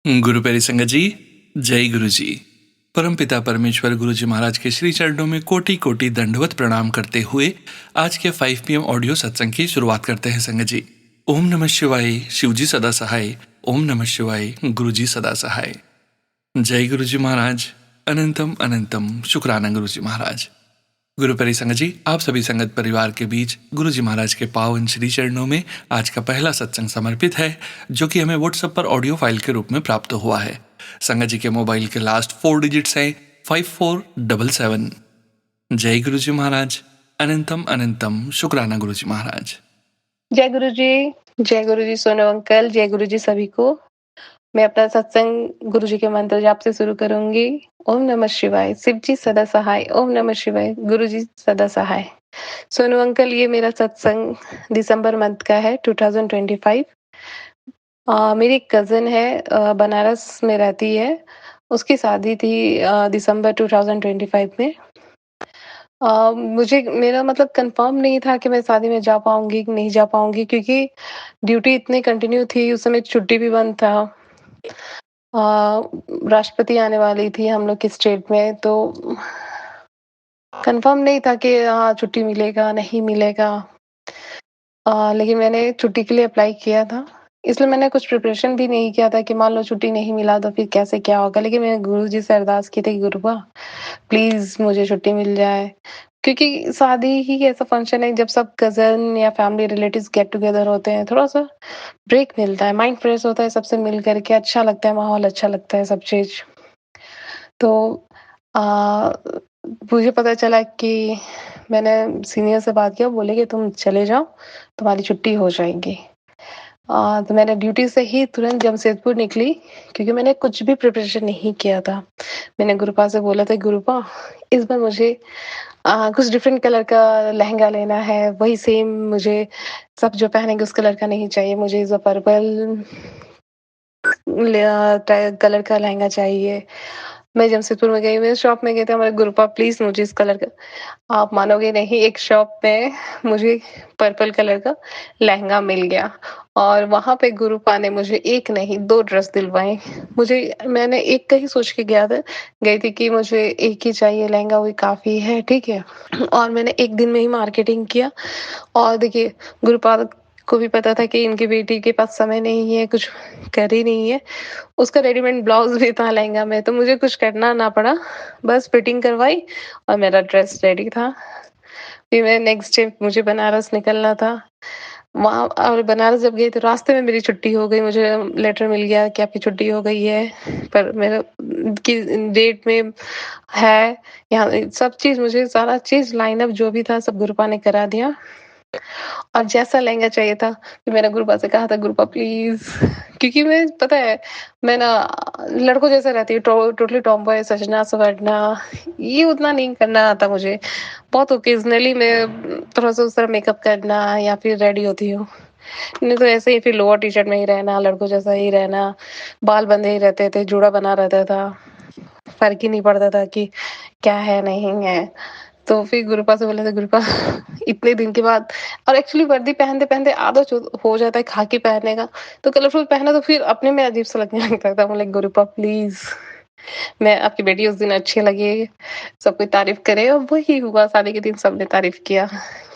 गुरु प्यारी संगत जी, जय गुरु जी। परमपिता परमेश्वर गुरु जी महाराज के श्री चरणों में कोटि कोटि दंडवत प्रणाम करते हुए आज के 5 PM ऑडियो सत्संग की शुरुआत करते हैं संगत जी। ओम नमः शिवाय, शिव जी सदा सहाय। ओम नमः शिवाय, गुरु जी सदा सहाय। जय गुरु जी महाराज। अनंतम अनंतम शुक्राना गुरु जी महाराज। गुरु प्यारी संगत जी, आप सभी संगत परिवार के बीच गुरु जी महाराज के पावन श्री चरणों में आज का पहला सत्संग समर्पित है, जो कि हमें व्हाट्सएप पर ऑडियो फाइल के रूप में प्राप्त हुआ है। संगत जी के मोबाइल के लास्ट 4 डिजिट्स हैं 5477। जय गुरु जी महाराज। अनंतम अनंतम शुक्राना गुरु जी महाराज। जय गुरु जी सोनू अंकल, जय गुरु जी सभी को। मैं अपना सत्संग गुरु जी के मंत्र जाप से शुरू करूंगी। ओम नमः शिवाय, शिव जी सदा सहाय। ओम नमः शिवाय, गुरु जी सदा सहाय। सोनू अंकल, ये मेरा सत्संग दिसंबर मंथ का है 2025। मेरी कजन है, बनारस में रहती है। उसकी शादी थी दिसंबर 2025 में। मुझे मेरा मतलब कंफर्म नहीं था कि मैं शादी में जा पाऊंगी कि नहीं जा पाऊंगी, क्योंकि ड्यूटी इतनी कंटिन्यू थी, उस समय छुट्टी भी बंद था। राष्ट्रपति आने वाली थी हम लोग के स्टेट में, तो कंफर्म नहीं था कि हाँ छुट्टी मिलेगा नहीं मिलेगा। लेकिन मैंने छुट्टी के लिए अप्लाई किया था, इसलिए मैंने कुछ प्रिपरेशन भी नहीं किया था कि मान लो छुट्टी नहीं मिला तो फिर कैसे क्या होगा। लेकिन मैंने गुरु जी से अरदास की थी, गुरुबा प्लीज मुझे छुट्टी मिल जाए, क्योंकि शादी ही ऐसा फंक्शन है जब सब कजन या फैमिली रिलेटिव्स गेट टुगेदर होते हैं, थोड़ा सा ब्रेक मिलता है, माइंड फ्रेश होता है, सबसे मिल करके अच्छा लगता है, माहौल अच्छा लगता है, सब चीज। तो आ, मुझे पता चला कि मैंने सीनियर से बात किया, बोले कि तुम चले जाओ, तुम्हारी छुट्टी हो जाएगी। तो मैंने ड्यूटी से ही तुरंत जमशेदपुर निकली, क्योंकि मैंने कुछ भी प्रिपरेशन नहीं किया था। मैंने गुरुपा से बोला था, गुरुपा इस बार मुझे कुछ डिफरेंट कलर का लहंगा लेना है, वही सेम मुझे सब जो पहनेंगे उस कलर का नहीं चाहिए, मुझे इस बार पर्पल कलर का लहंगा चाहिए। मैं जमशेदपुर में गई, मैं शॉप में गई थी, हमारे गुरुपा प्लीज मुझे इस कलर का। आप मानोगे नहीं, एक शॉप में मुझे पर्पल कलर का लहंगा मिल गया, और वहां पे गुरुपा ने मुझे एक नहीं 2 ड्रेस दिलवाए। मुझे मैंने एक का ही सोच के गई थी कि मुझे एक ही चाहिए लहंगा, वही काफी है, ठीक है। और मैंने एक दिन में ही मार्केटिंग किया। और देखिए, गुरुपाद को भी पता था कि इनकी बेटी के पास समय नहीं है, कुछ कर ही नहीं है। उसका रेडीमेड ब्लाउज भी था लहंगा में, तो मुझे कुछ करना ना पड़ा, बस फिटिंग करवाई और मेरा ड्रेस रेडी था। फिर मैं नेक्स्ट डे मुझे बनारस निकलना था। वहाँ और बनारस जब गई तो रास्ते में मेरी छुट्टी हो गई, मुझे लेटर मिल गया कि आपकी छुट्टी हो गई है, पर मेरा की डेट में है यहाँ सब चीज, मुझे सारा चीज लाइन अप जो भी था सब गुरुपा ने करा दिया। और जैसा लहंगा चाहिए था, फिर मैंने गुरुपा से कहा था, गुरुपा प्लीज, क्योंकि मैं पता है मैं ना लड़कों जैसा रहती हूँ, टोटली टॉम बॉय, सजना सवरना ये उतना नहीं करना आता मुझे। बहुत ओकेजनली मैं थोड़ा सा उस तरह मेकअप करना या फिर रेडी होती हूँ, नहीं तो ऐसे ही फिर लोअर टी शर्ट में ही रहना, लड़कों जैसा ही रहना, बाल बंधे ही रहते थे, जूड़ा बना रहता था, फर्क ही नहीं पड़ता था कि क्या है नहीं है। तो फिर गुरुपा से बोले थे, गुरुपा इतने दिन के बाद, और एक्चुअली वर्दी पहनते पहनते आदत हो जाता है खाकी पहनने का, तो कलरफुल पहना तो फिर अपने में अजीब सा लगने लगता था। बोले, गुरुपा प्लीज, मैं आपकी बेटी उस दिन अच्छी लगी, सब कोई तारीफ करे, और वही हुआ, शादी के दिन सबने तारीफ किया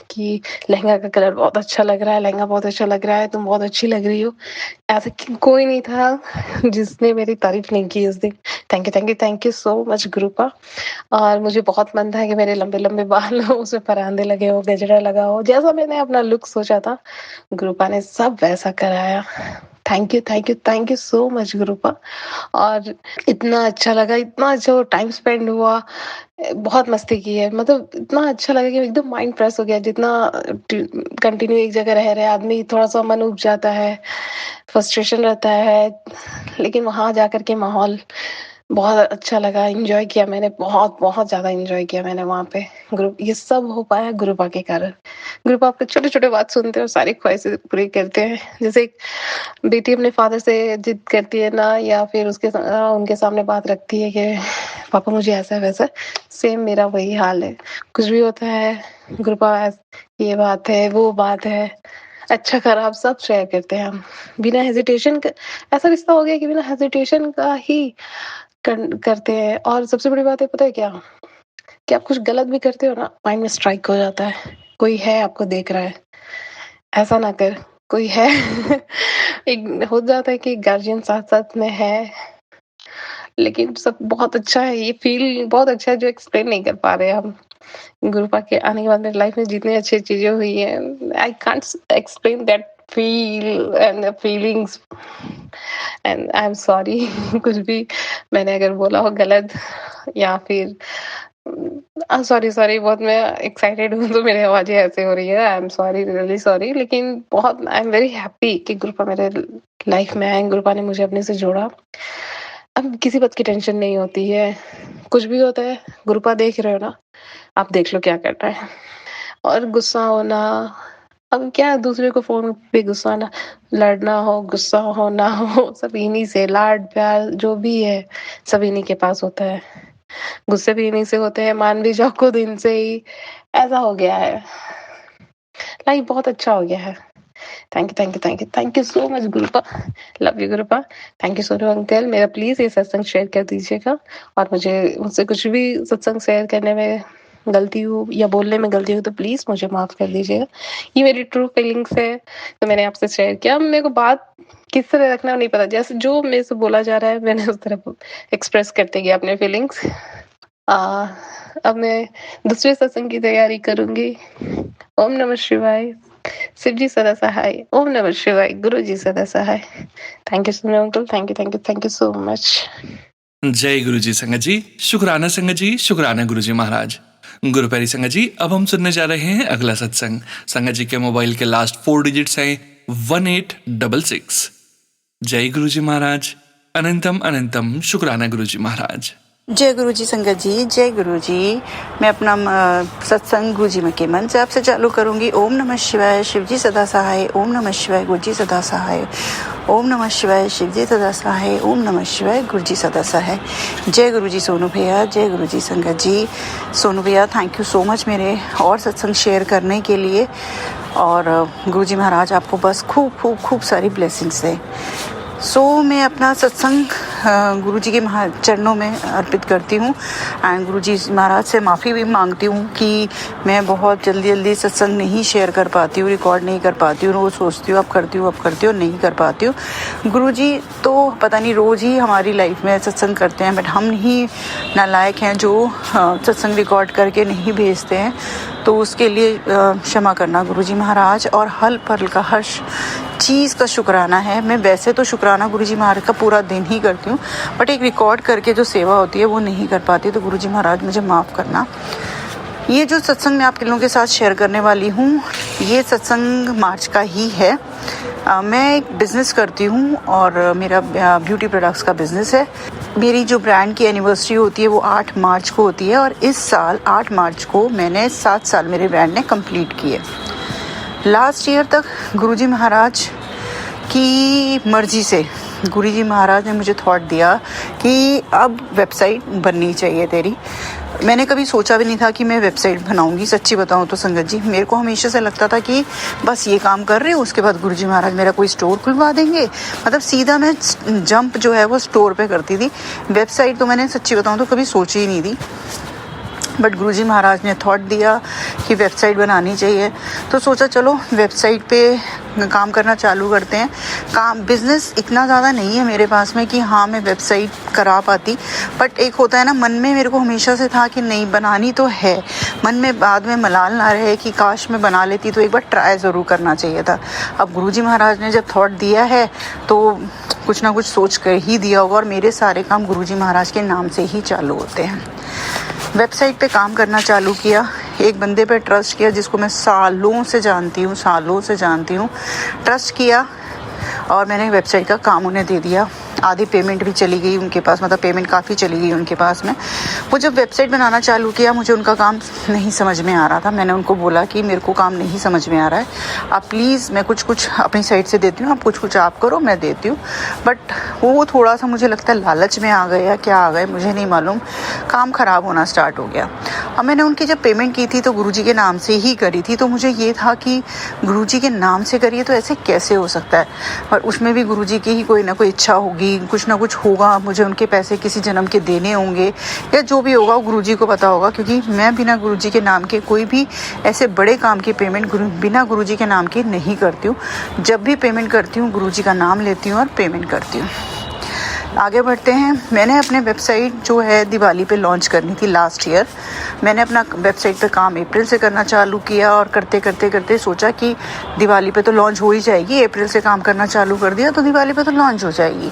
कि लहंगा का कलर बहुत अच्छा लग रहा है, लहंगा बहुत अच्छा लग रहा है, तुम बहुत अच्छी लग रही हो। ऐसा कोई नहीं था जिसने मेरी तारीफ नहीं की उस दिन। Thank you thank you thank you so much गुरुपा। और मुझे बहुत मन था कि मेरे लंबे लंबे बाल हो, उसमें परांदे लगे हो, गजरा लगा हो, जैसा मैंने अपना लुक सोचा था गुरुपा ने सब वैसा कराया। थैंक यू सो मच गुरुपा। और इतना अच्छा लगा, इतना अच्छा टाइम स्पेंड हुआ, बहुत मस्ती की है, मतलब इतना अच्छा लगा कि एकदम माइंड फ्रेश हो गया। जितना कंटिन्यू एक जगह रह रहे आदमी, थोड़ा सा मन उब जाता है, फ्रस्ट्रेशन रहता है, लेकिन वहां जाकर के माहौल बहुत अच्छा लगा, एंजॉय किया मैंने, बहुत बहुत ज्यादा एंजॉय किया मैंने वहां पे। ग्रुप ये सब हो पाया गुरुपा के कारण। गुरुपा आपके छोटे छोटे बात सुनते हैं और सारी ख्वाहिशें पूरी करते हैं। जैसे एक बेटी अपने फादर से जिद करती है ना, या फिर उनके सामने बात रखती है कि पापा मुझे ऐसा वैसा, सेम मेरा वही हाल है। कुछ भी होता है, गुरुपा ये बात है वो बात है, अच्छा खराब सब शेयर करते हैं हम। बिना हेजिटेशन क ऐसा रिश्ता हो गया कि बिना हेजिटेशन का ही करते हैं। और सबसे बड़ी बात है पता है क्या? कि आप कुछ गलत भी करते हो ना, माइंड में स्ट्राइक हो जाता है। कोई है आपको देख रहा है, ऐसा ना कर, कोई है। एक हो जाता है कि गार्जियन साथ-साथ में है, लेकिन सब बहुत अच्छा है, ये फ़ील बहुत अच्छा है जो एक्सप्लेन नहीं कर पा रहे हम। गुरुपा के आने के बाद मेरी लाइफ में जितनी अच्छी चीज़ें हुई हैं, I can't explain that feel and the feelings and I am sorry. कुछ भी मैंने अगर बोला हो गलत या फिर सॉरी सॉरी, बहुत मैं एक्साइटेड हूँ तो मेरी आवाज़ें ऐसे हो रही है। I am sorry, really sorry, लेकिन बहुत आई एम वेरी हैप्पी कि गुरुपा मेरे लाइफ में आए, गुरुपा ने मुझे अपने से जोड़ा। अब किसी बात की टेंशन नहीं होती है, कुछ भी होता है, गुरुपा देख रहे हो ना, आप देख लो क्या करना है। और गुस्सा होना, अब क्या दूसरे को फ़ोन पे गुस्सा आना, लड़ना हो, गुस्सा होना हो, सब इन्हीं से लाड-प्यार जो भी है, सब इन्हीं के पास होता है। गुस्से भी इन्हीं से होते हैं, मान भी जाओ खुद इनसे ही, ऐसा हो गया है। लाइफ बहुत अच्छा हो गया है। Thank you, thank you, thank you, thank you so much गुरुपा। Love you गुरुपा। Thank you Sonu uncle. मेरा प्लीज़ ये सत्संग शेयर कर दीजिएगा और मुझसे कुछ भी सत्संग शेयर करने में गलती हो या बोलने में गलती हो तो प्लीज़ मुझे माफ़ कर दीजिएगा। ये मेरी ट्रू फीलिंग्स है, तो मैंने आपसे शेयर किया। अब मेरे को बात किस तरह रखना नहीं पता, जैसे जो मेरे से बोला जा रहा है मैंने उस तरह एक्सप्रेस करते गया अपने फीलिंग्स। अ, अब मैं दूसरे सत्संग की तैयारी करूँगी। ओम नमः शिवाय। शिव जी सदा सहाय। ओम नमः शिवाय। गुरु जी सदा सहाय। Thank you Sonu uncle. Thank you, thank you, thank you so much. जय गुरु जी संगत जी, शुक्राना संगत जी, शुक्राना गुरु जी महाराज। गुरु प्यारी संगत जी, अब हम सुनने जा रहे हैं अगला सत्संग। संगत जी के मोबाइल के लास्ट 4 डिजिट्स हैं 1866। जय गुरु जी महाराज। अनंतम अनंतम शुक्राना गुरु जी महाराज। जय गुरु जी संगत जी, जय गुरु जी। मैं अपना सत्संग गुरु जी में के मन से आपसे चालू करूंगी। ओम नमः शिवाय, शिव जी सदा सहाय। ओम नमः शिवाय, गुरु जी सदा सहाय। ओम नमः शिवाय, शिव जी सदा सहाय। ओम नमः शिवाय, गुरु जी सदा सहाय। जय गुरु जी सोनू भैया, जय गुरु जी संगत जी। सोनू भैया थैंक यू सो मच मेरे और सत्संग शेयर करने के लिए। और गुरु जी महाराज आपको बस खूब खूब खूब सारी ब्लेसिंग्स दें। मैं अपना सत्संग गुरु जी के चरणों में अर्पित करती हूँ एंड गुरु जी महाराज से माफ़ी भी मांगती हूँ कि मैं बहुत जल्दी सत्संग नहीं शेयर कर पाती हूँ, रिकॉर्ड नहीं कर पाती हूँ। रोज़ सोचती हूँ अब करती हूँ, नहीं कर पाती हूँ। गुरु जी तो पता नहीं रोज़ ही हमारी लाइफ में सत्संग करते हैं, बट हम ही नालायक हैं जो सत्संग रिकॉर्ड करके नहीं भेजते हैं। तो उसके लिए क्षमा करना गुरु जी महाराज। और हर पल का हर चीज़ का शुक्राना है। मैं वैसे तो शुक्राना गुरु जी महाराज का पूरा दिन ही करती हूँ, बट एक रिकॉर्ड करके जो सेवा होती है वो नहीं कर पाती। तो गुरु जी महाराज मुझे माफ़ करना। ये जो सत्संग मैं आपके लोगों के साथ शेयर करने वाली हूँ, ये सत्संग मार्च का ही है। मैं एक बिज़नेस करती हूँ और मेरा ब्यूटी प्रोडक्ट्स का बिज़नेस है। मेरी जो ब्रांड की एनिवर्सरी होती है वो 8 मार्च को होती है और इस साल 8 मार्च को मैंने 7 साल मेरे ब्रांड ने कंप्लीट किए। लास्ट ईयर तक गुरुजी महाराज की मर्ज़ी से गुरुजी महाराज ने मुझे थॉट दिया कि अब वेबसाइट बननी चाहिए तेरी। मैंने कभी सोचा भी नहीं था कि मैं वेबसाइट बनाऊंगी। सच्ची बताऊं तो संगत जी, मेरे को हमेशा से लगता था कि बस ये काम कर रही हूँ, उसके बाद गुरुजी महाराज मेरा कोई स्टोर खुलवा देंगे। मतलब सीधा मैं जंप जो है वो स्टोर पे करती थी। वेबसाइट तो मैंने सच्ची बताऊं तो कभी सोची ही नहीं थी, बट गुरुजी महाराज ने थॉट दिया कि वेबसाइट बनानी चाहिए। तो सोचा चलो वेबसाइट पे काम करना चालू करते हैं। बिज़नेस इतना ज़्यादा नहीं है मेरे पास में कि हाँ मैं वेबसाइट करा पाती, बट एक होता है ना मन में, मेरे को हमेशा से था कि नहीं बनानी तो है। मन में बाद में मलाल ना रहे कि काश मैं बना लेती, तो एक बार ट्राई ज़रूर करना चाहिए था। अब गुरुजी महाराज ने जब थॉट दिया है तो कुछ ना कुछ सोच कर ही दिया होगा, और मेरे सारे काम गुरुजी महाराज के नाम से ही चालू होते हैं। वेबसाइट पे काम करना चालू किया, एक बंदे पे ट्रस्ट किया जिसको मैं सालों से जानती हूँ, ट्रस्ट किया और मैंने वेबसाइट का काम उन्हें दे दिया। आधी पेमेंट भी चली गई उनके पास, मतलब पेमेंट काफ़ी चली गई उनके पास में। वो जब वेबसाइट बनाना चालू किया, मुझे उनका काम नहीं समझ में आ रहा था। मैंने उनको बोला कि मेरे को काम नहीं समझ में आ रहा है, आप प्लीज़, मैं कुछ अपनी साइड से देती हूँ, आप कुछ आप करो, मैं देती हूँ। बट वो थोड़ा सा मुझे लगता है लालच में आ गए या क्या आ गए मुझे नहीं मालूम, काम ख़राब होना स्टार्ट हो गया। अब मैंने उनकी जब पेमेंट की थी तो गुरुजी के नाम से ही करी थी, तो मुझे ये था कि गुरुजी के नाम से करिए तो ऐसे कैसे हो सकता है, और उसमें भी गुरुजी की ही कोई ना कोई इच्छा होगी, कुछ ना कुछ होगा, मुझे उनके पैसे किसी जन्म के देने होंगे या जो भी होगा वो गुरुजी को पता होगा, क्योंकि मैं बिना गुरुजी के नाम के कोई भी ऐसे बड़े काम की पेमेंट बिना गुरुजी के नाम के नहीं करती हूँ। जब भी पेमेंट करती हूँ गुरुजी का नाम लेती हूँ और पेमेंट करती हूँ। आगे बढ़ते हैं। मैंने अपने वेबसाइट जो है दिवाली पे लॉन्च करनी थी लास्ट ईयर। मैंने अपना वेबसाइट पे काम अप्रैल से करना चालू किया और करते करते करते सोचा कि दिवाली पे तो लॉन्च हो ही जाएगी, अप्रैल से काम करना चालू कर दिया तो दिवाली पे तो लॉन्च हो जाएगी।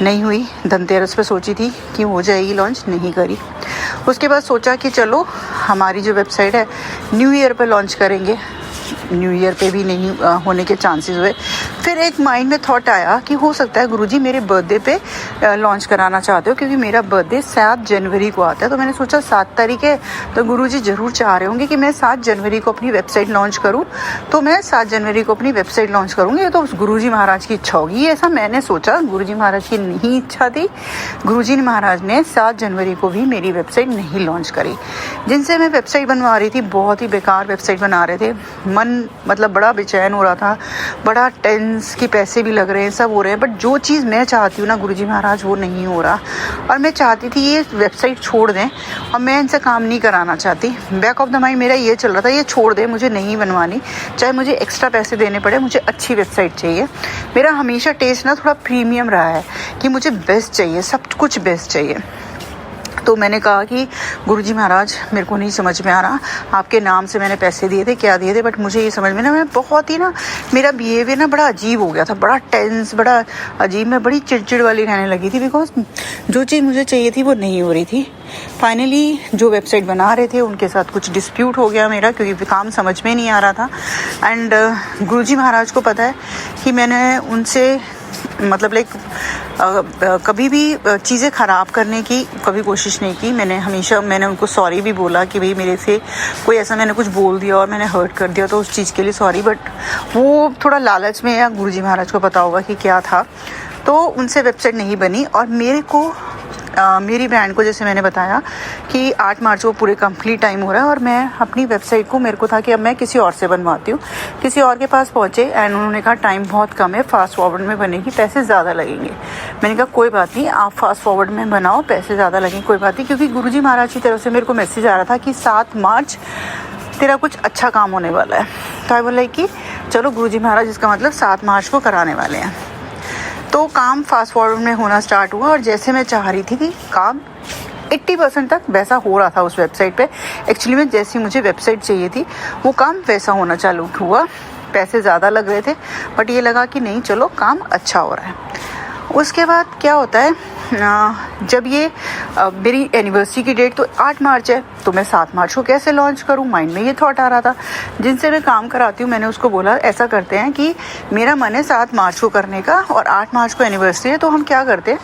नहीं हुई। धनतेरस पे सोची थी कि हो जाएगी लॉन्च, नहीं करी। उसके बाद सोचा कि चलो हमारी जो वेबसाइट है न्यू ईयर पे लॉन्च करेंगे। न्यू ईयर पे भी नहीं होने के चांसेस हुए। फिर एक माइंड में थॉट आया कि हो सकता है गुरुजी मेरे बर्थडे पे लॉन्च कराना चाहते हो, क्योंकि मेरा बर्थडे 7 जनवरी को आता है। तो मैंने सोचा 7 तारीख है तो गुरुजी ज़रूर चाह रहे होंगे कि मैं 7 जनवरी को अपनी वेबसाइट लॉन्च करूं, तो मैं 7 जनवरी को अपनी वेबसाइट लॉन्च करूंगी। ये तो गुरुजी महाराज की इच्छा होगी, ऐसा मैंने सोचा। गुरुजी महाराज की नहीं इच्छा थी। गुरुजी महाराज ने 7 जनवरी को भी मेरी वेबसाइट नहीं लॉन्च करी। जिनसे मैं वेबसाइट बनवा रही थी बहुत ही बेकार वेबसाइट बना रहे थे। मन मतलब बड़ा बेचैन हो रहा था, बड़ा टेंस कि पैसे भी लग रहे हैं, सब हो रहे हैं, बट जो चीज़ मैं चाहती हूँ ना गुरुजी महाराज वो नहीं हो रहा। और मैं चाहती थी ये वेबसाइट छोड़ दें और मैं इनसे काम नहीं कराना चाहती। बैक ऑफ द माइंड मेरा ये चल रहा था ये छोड़ दें, मुझे नहीं बनवानी, चाहे मुझे एक्स्ट्रा पैसे देने पड़े, मुझे अच्छी वेबसाइट चाहिए। मेरा हमेशा टेस्ट ना थोड़ा प्रीमियम रहा है कि मुझे बेस्ट चाहिए, सब कुछ बेस्ट चाहिए। तो मैंने कहा कि गुरुजी महाराज मेरे को नहीं समझ में आ रहा, आपके नाम से मैंने पैसे दिए थे, क्या दिए थे, बट मुझे ये समझ में ना, मैं बहुत ही ना मेरा बिहेवियर ना बड़ा अजीब हो गया था, बड़ा टेंस, बड़ा अजीब, मैं बड़ी चिड़चिड़ वाली रहने लगी थी, बिकॉज जो चीज़ मुझे चाहिए थी वो नहीं हो रही थी। फाइनली जो वेबसाइट बना रहे थे उनके साथ कुछ डिस्प्यूट हो गया मेरा, क्योंकि काम समझ में नहीं आ रहा था। एंड गुरुजी महाराज को पता है कि मैंने उनसे मतलब लाइक कभी भी चीज़ें ख़राब करने की कभी कोशिश नहीं की। मैंने उनको सॉरी भी बोला कि भाई मेरे से कोई ऐसा मैंने कुछ बोल दिया और मैंने हर्ट कर दिया तो उस चीज़ के लिए सॉरी। बट वो थोड़ा लालच में, या गुरुजी महाराज को पता होगा कि क्या था, तो उनसे वेबसाइट नहीं बनी। और मेरे को मेरी ब्रांड को, जैसे मैंने बताया कि 8 मार्च को पूरे कंप्लीट टाइम हो रहा है और मैं अपनी वेबसाइट को, मेरे को था कि अब मैं किसी और से बनवाती हूँ। किसी और के पास पहुँचे एंड उन्होंने कहा टाइम बहुत कम है, फास्ट फॉरवर्ड में बनेगी, पैसे ज़्यादा लगेंगे। मैंने कहा कोई बात नहीं, आप फास्ट फॉरवर्ड में बनाओ, पैसे ज़्यादा लगेंगे, कोई बात नहीं। क्योंकि गुरुजी महाराज की तरफ से मेरे को मैसेज आ रहा था कि 7 मार्च तेरा कुछ अच्छा काम होने वाला है। तो आई बोला कि चलो गुरुजी महाराज, इसका मतलब 7 मार्च को कराने वाले हैं। तो काम फास्ट फॉरवर्ड में होना स्टार्ट हुआ और जैसे मैं चाह रही थी कि काम 80% तक वैसा हो रहा था उस वेबसाइट पे। एक्चुअली में जैसी मुझे वेबसाइट चाहिए थी वो काम वैसा होना चालू हुआ। पैसे ज़्यादा लग रहे थे बट ये लगा कि नहीं चलो काम अच्छा हो रहा है। उसके बाद क्या होता है, जब ये मेरी एनिवर्सरी की डेट तो 8 मार्च है, तो मैं 7 मार्च को कैसे लॉन्च करूं, माइंड में ये थॉट आ रहा था। जिनसे मैं काम कराती हूँ मैंने उसको बोला ऐसा करते हैं कि मेरा मन है 7 मार्च को करने का और 8 मार्च को एनिवर्सरी है, तो हम क्या करते हैं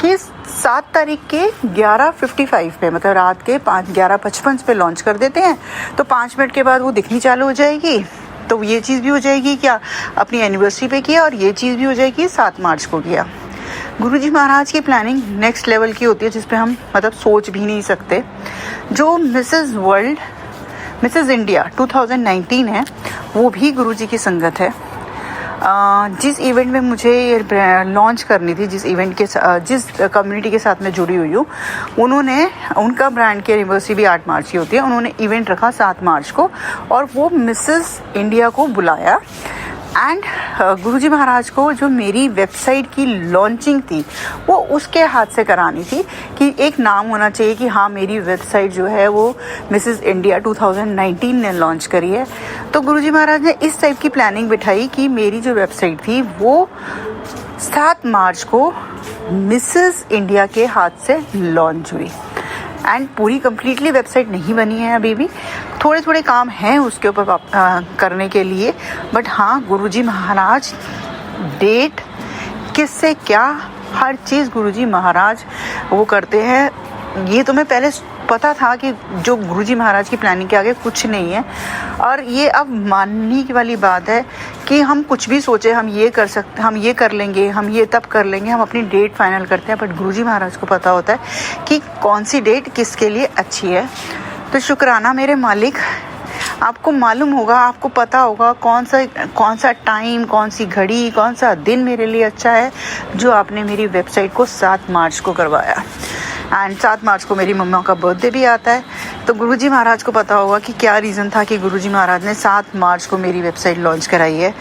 कि 7 तारीख के 11:55 पे, मतलब रात के 11:55 पे लॉन्च कर देते हैं। तो 5 मिनट के बाद वो दिखनी चालू हो जाएगी, तो ये चीज़ भी हो जाएगी क्या अपनी एनिवर्सरी पे किया, और ये चीज़ भी हो जाएगी 7 मार्च को किया। गुरुजी महाराज की प्लानिंग नेक्स्ट लेवल की होती है, जिस पे हम मतलब सोच भी नहीं सकते। जो मिसेस इंडिया 2019 है, वो भी गुरुजी की संगत है। जिस इवेंट में मुझे लॉन्च करनी थी, जिस कम्युनिटी के साथ मैं जुड़ी हुई हूँ, उनका ब्रांड की एनिवर्सरी भी 8 मार्च की होती है। उन्होंने इवेंट रखा 7 मार्च को और वो मिसेस इंडिया को बुलाया। एंड गुरुजी महाराज को जो मेरी वेबसाइट की लॉन्चिंग थी वो उसके हाथ से करानी थी, कि एक नाम होना चाहिए कि हाँ मेरी वेबसाइट जो है वो मिसेस इंडिया 2019 ने लॉन्च करी है। तो गुरुजी महाराज ने इस टाइप की प्लानिंग बिठाई कि मेरी जो वेबसाइट थी वो 7 मार्च को मिसेस इंडिया के हाथ से लॉन्च हुई। एंड पूरी कंप्लीटली वेबसाइट नहीं बनी है, अभी भी थोड़े थोड़े काम हैं उसके ऊपर करने के लिए। बट हाँ, गुरुजी महाराज डेट किससे क्या हर चीज़ गुरुजी महाराज वो करते हैं। ये तुम्हें पहले पता था कि जो गुरुजी महाराज की प्लानिंग के आगे कुछ नहीं है, और ये अब मानने की वाली बात है कि हम कुछ भी सोचे, हम ये कर सकते, हम ये कर लेंगे, हम ये तब कर लेंगे, हम अपनी डेट फाइनल करते हैं, बट गुरुजी महाराज को पता होता है कि कौन सी डेट किसके लिए अच्छी है। तो शुक्राना मेरे मालिक, आपको मालूम होगा, आपको पता होगा कौन सा टाइम, कौन सी घड़ी, कौन सा दिन मेरे लिए अच्छा है, जो आपने मेरी वेबसाइट को 7 मार्च को करवाया। एंड 7 मार्च को मेरी मम्मा का बर्थडे भी आता है, तो गुरुजी महाराज को पता होगा कि क्या रीज़न था कि गुरुजी महाराज ने 7 मार्च को मेरी वेबसाइट लॉन्च कराई है।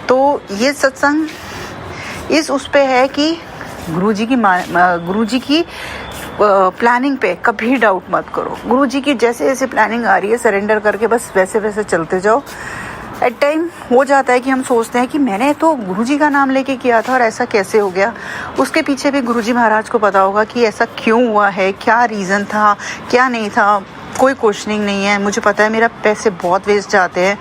तो ये सत्संग इस उस पे है कि गुरुजी की प्लानिंग पे कभी डाउट मत करो। गुरुजी की जैसे जैसे प्लानिंग आ रही है, सरेंडर करके बस वैसे वैसे चलते जाओ। एट टाइम हो जाता है कि हम सोचते हैं कि मैंने तो गुरुजी का नाम लेके किया था और ऐसा कैसे हो गया। उसके पीछे भी गुरुजी महाराज को पता होगा कि ऐसा क्यों हुआ है, क्या रीज़न था, क्या नहीं था। कोई क्वेश्चनिंग नहीं है। मुझे पता है मेरा पैसे बहुत वेस्ट जाते हैं,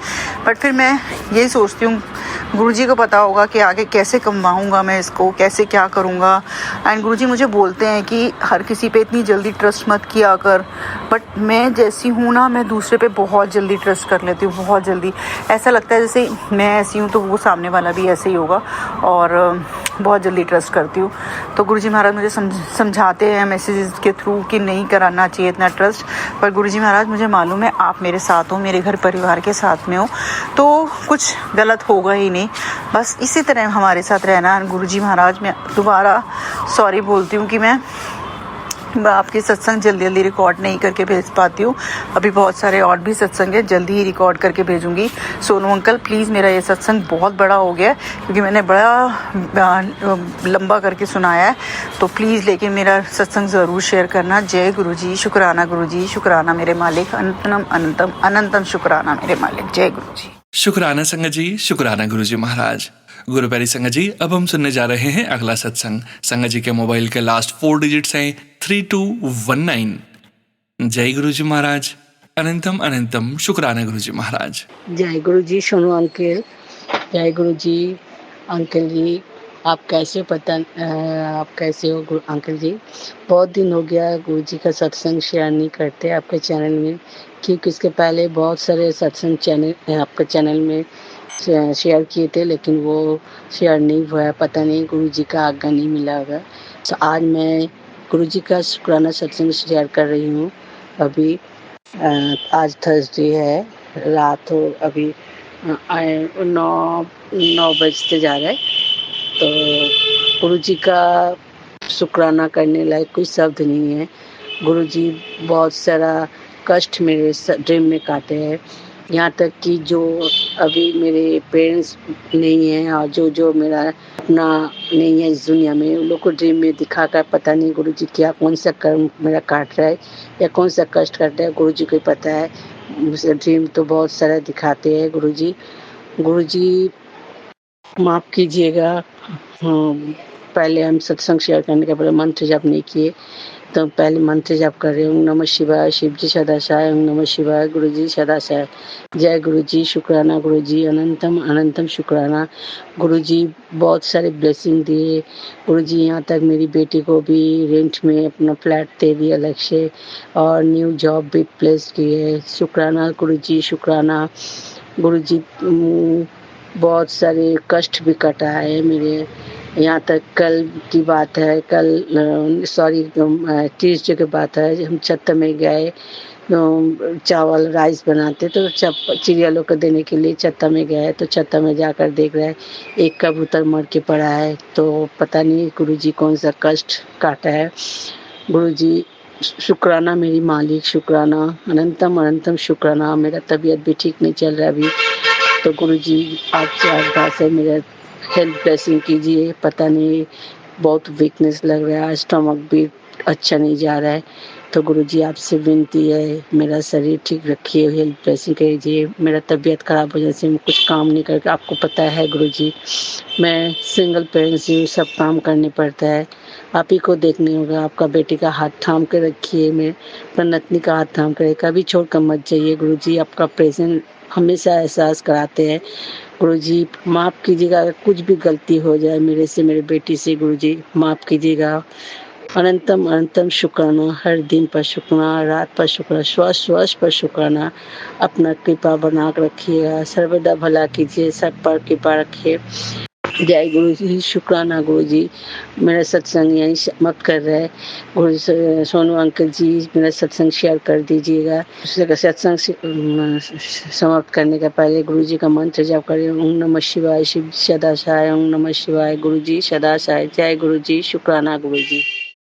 बट फिर मैं यही सोचती हूँ गुरुजी को पता होगा कि आगे कैसे कमाऊँगा मैं इसको, कैसे क्या करूँगा। एंड गुरुजी मुझे बोलते हैं कि हर किसी पे इतनी जल्दी ट्रस्ट मत किया कर, बट मैं जैसी हूँ ना, मैं दूसरे पे बहुत जल्दी ट्रस्ट कर लेती हूँ, बहुत जल्दी। ऐसा लगता है जैसे मैं ऐसी हूँ तो वो सामने वाला भी ऐसे ही होगा, और बहुत जल्दी ट्रस्ट करती हूँ। तो गुरुजी महाराज मुझे समझाते हैं मैसेजेस के थ्रू कि नहीं कराना चाहिए इतना ट्रस्ट, पर गुरुजी महाराज मुझे मालूम है आप मेरे साथ हो, मेरे घर परिवार के साथ में हो, तो कुछ गलत होगा ही नहीं। बस इसी तरह हमारे साथ रहना। गुरुजी महाराज, मैं दोबारा सॉरी बोलती हूँ कि मैं आपके सत्संग जल्दी रिकॉर्ड नहीं करके भेज पाती हूँ। अभी बहुत सारे और भी सत्संग है, जल्दी ही रिकॉर्ड करके भेजूंगी। सोनू अंकल प्लीज़, मेरा ये सत्संग बहुत बड़ा हो गया है क्योंकि मैंने बड़ा लंबा करके सुनाया है, तो प्लीज़ लेकिन मेरा सत्संग ज़रूर शेयर करना। जय गुरुजी, शुक्राना गुरुजी, शुक्राना मेरे मालिक, अनंतम अनंतम अनंतम शुक्राना मेरे मालिक। जय गुरुजी। शुक्राना संगत जी, शुक्राना गुरुजी महाराज। गुरुप्यारी संगत जी, अब हम सुनने जा रहे हैं अगला सत्संग। संगत जी के मोबाइल के लास्ट 4 डिजिट्स हैं 3219। जय गुरुजी महाराज, अनंतम अनंतम शुक्राना गुरुजी महाराज। जय गुरु जी, सोनू अंकल। जय गुरु जी, अंकल जी। आप कैसे हो अंकल जी? बहुत दिन हो गया गुरु जी का सत्संग शेयर नहीं करते आपके चैनल में, क्योंकि इसके पहले बहुत सारे सत्संग चैनल आपके चैनल में शेयर किए थे, लेकिन वो शेयर नहीं हुआ। पता नहीं गुरु जी का आज्ञा नहीं मिला होगा। तो आज मैं गुरु जी का शुक्राना सत्संग शेयर कर रही हूँ। अभी आज थर्सडे है, रात हो, अभी 9 बजते जा रहा है। तो गुरु जी का शुक्राना करने लायक कोई शब्द नहीं है। गुरु जी बहुत सारा कष्ट मेरे ड्रीम में काटे हैं, यहाँ तक कि जो अभी मेरे पेरेंट्स नहीं हैं और जो मेरा अपना नहीं है इस दुनिया में, उन लोग को ड्रीम में दिखाकर पता नहीं गुरु जी क्या कौन सा कर्म मेरा काट रहा है या कौन सा कष्ट काट रहा है, गुरु जी को ही पता है। मुझे ड्रीम तो बहुत सारा दिखाते हैं गुरु जी माफ़ कीजिएगा। पहले हम सत्संग शेयर करने के पहले मंत्र जप नहीं किए, तो पहले मंत्र जप कर रहे हूँ। नमः शिवाय, शिव जी सदाशाय, नमः शिवाय, गुरु जी सदाशाय। जय गुरु जी, शुक्राना गुरु जी, अनंतम अनंतम शुक्राना। गुरु जी बहुत सारे ब्लेसिंग दिए। गुरु जी यहाँ तक मेरी बेटी को भी रेंट में अपना फ्लैट दे दिया अलग से, और न्यू जॉब भी प्लेस किए। शुक्राना गुरु जी, शुक्राना गुरु जी। बहुत सारे कष्ट भी कटा है मेरे। यहाँ तक कल की बात है, ट्यूसडे की बात है, हम छत में गए, चावल राइस बनाते, तो चिड़िया लोग को देने के लिए छत्ता में गए, तो छत्ता में जाकर देख रहे हैं एक कबूतर मर के पड़ा है। तो पता नहीं गुरुजी कौन सा कष्ट काटा है। गुरुजी शुक्राना मेरी मालिक, शुक्राना अनंतम अनंतम शुक्राना। मेरा तबीयत भी ठीक नहीं चल रहा अभी, तो गुरुजी आपसे अरदास है मेरा हेल्थ ब्लेसिंग कीजिए। पता नहीं बहुत वीकनेस लग रहा है, स्टमक भी अच्छा नहीं जा रहा है, तो गुरुजी आपसे विनती है मेरा शरीर ठीक रखिए, हेल्थ ब्लेसिंग कीजिए। मेरा तबीयत खराब हो जाने से मैं कुछ काम नहीं करके, आपको पता है गुरुजी मैं सिंगल पेरेंट्स हूँ, सब काम करने पड़ता है। आप ही को देखने होगा। आपका बेटी का हाथ थाम के रखिए, मैं अपना नतनी का हाथ थाम कर, कभी छोड़ कर मत जाइए गुरुजी। आपका प्रेजेंट हमेशा एहसास कराते हैं। गुरुजी माफ़ कीजिएगा, अगर कुछ भी गलती हो जाए मेरे से, मेरे बेटी से, गुरुजी माफ़ कीजिएगा। अनंतम अनंतम शुक्राना, हर दिन पर शुक्राना, रात पर शुक्राना, श्वास श्वास पर शुक्राना। अपना कृपा बना कर रखिएगा, सर्वदा भला कीजिए, सब पर कृपा रखिए। जय गुरु जी, शुक्राना गुरु जी। मेरा सत्संग यहीं समाप्त कर रहे हैं। गुरु सोनू अंकल जी, मेरा सत्संग शेयर कर दीजिएगा। सत्संग समाप्त करने का पहले गुरु जी का मंत्र जप करें। ओम नमः शिवाय, शिव सदा सहाय। ओम नमः शिवाय, गुरु जी सदा सहाय। जय गुरु जी, शुक्राना गुरु जी।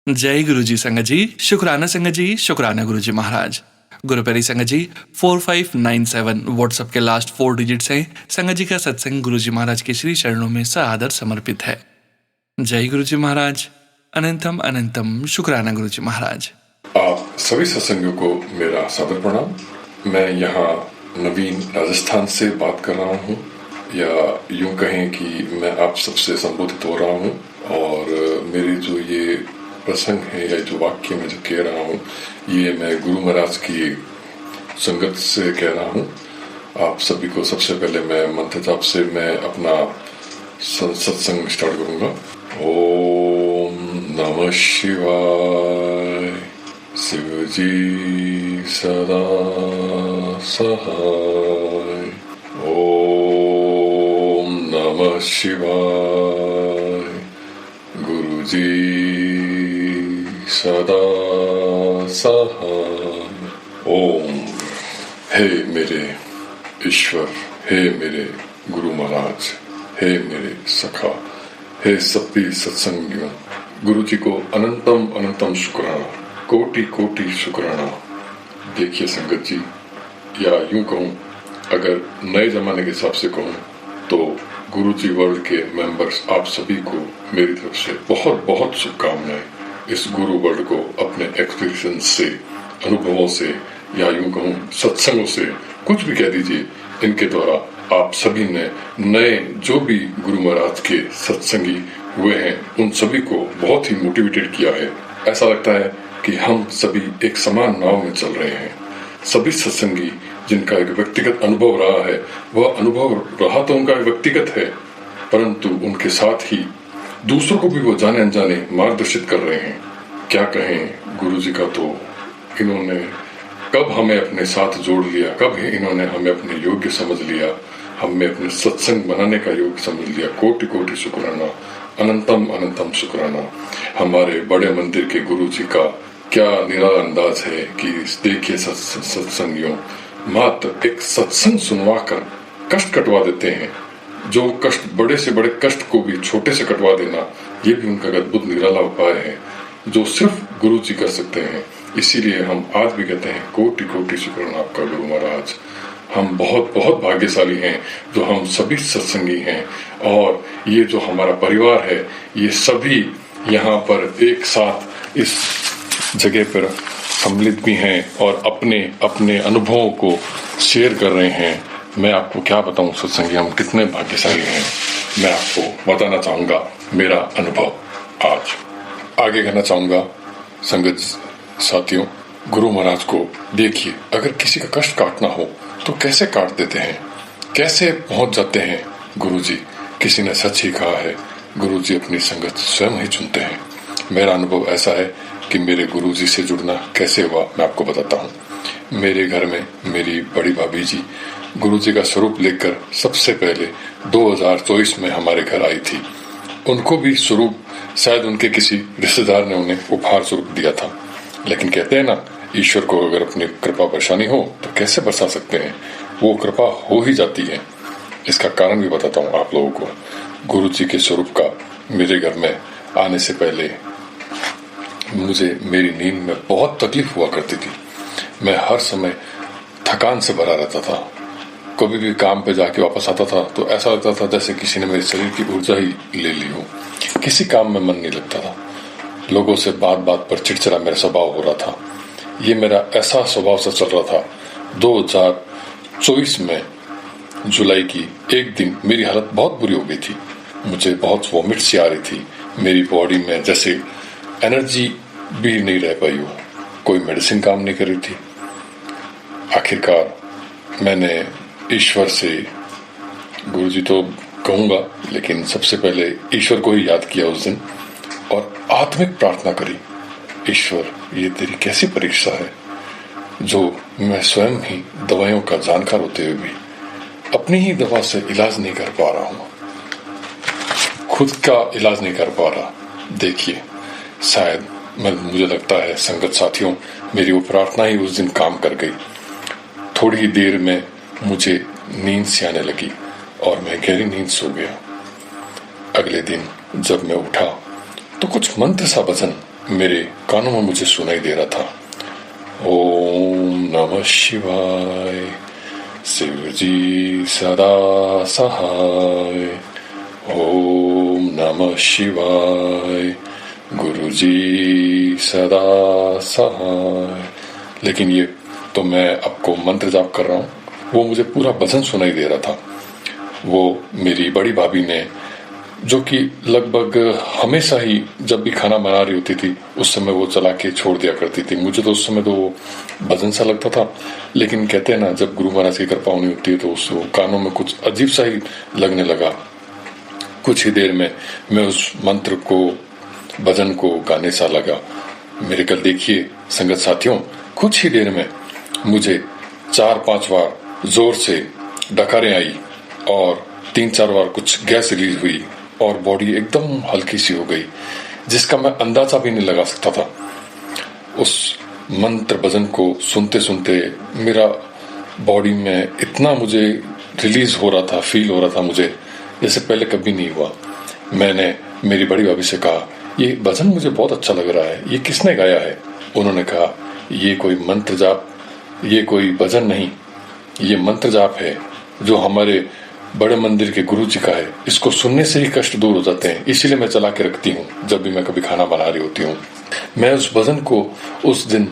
जय गुरु जी संगत जी, शुक्राना संगत जी, शुक्राना गुरु जी महाराज। गुरुपरी संगत जी 4597 व्हाट्सएप के लास्ट 4 डिजिट्स हैं। संगत जी का सत्संग गुरु जी महाराज के श्री चरणों में सादर समर्पित है। जय गुरु जी महाराज, अनंतम अनंतम शुक्राना गुरु जी महाराज। आप सभी सत्संगियों को मेरा सादर प्रणाम। मैं यहाँ नवीन राजस्थान से बात कर रहा हूँ, या यूं कहें कि मैं आप सबसे संबोधित हो रहा हूँ। और मेरी जो ये प्रसंग है या जो वाक्य मैं जो कह रहा हूँ, ये मैं गुरु महाराज की संगत से कह रहा हूँ। आप सभी को सबसे पहले मैं मंत्र जाप से मैं अपना सत्संग स्टार्ट करूँगा। ओम नमः शिवाय, शिव जी सदा सहाय। ओम नमः शिवाय, गुरु जी सदा सहाय। ओम। हे मेरे ईश्वर, हे मेरे गुरु महाराज, हे मेरे सखा, हे सभी सत्संगियों, गुरु जी को अनंतम अनंतम शुक्राना, कोटि कोटि शुक्राना। देखिए संगत जी, या यूं कहूं, अगर नए जमाने के हिसाब से कहूं तो गुरु जी वर्ल्ड के मेंबर्स, आप सभी को मेरी तरफ से बहुत बहुत शुभकामनाएं। इस गुरु वर्ल्ड को अपने एक्सपीरियंस से, अनुभवों से, या यूं कहूं सत्संगों से, कुछ भी कह दीजिए, इनके द्वारा आप सभी ने नए जो भी गुरु महाराज के सत्संगी हुए हैं उन सभी को बहुत ही मोटिवेटेड किया है। ऐसा लगता है कि हम सभी एक समान नाव में चल रहे हैं। सभी सत्संगी जिनका एक व्यक्तिगत अनुभव रहा है, वह अनुभव रहा तो उनका व्यक्तिगत है, परंतु उनके साथ ही दूसरों को भी वो जाने अनजाने मार्गदर्शित कर रहे हैं। क्या कहें, गुरु जी का तो इन्होंने कब हमें अपने साथ जोड़ लिया, कब इन्होंने हमें अपने योग्य समझ लिया, हमें अपने सत्संग बनाने का योग्य समझ लिया। कोटि कोटि शुक्राना, अनंतम अनंतम शुक्राना। हमारे बड़े मंदिर के गुरु जी का क्या निराला अंदाज है कि देखिए सत्संगियों, मात्र एक सत्संग सुनवा कर कष्ट कटवा देते हैं। जो कष्ट, बड़े से बड़े कष्ट को भी छोटे से कटवा देना, ये भी उनका अद्भुत निराला उपाय है जो सिर्फ गुरु जी कर सकते हैं। इसीलिए हम आज भी कहते हैं कोटि कोटि शुक्राना आपका गुरु महाराज। हम बहुत बहुत भाग्यशाली हैं जो हम सभी सत्संगी हैं, और ये जो हमारा परिवार है, ये सभी यहाँ पर एक साथ इस जगह पर सम्मिलित भी हैं और अपने अपने अनुभवों को शेयर कर रहे हैं। मैं आपको क्या बताऊं सत्संगी, हम कितने भाग्यशाली हैं। मैं आपको बताना चाहूँगा मेरा अनुभव आज आगे कहना चाहूँगा। संगत साथियों, गुरु महाराज को देखिए, अगर किसी का कष्ट काटना हो तो कैसे काट देते हैं, कैसे पहुंच जाते हैं गुरु जी। किसी ने सच ही कहा है, गुरु जी अपनी संगत स्वयं ही चुनते हैं। मेरा अनुभव ऐसा है कि मेरे गुरु जी से जुड़ना कैसे हुआ, मैं आपको बताता हूँ। मेरे घर में मेरी बड़ी भाभी जी गुरु जी का स्वरूप लेकर सबसे पहले 2024 में हमारे घर आई थी। उनको भी स्वरूप शायद उनके किसी रिश्तेदार ने उन्हें उपहार स्वरूप दिया था, लेकिन कहते हैं ना, ईश्वर को अगर अपनी कृपा परेशानी हो तो कैसे बरसा सकते हैं, वो कृपा हो ही जाती है। इसका कारण भी बताता हूँ आप लोगों को। गुरु जी के स्वरूप का मेरे घर में आने से पहले मुझे मेरी नींद में बहुत तकलीफ हुआ करती थी। मैं हर समय थकान से भरा रहता था। कभी भी काम पे जाके वापस आता था तो ऐसा लगता था जैसे किसी ने मेरे शरीर की ऊर्जा ही ले ली हो। किसी काम में मन नहीं लगता था। लोगों से बात बात पर चिड़चिड़ा मेरा स्वभाव हो रहा था। ये मेरा ऐसा स्वभाव से चल रहा था। 2024 में जुलाई की एक दिन मेरी हालत बहुत बुरी हो गई थी। मुझे बहुत वॉमिट सी आ रही थी। मेरी बॉडी में जैसे एनर्जी भी नहीं रह पाई हो, कोई मेडिसिन काम नहीं कर रही थी। आखिरकार मैंने ईश्वर से गुरुजी तो कहूंगा, लेकिन सबसे पहले ईश्वर को ही याद किया उस दिन और आत्मिक प्रार्थना करी, ईश्वर ये तेरी कैसी परीक्षा है जो मैं स्वयं ही दवाइयों का जानकार होते हुए भी अपनी ही दवा से इलाज नहीं कर पा रहा हूं, खुद का इलाज नहीं कर पा रहा। देखिए, शायद मुझे लगता है संगत साथियों, मेरी वो प्रार्थना ही उस दिन काम कर गई। थोड़ी ही देर में मुझे नींद से आने लगी और मैं गहरी नींद सो गया। अगले दिन जब मैं उठा तो कुछ मंत्र सा वचन मेरे कानों में मुझे सुनाई दे रहा था। ओम नमः शिवाय, शिव जी सदा सहाय। ओम नमः शिवाय, गुरु जी सदा सहाय। लेकिन ये तो मैं आपको मंत्र जाप कर रहा हूँ, वो मुझे पूरा भजन सुनाई दे रहा था। वो मेरी बड़ी भाभी ने, जो कि लगभग हमेशा ही जब भी खाना बना रही होती थी उस समय वो चला के छोड़ दिया करती थी। मुझे तो उस समय तो वो भजन सा लगता था, लेकिन कहते हैं ना, जब गुरु महाराज की कृपा होनी होती है तो उस कानों में कुछ अजीब सा ही लगने लगा। कुछ ही देर में मैं उस मंत्र को, भजन को गाने सा लगा। मेरे कल देखिए संगत साथियों, कुछ ही देर में मुझे 4-5 बार जोर से डकारें आई और 3-4 बार कुछ गैस रिलीज हुई और बॉडी एकदम हल्की सी हो गई, जिसका मैं अंदाजा भी नहीं लगा सकता था। उस मंत्र भजन को सुनते सुनते मेरा बॉडी में इतना मुझे रिलीज हो रहा था, फील हो रहा था मुझे, जैसे पहले कभी नहीं हुआ। मैंने मेरी बड़ी भाभी से कहा, ये भजन मुझे बहुत अच्छा लग रहा है, ये किसने गाया है? उन्होंने कहा, ये कोई मंत्र जाप, ये कोई भजन नहीं, ये मंत्र जाप है जो हमारे बड़े मंदिर के गुरु जी का है। इसको सुनने से ही कष्ट दूर हो जाते हैं, इसीलिए मैं चला के रखती हूँ जब भी मैं कभी खाना बना रही होती हूँ। मैं उस भजन को उस दिन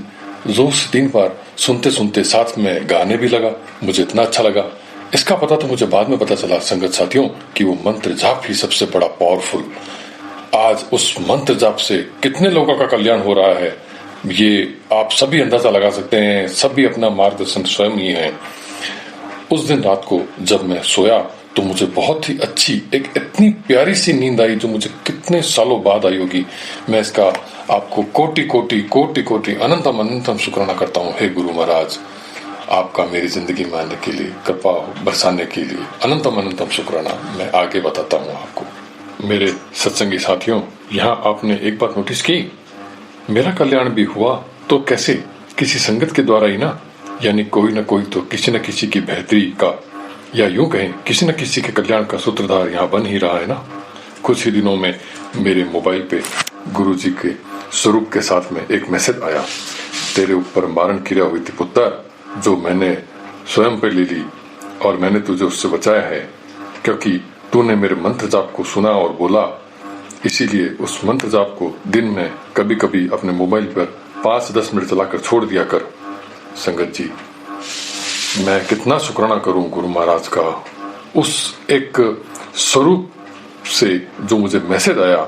जोर से 3 बार सुनते सुनते साथ में गाने भी लगा। मुझे इतना अच्छा लगा। इसका पता तो मुझे बाद में पता चला संगत साथियों कि वो मंत्र जाप ही सबसे बड़ा पावरफुल। आज उस मंत्र जाप से कितने लोगों का कल्याण हो रहा है, ये आप सभी अंदाजा लगा सकते हैं। सभी अपना मार्गदर्शन स्वयं ही है। उस दिन रात को जब मैं सोया तो मुझे बहुत ही अच्छी, एक इतनी प्यारी सी नींद आई जो मुझे कितने सालों बाद आई होगी। मैं इसका आपको कोटि कोटि कोटि कोटि अनंतम अनंतम शुक्राना करता हूँ। हे गुरु महाराज, आपका मेरी जिंदगी में आने के लिए, कृपा बरसाने के लिए अनंतम अनंतम शुक्राना। मैं आगे बताता हूँ आपको। मेरे सत्संगी साथियों, यहाँ आपने एक बात नोटिस की, मेरा कल्याण भी हुआ तो कैसे? किसी संगत के द्वारा ही ना। यानी कोई ना कोई तो किसी न किसी की बेहतरी का, या यूं कहें किसी न किसी के कल्याण का सूत्रधार यहाँ बन ही रहा है ना। कुछ ही दिनों में मेरे मोबाइल पे गुरु जी के स्वरूप के साथ में एक मैसेज आया, तेरे ऊपर मारण क्रिया हुई थी पुत्र, जो मैंने स्वयं पे ले ली और मैंने तुझे उससे बचाया है, क्योंकि तूने मेरे मंत्र जाप को सुना और बोला। इसीलिए उस मंत्र जाप को दिन में कभी कभी अपने मोबाइल पर 5-10 मिनट चलाकर छोड़ दिया कर। संगत जी, मैं कितना शुक्राना करूं गुरु महाराज का। उस एक स्वरूप से जो मुझे मैसेज आया,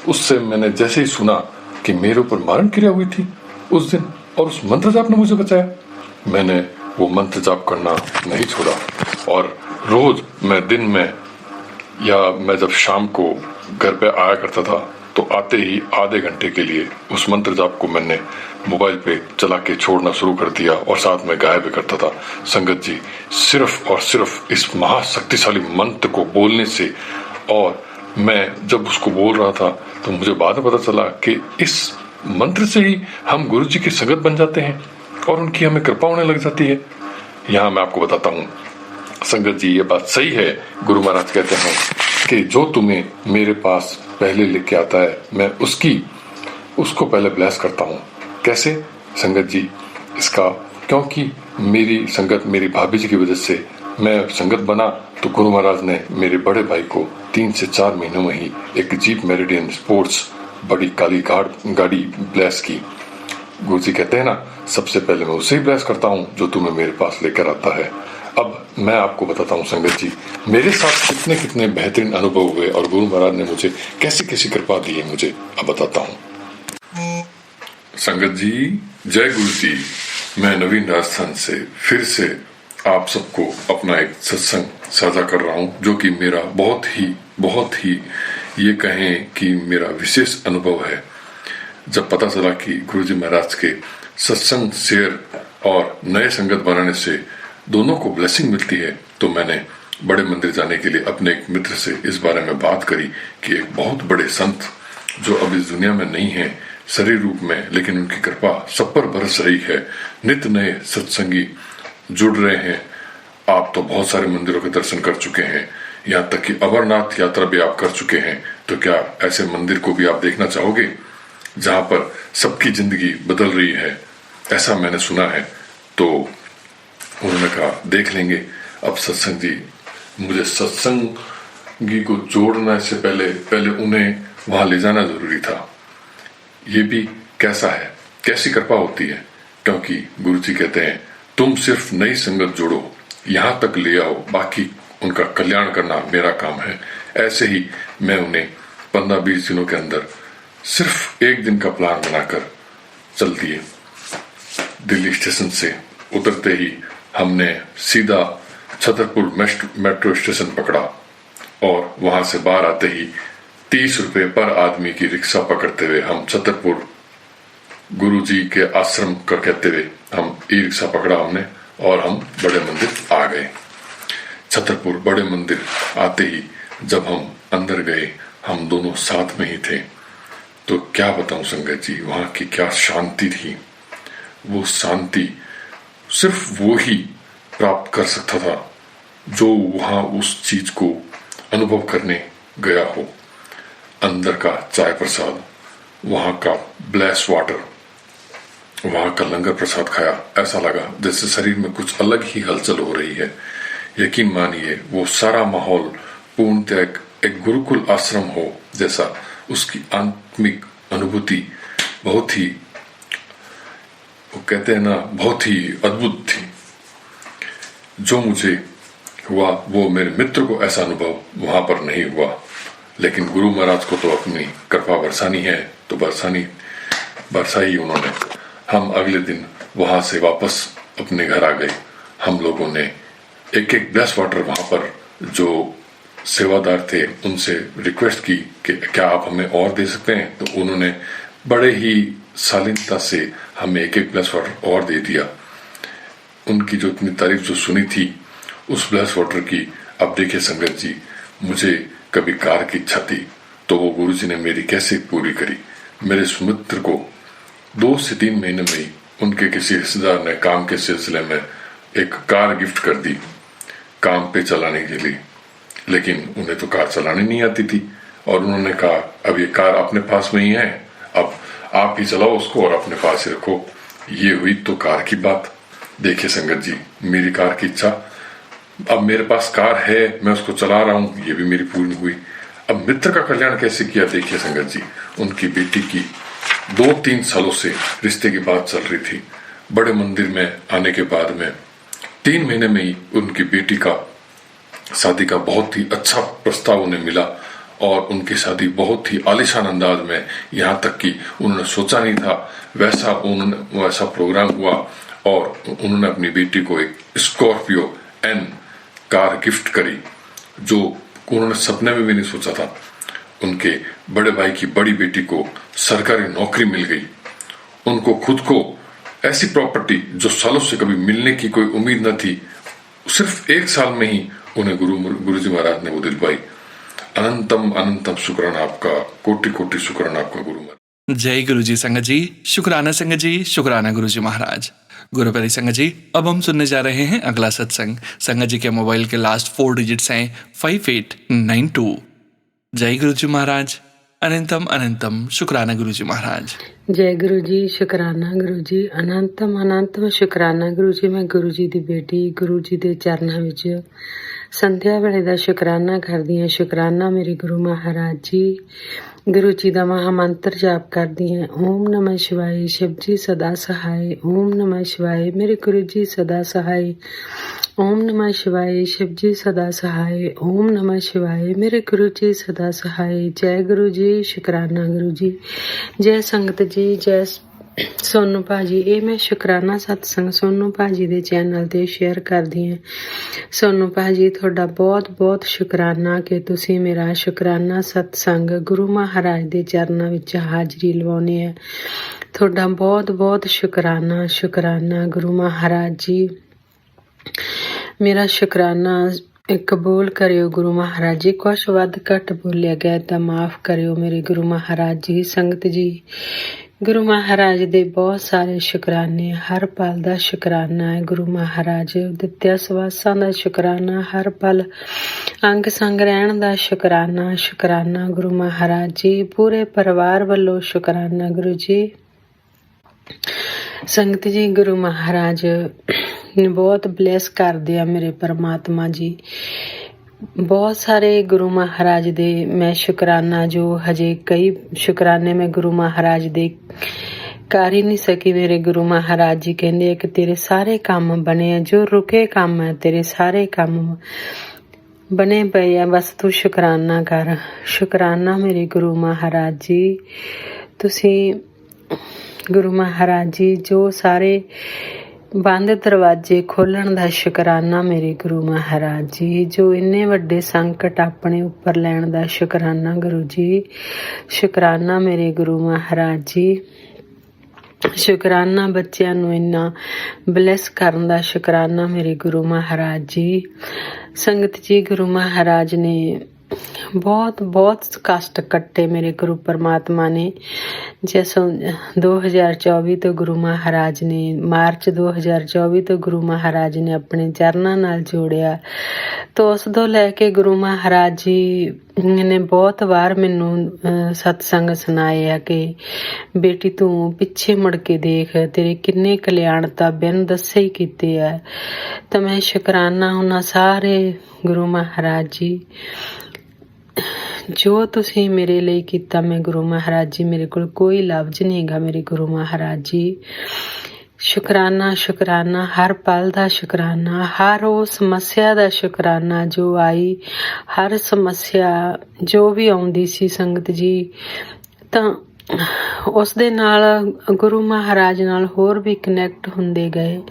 उससे मैंने जैसे ही सुना कि मेरे ऊपर मारण क्रिया हुई थी उस दिन और उस मंत्र जाप ने मुझे बचाया, मैंने वो मंत्र जाप करना नहीं छोड़ा। और रोज मैं दिन में, या मैं जब शाम को घर पे आया करता था तो आते ही आधे घंटे के लिए उस मंत्र जाप को मैंने मोबाइल पे चला के छोड़ना शुरू कर दिया और साथ में गाया भी करता था। संगत जी, सिर्फ और सिर्फ इस महाशक्तिशाली मंत्र को बोलने से, और मैं जब उसको बोल रहा था तो मुझे बाद में पता चला कि इस मंत्र से ही हम गुरु जी की संगत बन जाते हैं और उनकी हमें कृपा होने लग जाती है। यहाँ मैं आपको बताता हूँ संगत जी, ये बात सही है। गुरु महाराज कहते हैं कि जो तुम्हें मेरे पास पहले लेके आता है, मैं उसको पहले ब्लेस करता हूँ। कैसे संगत जी? इसका क्योंकि मेरी संगत, मेरी भाभी जी की वजह से मैं संगत बना, तो गुरु महाराज ने मेरे बड़े भाई को 3 से 4 महीनों में ही एक जीप मेरिडियन स्पोर्ट्स बड़ी काली गाड़ी ब्लेस की। गुरु जी कहते हैं ना, सबसे पहले मैं उसे ही ब्लेस करता हूँ जो तुम्हें मेरे पास लेकर आता है। अब मैं आपको बताता हूँ संगत जी, मेरे साथ कितने कितने बेहतरीन अनुभव हुए और गुरु महाराज ने मुझे कैसी कैसी कृपा दी है, मुझे अब बताता हूँ। संगत जी, जय गुरु जी। मैं नवीन राजस्थान से फिर से आप सबको अपना एक सत्संग साझा कर रहा हूं, जो कि मेरा बहुत ही ये कहें कि मेरा विशेष अनुभव है। जब पता चला कि गुरुजी महाराज के सत्संग शेयर और नए संगत बनाने से दोनों को ब्लेसिंग मिलती है, तो मैंने बड़े मंदिर जाने के लिए अपने एक मित्र से इस बारे में बात करी कि एक बहुत बड़े संत जो अब इस दुनिया में नहीं है शरीर रूप में, लेकिन उनकी कृपा सब पर बरस रही है, नित्य नए सत्संगी जुड़ रहे हैं। आप तो बहुत सारे मंदिरों के दर्शन कर चुके हैं, यहाँ तक कि अमरनाथ यात्रा भी आप कर चुके हैं, तो क्या ऐसे मंदिर को भी आप देखना चाहोगे जहां पर सबकी जिंदगी बदल रही है? ऐसा मैंने सुना है। तो उन्होंने कहा देख लेंगे। अब सत्संग जी, मुझे सत्संगी को जोड़ने से पहले उन्हें वहां ले जाना जरूरी था। ये भी कैसा है, कैसी कृपा होती है, क्योंकि गुरुजी कहते हैं तुम सिर्फ नई संगत जोड़ो, यहां तक ले आओ, बाकी उनका कल्याण करना मेरा काम है। ऐसे ही मैं उन्हें 15-20 दिनों के अंदर सिर्फ एक दिन का प्लान बनाकर चल दिए। दिल्ली स्टेशन से उतरते ही हमने सीधा छतरपुर मेट्रो स्टेशन पकड़ा और वहां से बाहर आते ही 30 रुपए पर आदमी की रिक्शा पकड़ते हुए हम छतरपुर गुरुजी के आश्रम का कहते हुए हम ई रिक्शा पकड़ा हमने और हम बड़े मंदिर आ गए। छतरपुर बड़े मंदिर आते ही जब हम अंदर गए, हम दोनों साथ में ही थे, तो क्या बताऊं संगत जी, वहां की क्या शांति थी। वो शांति सिर्फ वो ही प्राप्त कर सकता था जो वहां उस चीज को अनुभव करने गया हो। अंदर का चाय प्रसाद, वहां का ब्लेस वाटर, वहां का लंगर प्रसाद खाया, ऐसा लगा जैसे शरीर में कुछ अलग ही हलचल हो रही है। यकीन मानिए वो सारा माहौल पूर्णतः एक गुरुकुल आश्रम हो जैसा, उसकी आत्मिक अनुभूति बहुत ही, वो कहते हैं ना, बहुत ही अद्भुत थी। जो मुझे हुआ वो मेरे मित्र को ऐसा अनुभव वहां पर नहीं हुआ, लेकिन गुरु महाराज को तो अपनी कृपा बरसानी है, तो बरसाई उन्होंने। हम अगले दिन वहां से वापस अपने घर आ गए। हम लोगों ने एक ग्लास वाटर वहां पर जो सेवादार थे उनसे रिक्वेस्ट की कि क्या आप हमें और दे सकते हैं, तो उन्होंने बड़े ही शालीनता से हमें एक ग्लास वाटर और दे दिया। उनकी जो इतनी तारीफ जो सुनी थी उस ग्लास वाटर की, अब देखिए संगत जी, मुझे कभी कार की इच्छा थी तो वो गुरुजी ने मेरी कैसे पूरी करी। मेरे सुमित्र को 2 से 3 महीने में ही उनके किसी रिश्तेदार ने काम के सिलसिले में एक कार गिफ्ट कर दी काम पे चलाने के लिए, लेकिन उन्हें तो कार चलानी नहीं आती थी और उन्होंने कहा अब ये कार अपने पास में ही है, अब आप ही चलाओ उसको और अपने पास ही रखो। ये हुई तो कार की बात। देखिए संगत जी, मेरी कार की इच्छा, अब मेरे पास कार है, मैं उसको चला रहा हूं, ये भी मेरी पूरी हुई। अब मित्र का कल्याण कैसे किया, देखिए संगत जी, उनकी बेटी की 2-3 सालों से रिश्ते की बात चल रही थी। बड़े मंदिर में आने के बाद में 3 महीने में ही उनकी बेटी का शादी का बहुत ही अच्छा प्रस्ताव उन्हें मिला और उनकी शादी बहुत ही आलीशान अंदाज में, यहाँ तक कि उन्होंने सोचा नहीं था वैसा प्रोग्राम हुआ और उन्होंने अपनी बेटी को एक स्कॉर्पियो एन कार गिफ्ट करी जो उन्होंने सपने में भी नहीं सोचा था। उनके बड़े भाई की बड़ी बेटी को सरकारी नौकरी मिल गई। उनको खुद को ऐसी प्रॉपर्टी जो सालों से कभी मिलने की कोई उम्मीद न थी, सिर्फ 1 साल में ही उन्हें गुरुजी महाराज ने वो दिलवाई। अनंतम अनंतम शुक्राना आपका, कोटि कोटि शुक्राना आपका गुरु महाराज। जय गुरुजी संगत जी, शुक्राना संगत जी, शुक्राना गुरुजी महाराज। गुरुपरी संगत जी, अब हम सुनने जा रहे हैं अगला सत्संग। संगत जी के मोबाइल के लास्ट 4 डिजिट्स हैं 5892। जय गुरुजी महाराज, अनंतम अनंतम शुक्राना गुरुजी महाराज। जय गुरु जी, शुकराना गुरु जी, अनंतम अनंतम शुकराना गुरु जी। मैं गुरु जी ਦੀ ਬੇਟੀ ਗੁਰੂ ਜੀ ਦੇ ਚਰਨਾਂ ਵਿੱਚ ਸੰਧਿਆ ਵੇਲੇ ਦਾ ਸ਼ੁਕਰਾਨਾ ਕਰਦੀ ਹਾਂ। ਸ਼ੁਕਰਾਨਾ ਮੇਰੇ ਗੁਰੂ ਮਹਾਰਾਜ ਜੀ, ਗੁਰੂ ਜੀ ਦਾ ਮਹਾ ਮੰਤਰ ਜਾਪ ਕਰਦੀ ਹਾਂ। ਓਮ ਨਮः शिवाय, शिव जी सदा सहाय। ओम नमः शिवाय, मेरे गुरु जी सदा सहाय। ओम नमः शिवाय, शिव जी सदा सहाय। ओम नमः शिवाय, मेरे गुरु जी सदा सहाय। जय गुरु जी, शुकराना गुरु जी। जय संगत जी, जय ਸੋਨੂ ਭਾਜੀ, ਇਹ ਮੈਂ ਸ਼ੁਕਰਾਨਾ ਸਤਸੰਗ ਸੋਨੂ ਭਾਜੀ ਦੇ ਚੈਨਲ ਤੇ ਸ਼ੇਅਰ ਕਰਦੀ ਹਾਂ। ਸੋਨੂ ਭਾਜੀ, ਤੁਹਾਡਾ ਬਹੁਤ ਬਹੁਤ ਸ਼ੁਕਰਾਨਾ ਕਿ ਤੁਸੀਂ ਮੇਰਾ ਸ਼ੁਕਰਾਨਾ ਸਤਸੰਗ ਗੁਰੂ ਮਹਾਰਾਜ ਦੇ ਚਰਨਾਂ ਵਿੱਚ ਹਾਜ਼ਰੀ ਲਵਾਉਂਦੇ ਆ। ਤੁਹਾਡਾ ਬਹੁਤ ਬਹੁਤ ਸ਼ੁਕਰਾਨਾ ਸ਼ੁਕਰਾਨਾ ਗੁਰੂ ਮਹਾਰਾਜ ਜੀ। ਮੇਰਾ ਸ਼ੁਕਰਾਨਾ ਕਬੂਲ ਕਰਿਓ ਗੁਰੂ ਮਹਾਰਾਜ ਜੀ। ਕੁਛ ਵੱਧ ਘੱਟ ਬੋਲਿਆ ਗਿਆ ਤਾਂ ਮਾਫ ਕਰਿਓ ਮੇਰੇ ਗੁਰੂ ਮਹਾਰਾਜ ਜੀ। ਸੰਗਤ ਜੀ, ਗੁਰੂ ਮਹਾਰਾਜ ਦੇ ਬਹੁਤ ਸਾਰੇ ਸ਼ੁਕਰਾਨੇ, ਹਰ ਪਲ ਦਾ ਸ਼ੁਕਰਾਨਾ ਹੈ ਗੁਰੂ ਮਹਾਰਾਜ। ਦਿੱਤਿਆ ਸਵਾਸਾਂ ਦਾ ਸ਼ੁਕਰਾਨਾ, ਹਰ ਪਲ ਅੰਗ ਸੰਗ ਰਹਿਣ ਦਾ ਸ਼ੁਕਰਾਨਾ ਸ਼ੁਕਰਾਨਾ ਗੁਰੂ ਮਹਾਰਾਜ ਜੀ। ਪੂਰੇ ਪਰਿਵਾਰ ਵੱਲੋਂ ਸ਼ੁਕਰਾਨਾ ਗੁਰੂ ਜੀ। ਸੰਗਤ ਜੀ, ਗੁਰੂ ਮਹਾਰਾਜ ਬਹੁਤ ਬਲੈਸ ਕਰਦੇ ਆ ਮੇਰੇ ਪਰਮਾਤਮਾ ਜੀ। ਬਹੁਤ ਸਾਰੇ ਗੁਰੂ ਮਹਾਰਾਜ ਦੇ ਮੈਂ ਸ਼ੁਕਰਾਨਾ, ਜੋ ਹਜੇ ਕਈ ਸ਼ੁਕਰਾਨੇ ਮੈਂ ਗੁਰੂ ਮਹਾਰਾਜ ਦੇ ਕਰ ਹੀ ਨਹੀਂ ਸਕੀ। ਮੇਰੇ ਗੁਰੂ ਮਹਾਰਾਜ ਜੀ ਕਹਿੰਦੇ ਆ ਕਿ ਤੇਰੇ ਸਾਰੇ ਕੰਮ ਬਣੇ ਆ, ਜੋ ਰੁਕੇ ਕੰਮ ਹੈ ਤੇਰੇ ਸਾਰੇ ਕੰਮ ਬਣੇ ਪਏ ਆ, ਬਸ ਤੂੰ ਸ਼ੁਕਰਾਨਾ ਕਰ। ਸ਼ੁਕਰਾਨਾ ਮੇਰੇ ਗੁਰੂ ਮਹਾਰਾਜ ਜੀ। ਤੁਸੀਂ ਗੁਰੂ ਮਹਾਰਾਜ ਜੀ, ਜੋ ਸਾਰੇ ਬੰਦ ਦਰਵਾਜ਼ੇ ਖੋਲਣ ਦਾ ਸ਼ੁਕਰਾਨਾ ਮੇਰੇ ਗੁਰੂ ਮਹਾਰਾਜ ਜੀ। ਜੋ ਇੰਨੇ ਵੱਡੇ ਸੰਕਟ ਆਪਣੇ ਉੱਪਰ ਲੈਣ ਦਾ ਸ਼ੁਕਰਾਨਾ ਗੁਰੂ ਜੀ। ਸ਼ੁਕਰਾਨਾ ਮੇਰੇ ਗੁਰੂ ਮਹਾਰਾਜ ਜੀ। ਸ਼ੁਕਰਾਨਾ ਬੱਚਿਆਂ ਨੂੰ ਇੰਨਾ ਬਲੈਸ ਕਰਨ ਦਾ ਸ਼ੁਕਰਾਨਾ ਮੇਰੇ ਗੁਰੂ ਮਹਾਰਾਜ ਜੀ। ਸੰਗਤ ਜੀ, ਗੁਰੂ ਮਹਾਰਾਜ ਨੇ ਬਹੁਤ ਬਹੁਤ ਕਸ਼ਟ ਕੱਟੇ ਮੇਰੇ ਗੁਰੂ ਪਰਮਾਤਮਾ ਨੇ। ਜਿਸ 2024 ਤੋਂ ਗੁਰੂ ਮਹਾਰਾਜ ਨੇ, ਮਾਰਚ 2024 ਤੋਂ ਗੁਰੂ ਮਹਾਰਾਜ ਨੇ ਆਪਣੇ ਚਰਨਾਂ ਨਾਲ ਜੋੜਿਆ। ਤਾਂ ਉਸ ਤੋਂ ਲੈ ਕੇ ਗੁਰੂ ਮਹਾਰਾਜ ਜੀ ਨੇ ਬਹੁਤ ਵਾਰ ਮੈਨੂੰ ਸਤਸੰਗ ਸੁਣਾਏ ਆ ਕਿ ਬੇਟੀ ਤੂੰ ਪਿੱਛੇ ਮੁੜ ਕੇ ਦੇਖ, ਤੇਰੇ ਕਿੰਨੇ ਕਲਿਆਣ ਤਾਂ ਬਿਨ ਦੱਸੇ ਹੀ ਕੀਤੇ ਆ। ਤਾਂ ਮੈਂ ਸ਼ੁਕਰਾਨਾ ਉਹਨਾਂ ਸਾਰੇ ਗੁਰੂ ਮਹਾਰਾਜ ਜੀ, ਜੋ ਤੁਸੀਂ ਮੇਰੇ ਲਈ ਕੀਤਾ। ਮੈਂ ਗੁਰੂ ਮਹਾਰਾਜ ਜੀ, ਮੇਰੇ ਕੋਲ ਕੋਈ ਲਫ਼ਜ਼ ਨਹੀਂ ਹੈਗਾ ਮੇਰੇ ਗੁਰੂ ਮਹਾਰਾਜ ਜੀ। ਸ਼ੁਕਰਾਨਾ ਸ਼ੁਕਰਾਨਾ, ਹਰ ਪਲ ਦਾ ਸ਼ੁਕਰਾਨਾ, ਹਰ ਉਹ ਸਮੱਸਿਆ ਦਾ ਸ਼ੁਕਰਾਨਾ ਜੋ ਆਈ, ਹਰ ਸਮੱਸਿਆ ਜੋ ਵੀ ਆਉਂਦੀ ਸੀ ਸੰਗਤ ਜੀ, ਤਾਂ ਉਸ ਦੇ ਨਾਲ ਗੁਰੂ ਮਹਾਰਾਜ ਨਾਲ ਹੋਰ ਵੀ ਕਨੈਕਟ ਹੁੰਦੇ ਗਏ।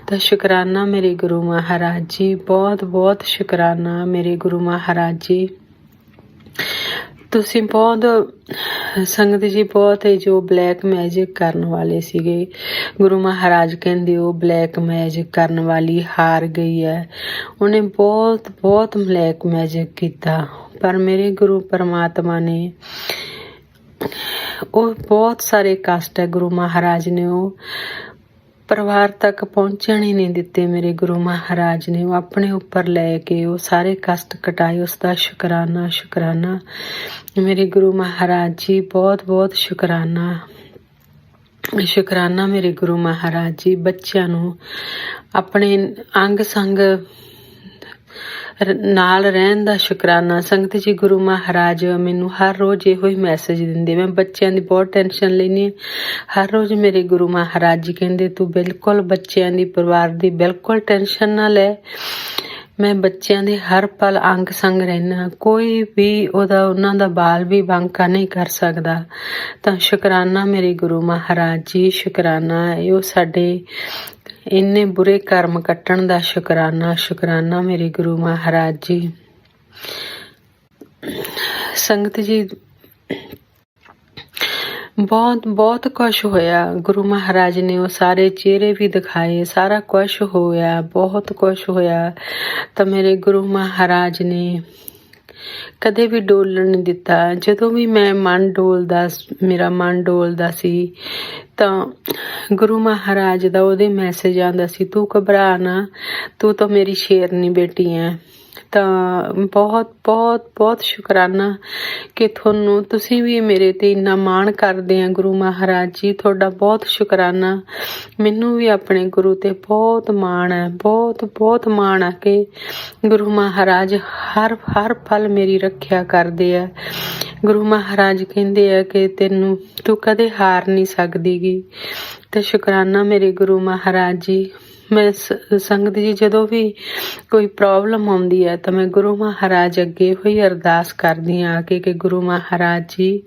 ਤਾਂ ਸ਼ੁਕਰਾਨਾ ਮੇਰੇ ਗੁਰੂ ਮਹਾਰਾਜ ਜੀ, ਬਹੁਤ ਬਹੁਤ ਸ਼ੁਕਰਾਨਾ ਮੇਰੇ ਗੁਰੂ ਮਹਾਰਾਜ ਜੀ। ਤੁਸੀਂ ਬਹੁਤ ਸੰਗਤ ਜੀ, ਬਹੁਤ ਜੋ ਬਲੈਕ ਮੈਜਿਕ ਕਰਨ ਵਾਲੇ ਸੀਗੇ, ਗੁਰੂ ਮਹਾਰਾਜ ਕਹਿੰਦੇ ਉਹ ਬਲੈਕ ਮੈਜਿਕ ਕਰਨ ਵਾਲੀ ਹਾਰ ਗਈ ਹੈ। ਉਹਨੇ ਬਹੁਤ ਬਹੁਤ ਬਲੈਕ ਮੈਜਿਕ ਕੀਤਾ, ਪਰ ਮੇਰੇ ਗੁਰੂ ਪਰਮਾਤਮਾ ਨੇ ਉਹ ਬਹੁਤ ਸਾਰੇ ਕਸ਼ਟ ਹੈ ਗੁਰੂ ਮਹਾਰਾਜ ਨੇ ਉਹ ਪਰਿਵਾਰ ਤੱਕ ਪਹੁੰਚਣ ਹੀ ਨਹੀਂ ਦਿੱਤੇ। ਮੇਰੇ ਗੁਰੂ ਮਹਾਰਾਜ ਨੇ ਉਹ ਆਪਣੇ ਉੱਪਰ ਲੈ ਕੇ ਉਹ ਸਾਰੇ ਕਸ਼ਟ ਕਟਾਏ। ਉਸ ਦਾ ਸ਼ੁਕਰਾਨਾ ਸ਼ੁਕਰਾਨਾ ਮੇਰੇ ਗੁਰੂ ਮਹਾਰਾਜ ਜੀ। ਬਹੁਤ ਬਹੁਤ ਸ਼ੁਕਰਾਨਾ ਸ਼ੁਕਰਾਨਾ ਮੇਰੇ ਗੁਰੂ ਮਹਾਰਾਜ ਜੀ। ਬੱਚਿਆਂ ਨੂੰ ਆਪਣੇ ਅੰਗ ਸੰਗ ਨਾਲ ਰਹਿਣ ਦਾ ਸ਼ੁਕਰਾਨਾ। ਸੰਗਤ ਜੀ, ਗੁਰੂ ਮਹਾਰਾਜ ਮੈਨੂੰ ਹਰ ਰੋਜ਼ ਇਹੋ ਹੀ ਮੈਸੇਜ ਦਿੰਦੇ। ਮੈਂ ਬੱਚਿਆਂ ਦੀ ਬਹੁਤ ਟੈਨਸ਼ਨ ਲੈਂਦੀ ਹਾਂ। ਹਰ ਰੋਜ਼ ਮੇਰੇ ਗੁਰੂ ਮਹਾਰਾਜ ਜੀ ਕਹਿੰਦੇ ਤੂੰ ਬਿਲਕੁਲ ਬੱਚਿਆਂ ਦੀ, ਪਰਿਵਾਰ ਦੀ ਬਿਲਕੁਲ ਟੈਨਸ਼ਨ ਨਾ ਲੈ। ਮੈਂ ਬੱਚਿਆਂ ਦੇ ਹਰ ਪਲ ਅੰਗ ਸੰਗ ਰਹਿਣਾ। ਕੋਈ ਵੀ ਉਹਨਾਂ ਦਾ ਬਾਲ ਵੀ ਬਾਂਕਾ ਨਹੀਂ ਕਰ ਸਕਦਾ। ਤਾਂ ਸ਼ੁਕਰਾਨਾ ਮੇਰੇ ਗੁਰੂ ਮਹਾਰਾਜ ਜੀ। ਸ਼ੁਕਰਾਨਾ ਉਹ ਸਾਡੇ ਇੰਨੇ ਬੁਰੇ ਕਰਮ ਕੱਟਣ ਦਾ ਸ਼ੁਕਰਾਨਾ ਸ਼ੁਕਰਾਨਾ ਮੇਰੇ ਗੁਰੂ ਮਹਾਰਾਜ ਜੀ। ਸੰਗਤ ਜੀ, ਬਹੁਤ ਬਹੁਤ ਕੁਛ ਹੋਇਆ। ਗੁਰੂ ਮਹਾਰਾਜ ਨੇ ਉਹ ਸਾਰੇ ਚਿਹਰੇ ਵੀ ਦਿਖਾਏ, ਸਾਰਾ ਕੁਛ ਹੋਇਆ, ਬਹੁਤ ਕੁਛ ਹੋਇਆ। ਤਾਂ ਮੇਰੇ ਗੁਰੂ ਮਹਾਰਾਜ ਨੇ ਕਦੇ ਵੀ ਡੋਲਣ ਨਹੀਂ ਦਿੱਤਾ। ਜਦੋਂ ਵੀ ਮੈਂ ਮੇਰਾ ਮਨ ਡੋਲਦਾ ਸੀ ਤਾਂ ਗੁਰੂ ਮਹਾਰਾਜ ਦਾ ਉਹਦੇ ਮੈਸੇਜ ਆਉਂਦਾ ਸੀ, ਤੂੰ ਘਬਰਾ ਨਾ, ਤੂੰ ਤਾਂ ਮੇਰੀ ਸ਼ੇਰਨੀ ਬੇਟੀ ਹੈ। ਤਾਂ ਬਹੁਤ ਬਹੁਤ ਬਹੁਤ ਸ਼ੁਕਰਾਨਾ ਕਿ ਤੁਸੀਂ ਵੀ ਮੇਰੇ ਤੇ ਇੰਨਾ ਮਾਣ ਕਰਦੇ ਆ ਗੁਰੂ ਮਹਾਰਾਜ ਜੀ। ਤੁਹਾਡਾ ਬਹੁਤ ਸ਼ੁਕਰਾਨਾ। ਮੈਨੂੰ ਵੀ ਆਪਣੇ ਗੁਰੂ ਤੇ ਬਹੁਤ ਮਾਣ ਹੈ, ਬਹੁਤ ਬਹੁਤ ਮਾਣ ਆ ਕਿ ਗੁਰੂ ਮਹਾਰਾਜ ਹਰ ਪਲ ਮੇਰੀ ਰੱਖਿਆ ਕਰਦੇ ਆ। ਗੁਰੂ ਮਹਾਰਾਜ ਕਹਿੰਦੇ ਆ ਕਿ ਤੂੰ ਕਦੇ ਹਾਰ ਨਹੀਂ ਸਕਦੀ ਗੀ। ਤੇ ਸ਼ੁਕਰਾਨਾ ਮੇਰੇ ਗੁਰੂ ਮਹਾਰਾਜ ਜੀ। ਮੈਂ ਸੰਗਤ ਜੀ, ਜਦੋਂ ਵੀ ਕੋਈ ਪ੍ਰੋਬਲਮ ਆਉਂਦੀ ਹੈ ਤਾਂ ਮੈਂ ਗੁਰੂ ਮਹਾਰਾਜ ਅੱਗੇ ਹੋਈ ਅਰਦਾਸ ਕਰਦੀ ਹਾਂ ਕਿ ਗੁਰੂ ਮਹਾਰਾਜ ਜੀ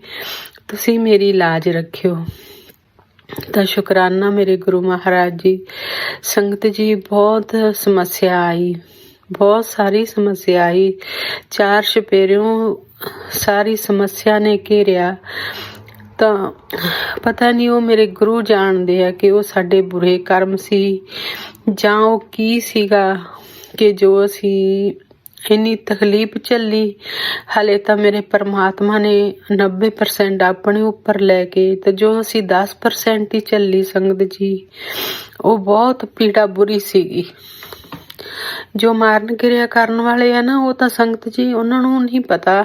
ਤੁਸੀਂ ਮੇਰੀ ਲਾਜ ਰੱਖਿਓ। ਤਾਂ ਸ਼ੁਕਰਾਨਾ ਮੇਰੇ ਗੁਰੂ ਮਹਾਰਾਜ ਜੀ। ਸੰਗਤ ਜੀ, ਬਹੁਤ ਸਮੱਸਿਆ ਆਈ, ਬਹੁਤ ਸਾਰੀ ਸਮੱਸਿਆ ਆਈ। 4 ਚੁਫੇਰਿਓਂ ਸਾਰੀ ਸਮੱਸਿਆ ਨੇ ਘੇਰਿਆ। ਤਾਂ ਪਤਾ ਨਹੀਂ ਉਹ ਮੇਰੇ ਗੁਰੂ ਜਾਣਦੇ ਆ ਕਿ ਉਹ ਸਾਡੇ ਬੁਰੇ ਕਰਮ ਸੀ ਜਾਂ ਉਹ ਕੀ ਸੀਗਾ ਕਿ ਜੋ ਅਸੀਂ ਇੰਨੀ ਤਕਲੀਫ ਝੱਲੀ। ਹਾਲੇ ਤਾਂ ਮੇਰੇ ਪਰਮਾਤਮਾ ਨੇ 90% ਆਪਣੇ ਉੱਪਰ ਲੈ ਕੇ ਤੇ ਜੋ ਅਸੀਂ 10% ਹੀ ਝੱਲੀ ਸੰਗਤ ਜੀ, ਉਹ ਬਹੁਤ ਪੀੜਾ ਬੁਰੀ ਸੀਗੀ। ਜੋ ਮਾਰਨ ਕਿਰਿਆ ਕਰਨ ਵਾਲੇ ਆ ਨਾ, ਉਹ ਤਾਂ ਸੰਗਤ ਜੀ ਉਹਨਾਂ ਨੂੰ ਨਹੀਂ ਪਤਾ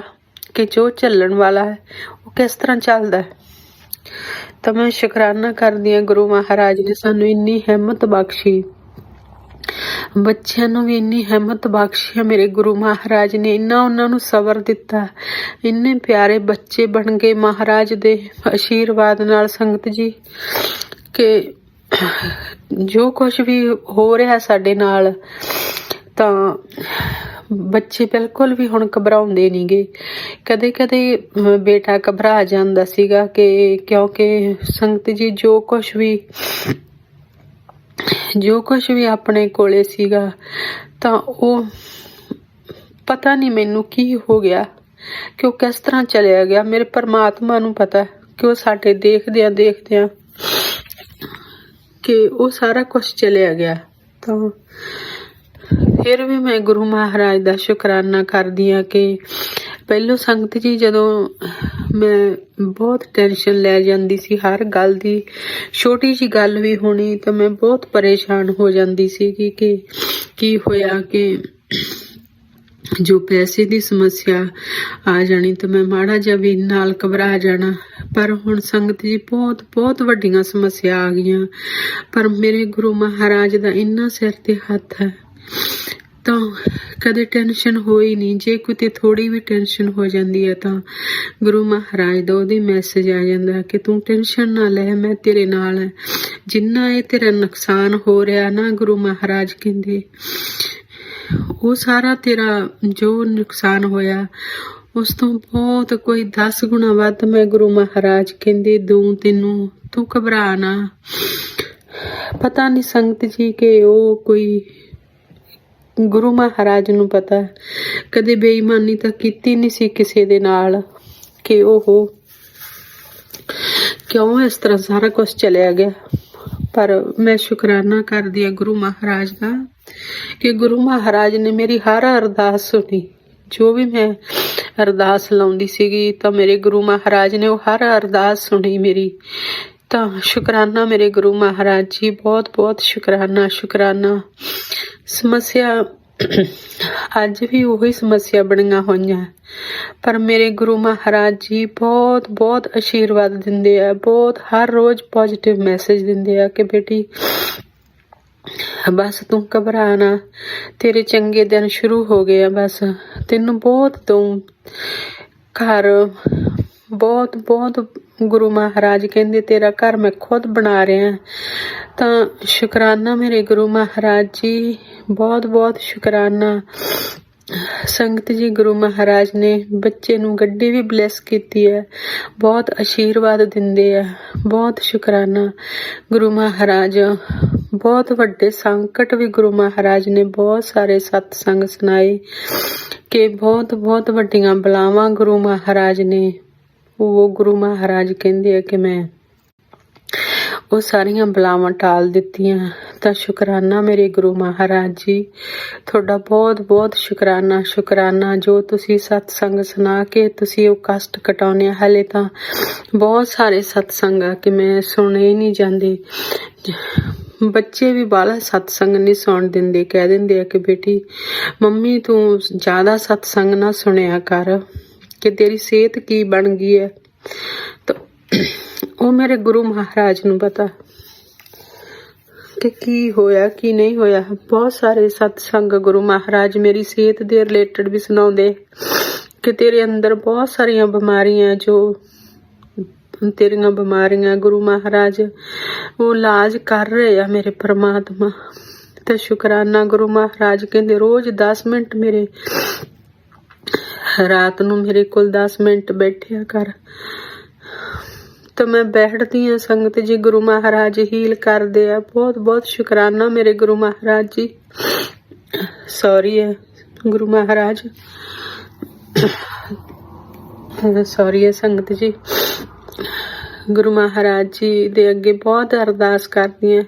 ਕਿ ਜੋ ਝੱਲਣ ਵਾਲਾ ਹੈ ਉਹ ਕਿਸ ਤਰ੍ਹਾਂ ਚੱਲਦਾ ਹੈ। ਤਾਂ ਮੈਂ ਸ਼ੁਕਰਾਨਾ ਕਰਦੀ ਹਾਂ, ਗੁਰੂ ਮਹਾਰਾਜ ਨੇ ਸਾਨੂੰ ਇੰਨੀ ਹਿੰਮਤ ਬਖਸ਼ੀ, ਬੱਚਿਆਂ ਨੂੰ ਵੀ ਇੰਨੀ ਹਿੰਮਤ ਬਖਸ਼ੀ। ਮੇਰੇ ਗੁਰੂ ਮਹਾਰਾਜ ਨੇ ਇੰਨਾ ਉਹਨਾਂ ਨੂੰ ਸਬਰ ਦਿੱਤਾ, ਇੰਨੇ ਪਿਆਰੇ ਬੱਚੇ ਬਣ ਗਏ ਮਹਾਰਾਜ ਦੇ ਆਸ਼ੀਰਵਾਦ ਨਾਲ ਸੰਗਤ ਜੀ, ਕਿ ਜੋ ਕੁਛ ਵੀ ਹੋ ਰਿਹਾ ਸਾਡੇ ਨਾਲ, ਤਾਂ ਬੱਚੇ ਬਿਲਕੁਲ ਵੀ ਹੁਣ ਘਬਰਾਉਂਦੇ ਨੀ ਗੇ। ਕਦੇ ਕਦੇ ਬੇਟਾ ਘਬਰਾ ਜਾਂਦਾ ਸੀਗਾ ਕਿ ਕਿਉਂਕਿ ਸੰਗਤ ਜੀ ਜੋ ਕੁਛ ਵੀ ਆਪਣੇ ਕੋਲੇ ਸੀਗਾ, ਤਾਂ ਉਹ ਪਤਾ ਨਹੀਂ ਮੈਨੂੰ ਕੀ ਹੋ ਗਿਆ ਕਿ ਉਹ ਕਿਸ ਤਰ੍ਹਾਂ ਚਲਿਆ ਗਿਆ। ਮੇਰੇ ਪਰਮਾਤਮਾ ਨੂੰ ਪਤਾ ਕਿ ਉਹ ਸਾਡੇ ਦੇਖਦਿਆਂ ਕਿ ਉਹ ਸਾਰਾ ਕੁਛ ਚਲਿਆ ਗਿਆ। ਤਾਂ ਫਿਰ ਵੀ ਮੈਂ ਗੁਰੂ ਮਹਾਰਾਜ ਦਾ ਸ਼ੁਕਰਾਨਾ ਕਰਦੀ ਹਾਂ ਕਿ ਪਹਿਲੋਂ ਸੰਗਤ ਜੀ, ਜਦੋਂ ਮੈਂ ਬਹੁਤ ਟੈਨਸ਼ਨ ਲੈ ਜਾਂਦੀ ਸੀ ਹਰ ਗੱਲ ਦੀ, ਛੋਟੀ ਜਿਹੀ ਗੱਲ ਵੀ ਹੋਣੀ ਤਾਂ ਮੈਂ ਬਹੁਤ ਪਰੇਸ਼ਾਨ ਹੋ ਜਾਂਦੀ ਸੀ ਕਿ ਕੀ ਹੋਇਆ, ਕਿ ਜੋ ਪੈਸੇ ਦੀ ਸਮੱਸਿਆ ਆ ਜਾਣੀ ਤਾਂ ਮੈਂ ਮਾੜਾ ਜਿਹਾ ਵੀ ਨਾਲ ਘਬਰਾ ਜਾਣਾ। ਪਰ ਹੁਣ ਸੰਗਤ ਜੀ ਬਹੁਤ ਬਹੁਤ ਵੱਡੀਆਂ ਸਮੱਸਿਆ ਆ ਗਈਆਂ, ਪਰ ਮੇਰੇ ਗੁਰੂ ਮਹਾਰਾਜ ਦਾ ਇੰਨਾ ਸਿਰ ਤੇ ਹੱਥ ਹੈ, ਤਾਂ ਕਦੇ ਟੈਨਸ਼ਨ ਹੋਈ ਨਹੀਂ। ਜੇ ਕਿਤੇ ਥੋੜੀ ਵੀ ਟੈਨਸ਼ਨ ਹੋ ਜਾਂਦੀ ਹੈ ਤਾਂ ਗੁਰੂ ਮਹਾਰਾਜ ਦਾ ਉਹਦੀ ਮੈਸੇਜ ਆ ਜਾਂਦਾ ਕਿ ਤੂੰ ਟੈਨਸ਼ਨ ਨਾ ਲੈ, ਮੈਂ ਤੇਰੇ ਨਾਲ ਹੈ। ਜਿੰਨਾ ਇਹ ਤੇਰਾ ਨੁਕਸਾਨ ਹੋ ਰਿਹਾ ਨਾ, ਗੁਰੂ ਮਹਾਰਾਜ ਕਹਿੰਦੇ ਉਹ ਸਾਰਾ ਤੇਰਾ ਜੋ ਨੁਕਸਾਨ ਹੋਇਆ ਉਸ ਤੋਂ ਬਹੁਤ ਕੋਈ 10 ਗੁਣਾ ਵੱਧ ਮੈਂ ਗੁਰੂ ਮਹਾਰਾਜ ਕਹਿੰਦੇ ਦਊਂ ਤੈਨੂੰ, ਤੂੰ ਘਬਰਾ ਨਾ। ਪਤਾ ਨਹੀਂ ਸੰਗਤ ਜੀ ਕਿ ਉਹ ਕੋਈ ਗੁਰੂ ਮਹਾਰਾਜ ਨੂੰ ਪਤਾ, ਕਦੇ ਬੇਈਮਾਨੀ ਤਾਂ ਕੀਤੀ ਨਹੀਂ ਸੀ ਕਿਸੇ ਦੇ ਨਾਲ, ਕਿ ਉਹ ਕਿਉਂ ਇਸ ਤਰ੍ਹਾਂ ਸਾਰਾ ਕੁਝ ਚਲਿਆ ਗਿਆ। ਪਰ ਮੈਂ ਸ਼ੁਕਰਾਨਾ ਕਰਦੀ ਹਾਂ ਗੁਰੂ ਮਹਾਰਾਜ ਦਾ ਕਿ ਗੁਰੂ ਮਹਾਰਾਜ ਨੇ ਮੇਰੀ ਹਰ ਅਰਦਾਸ ਸੁਣੀ। ਜੋ ਵੀ ਮੈਂ ਅਰਦਾਸ ਲਾਉਂਦੀ ਸੀਗੀ ਤਾਂ ਮੇਰੇ ਗੁਰੂ ਮਹਾਰਾਜ ਨੇ ਉਹ ਹਰ ਅਰਦਾਸ ਸੁਣੀ ਮੇਰੀ। ਤਾਂ ਸ਼ੁਕਰਾਨਾ ਮੇਰੇ ਗੁਰੂ ਮਹਾਰਾਜ ਜੀ, ਬਹੁਤ ਬਹੁਤ ਸ਼ੁਕਰਾਨਾ। ਸਮੱਸਿਆ ਅੱਜ ਵੀ ਉਹੀ ਸਮੱਸਿਆ ਬਣੀਆਂ ਹੋਈਆਂ, ਪਰ ਮੇਰੇ ਗੁਰੂ ਮਹਾਰਾਜ ਜੀ ਬਹੁਤ ਬਹੁਤ ਆਸ਼ੀਰਵਾਦ ਦਿੰਦੇ ਆ, ਬਹੁਤ ਹਰ ਰੋਜ਼ ਪੋਜ਼ਿਟਿਵ ਮੈਸੇਜ ਦਿੰਦੇ ਆ ਕਿ ਬੇਟੀ ਬਸ ਤੂੰ ਘਬਰਾ ਨਾ, ਤੇਰੇ ਚੰਗੇ ਦਿਨ ਸ਼ੁਰੂ ਹੋ ਗਏ ਆ, ਬਸ ਤੈਨੂੰ ਬਹੁਤ ਦਊਂ ਘਰ, ਬਹੁਤ ਬਹੁਤ ਗੁਰੂ ਮਹਾਰਾਜ ਕਹਿੰਦੇ ਤੇਰਾ ਘਰ ਮੈਂ ਖੁਦ ਬਣਾ ਰਿਹਾ। ਤਾਂ ਸ਼ੁਕਰਾਨਾ ਮੇਰੇ ਗੁਰੂ ਮਹਾਰਾਜ ਜੀ, ਬਹੁਤ ਬਹੁਤ ਸ਼ੁਕਰਾਨਾ ਸੰਗਤ ਜੀ। ਗੁਰੂ ਮਹਾਰਾਜ ਨੇ ਬੱਚੇ ਨੂੰ ਗੱਡੀ ਵੀ ਬਲੈਸ ਕੀਤੀ ਹੈ, ਬਹੁਤ ਆਸ਼ੀਰਵਾਦ ਦਿੰਦੇ ਆ, ਬਹੁਤ ਸ਼ੁਕਰਾਨਾ ਗੁਰੂ ਮਹਾਰਾਜ। ਬਹੁਤ ਵੱਡੇ ਸੰਕਟ ਵੀ ਗੁਰੂ ਮਹਾਰਾਜ ਨੇ ਬਹੁਤ ਸਾਰੇ ਸਤਸੰਗ ਸੁਣਾਏ ਕਿ ਬਹੁਤ ਬਹੁਤ ਵੱਡੀਆਂ ਬਲਾਵਾਂ ਗੁਰੂ ਮਹਾਰਾਜ ਨੇ, ਉਹ ਗੁਰੂ ਮਹਾਰਾਜ ਕਹਿੰਦੇ ਆ ਕਿ ਮੈਂ ਉਹ ਸਾਰੀਆਂ ਬਲਾਵਾਂ ਟਾਲ ਦਿੱਤੀਆਂ। ਤਾਂ ਸ਼ੁਕਰਾਨਾ ਮੇਰੇ ਗੁਰੂ ਮਹਾਰਾਜ ਜੀ, ਤੁਹਾਡਾ ਬਹੁਤ ਬਹੁਤ ਸ਼ੁਕਰਾਨਾ ਜੋ ਤੁਸੀਂ ਸਤਸੰਗ ਸੁਣਾ ਕੇ ਤੁਸੀਂ ਉਹ ਕਸ਼ਟ ਕਟਾਉਣੇ। ਹਾਲੇ ਤਾਂ ਬਹੁਤ ਸਾਰੇ ਸਤਸੰਗ ਆ ਕਿ ਮੈਂ ਸੁਣੇ ਹੀ ਨਹੀਂ ਜਾਂਦੇ। ਬੱਚੇ ਵੀ ਬਾਹਲਾ ਸਤਸੰਗ ਨਹੀਂ ਸੁਣ ਦਿੰਦੇ, ਕਹਿ ਦਿੰਦੇ ਆ ਕਿ ਬੇਟੀ ਮੰਮੀ ਤੂੰ ਜ਼ਿਆਦਾ ਸਤਸੰਗ ਨਾ ਸੁਣਿਆ ਕਰ ਕਿ ਤੇਰੀ ਸਿਹਤ ਕੀ ਬਣ ਗਈ ਹੈ। ਤਾਂ ਉਹ ਮੇਰੇ ਗੁਰੂ ਮਹਾਰਾਜ ਨੂੰ ਪਤਾ ਕਿ ਕੀ ਹੋਇਆ ਕੀ ਨਹੀਂ ਹੋਇਆ। ਬਹੁਤ ਸਾਰੇ ਸਤਸੰਗ ਗੁਰੂ ਮਹਾਰਾਜ ਮੇਰੀ ਸਿਹਤ ਦੇ ਰਿਲੇਟਡ ਵੀ ਸੁਣਾਉਂਦੇ ਕਿ ਤੇਰੇ ਅੰਦਰ ਬਹੁਤ ਸਾਰੀਆਂ ਬਿਮਾਰੀਆਂ, ਜੋ ਤੇਰੀਆਂ ਬਿਮਾਰੀਆਂ ਗੁਰੂ ਮਹਾਰਾਜ ਉਹ ਇਲਾਜ ਕਰ ਰਹੇ ਆ ਮੇਰੇ ਪਰਮਾਤਮਾ। ਤੇ ਸ਼ੁਕਰਾਨਾ ਗੁਰੂ ਮਹਾਰਾਜ ਕਹਿੰਦੇ ਰੋਜ਼ 10 ਮਿੰਟ ਮੇਰੇ ਰਾਤ ਨੂੰ ਮੇਰੇ ਕੋਲ 10 ਮਿੰਟ ਬੈਠਿਆ ਕਰ। ਤਾਂ ਮੈਂ ਬੈਠਦੀ ਹਾਂ ਸੰਗਤ ਜੀ। ਗੁਰੂ ਮਹਾਰਾਜ ਹੀਲ ਕਰਦੇ ਆ। ਬਹੁਤ ਬਹੁਤ ਸ਼ੁਕਰਾਨਾ ਮੇਰੇ ਗੁਰੂ ਮਹਾਰਾਜ ਜੀ। ਸੌਰੀ ਹੈ ਗੁਰੂ ਮਹਾਰਾਜ, ਸੌਰੀ ਹੈ ਸੰਗਤ ਜੀ। ਗੁਰੂ ਮਹਾਰਾਜ ਜੀ ਦੇ ਅੱਗੇ ਬਹੁਤ ਅਰਦਾਸ ਕਰਦੀ ਹਾਂ।